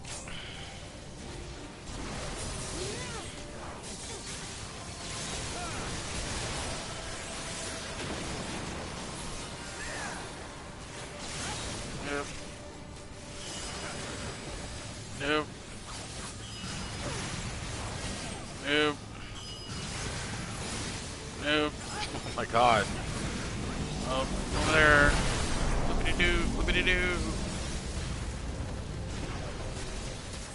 Nope. Nope. Nope. Nope. Oh my god. Oh, over there. Whoopity-doo, whoopity-doo.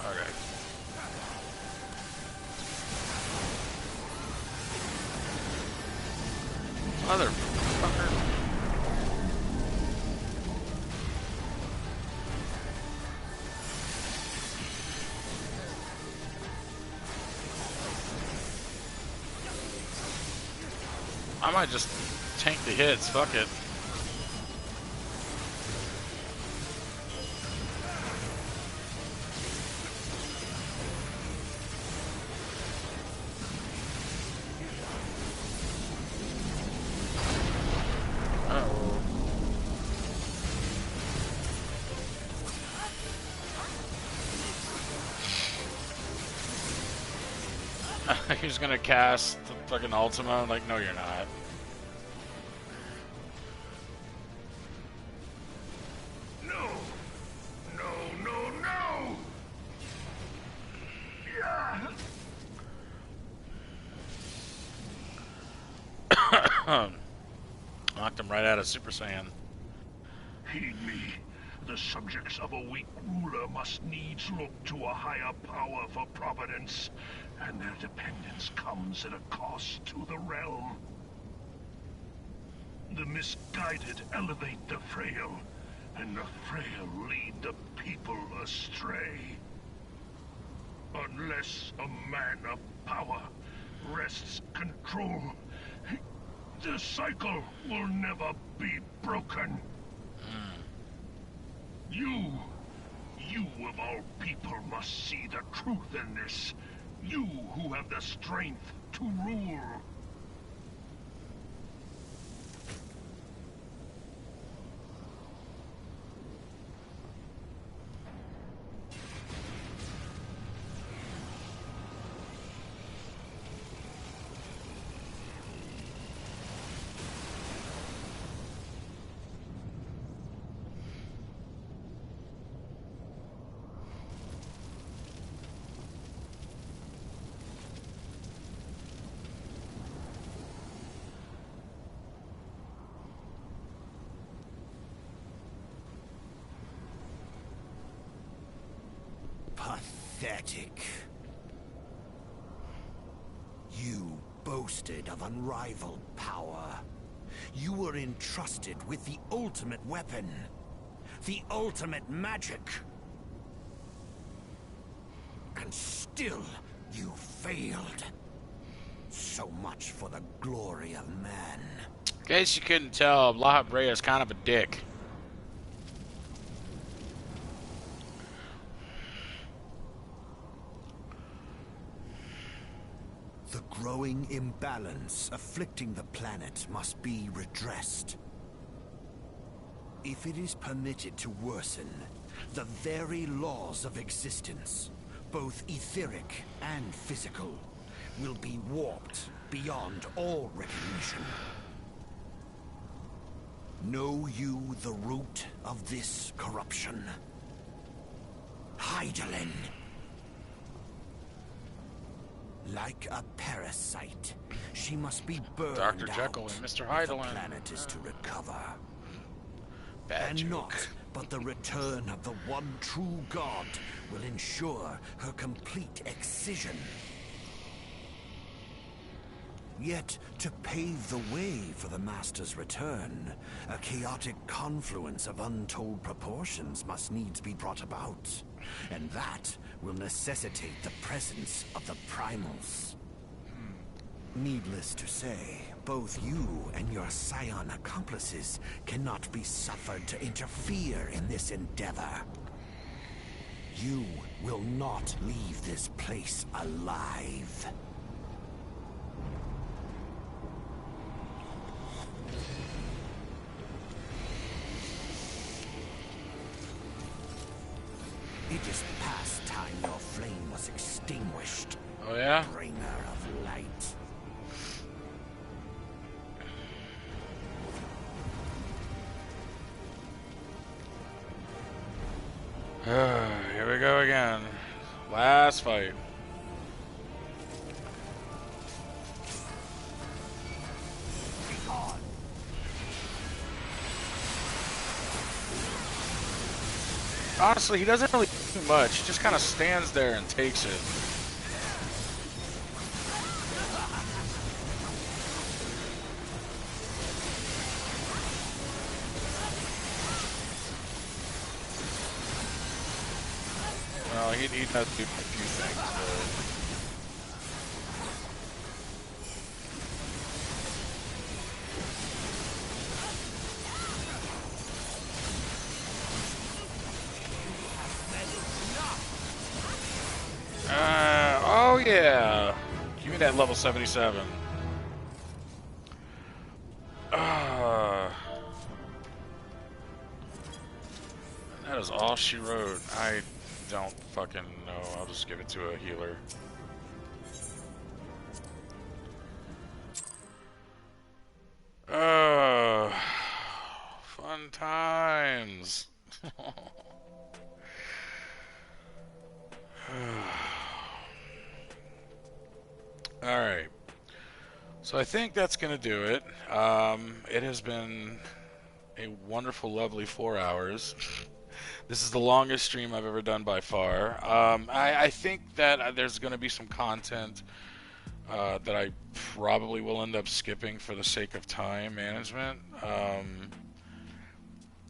Okay. Motherfucker. I might just tank the hits, fuck it. Uh-oh. He's gonna cast the fucking Ultima. Like, no, you're not. No! No, no, no! Yeah! Knocked him right out of Super Saiyan. Heed me. The subjects of a weak ruler must needs look to a higher power for providence, and their dependence comes at a cost to the realm. The misguided elevate the frail, and the frail lead the people astray. Unless a man of power wrests control, the cycle will never be broken. You of all people must see the truth in this. You who have the strength to rule. Pathetic. You boasted of unrivaled power. You were entrusted with the ultimate weapon. The ultimate magic. And still, you failed. So much for the glory of man. In case you couldn't tell, La Brea is kind of a dick. The growing imbalance afflicting the planet must be redressed. If it is permitted to worsen, the very laws of existence, both etheric and physical, will be warped beyond all recognition. Know you the root of this corruption? Hydaelyn. Like a parasite, she must be burned Dr. Jekyll out and Mr. if Hydaelyn. the planet is to recover. Bad And joke. not but the return of the one true god will ensure her complete excision. Yet, to pave the way for the Master's return, a chaotic confluence of untold proportions must needs be brought about. And that will necessitate the presence of the primals. Needless to say, both you and your scion accomplices cannot be suffered to interfere in this endeavor. You will not leave this place alive. It is past time your flame was extinguished. Oh yeah? Bringer of light. Here we go again. Last fight. Honestly, he doesn't really do much. He just kind of stands there and takes it. Well, he does do a few things. Oh yeah. Give me that level 77. That is all she wrote. I don't fucking know. I'll just give it to a healer. Fun times. Alright. So I think that's going to do it. It has been a wonderful, lovely 4 hours. This is the longest stream I've ever done by far. I think that there's going to be some content that I probably will end up skipping for the sake of time management.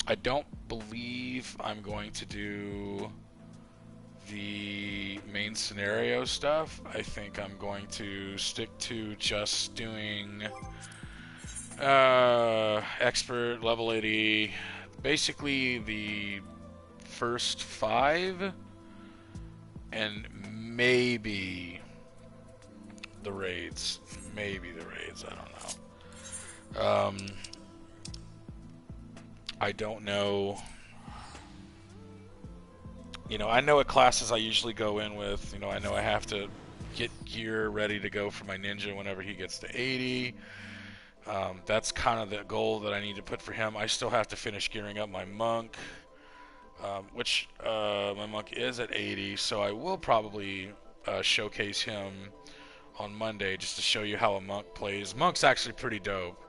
I don't believe I'm going to do the main scenario stuff. I think I'm going to stick to just doing expert level 80, basically the first 5 and maybe the raids. I don't know. I don't know. You know, I know what classes I usually go in with. You know, I know I have to get gear ready to go for my ninja whenever he gets to 80. That's kind of the goal that I need to put for him. I still have to finish gearing up my monk, which my monk is at 80, so I will probably showcase him on Monday just to show you how a monk plays. Monk's actually pretty dope.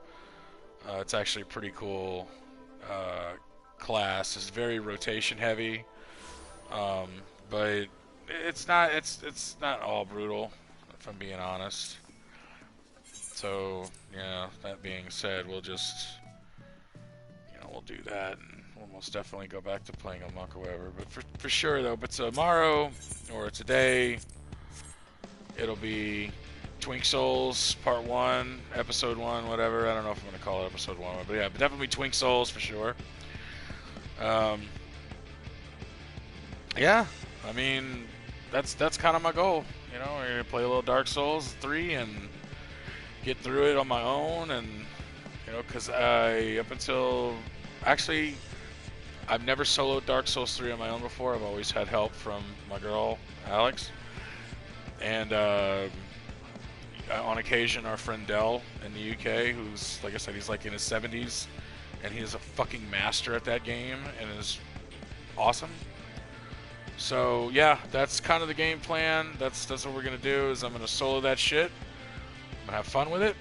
It's actually a pretty cool class. It's very rotation heavy, but it's not all brutal, if I'm being honest. So, yeah, that being said, we'll just, we'll do that, and we'll most definitely go back to playing a monk or whatever. But for sure, though, but tomorrow, or today, it'll be Twink Souls Part 1, Episode 1, whatever. I don't know if I'm going to call it Episode 1, but yeah, but definitely Twink Souls for sure. Yeah, I mean, that's kind of my goal. We're going to play a little Dark Souls 3 and get through it on my own, and because up until actually I've never soloed Dark Souls 3 on my own before. I've always had help from my girl Alex, and on occasion our friend Dell in the UK, who's, like I said, he's like in his 70s, and he is a fucking master at that game and is awesome. So yeah, that's kind of the game plan. That's what we're gonna do. Is I'm gonna solo that shit. I'm gonna have fun with it,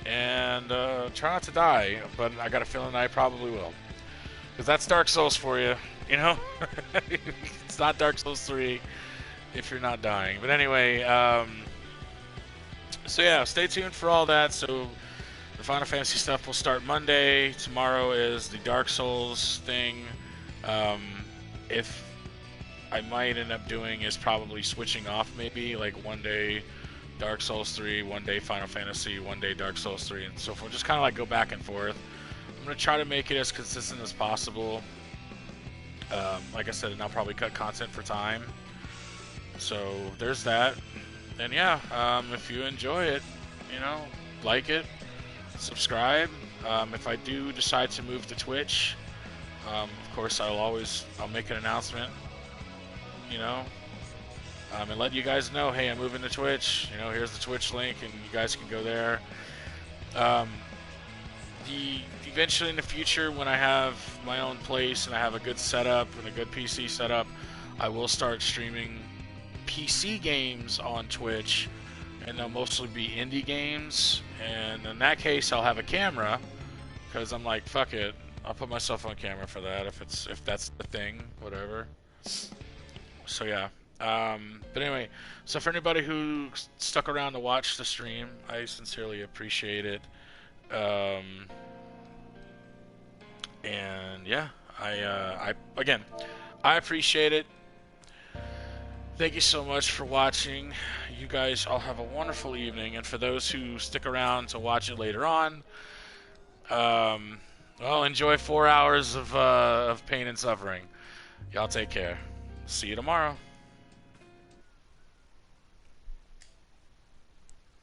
and try not to die. But I got a feeling I probably will, because that's Dark Souls for you. It's not Dark Souls 3 if you're not dying. But anyway, so yeah, stay tuned for all that. So the Final Fantasy stuff will start Monday. Tomorrow is the Dark Souls thing. If I might end up doing is probably switching off, maybe like one day Dark Souls 3, one day Final Fantasy, one day Dark Souls 3, and so forth. Just kind of like go back and forth. I'm going to try to make it as consistent as possible. Like I said, and I'll probably cut content for time. So there's that. And yeah, if you enjoy it, like it, subscribe. If I do decide to move to Twitch, of course I'll make an announcement, and let you guys know, hey, I'm moving to Twitch. Here's the Twitch link, and you guys can go there. Eventually in the future, when I have my own place and I have a good setup and a good PC setup, I will start streaming PC games on Twitch, and they'll mostly be indie games. And in that case, I'll have a camera, because I'm like, fuck it, I'll put myself on camera for that if that's the thing, whatever. So yeah. But anyway, so for anybody who stuck around to watch the stream, I sincerely appreciate it. And yeah, I appreciate it. Thank you so much for watching. You guys all have a wonderful evening, and for those who stick around to watch it later on, well, enjoy 4 hours of pain and suffering. Y'all take care. See you tomorrow.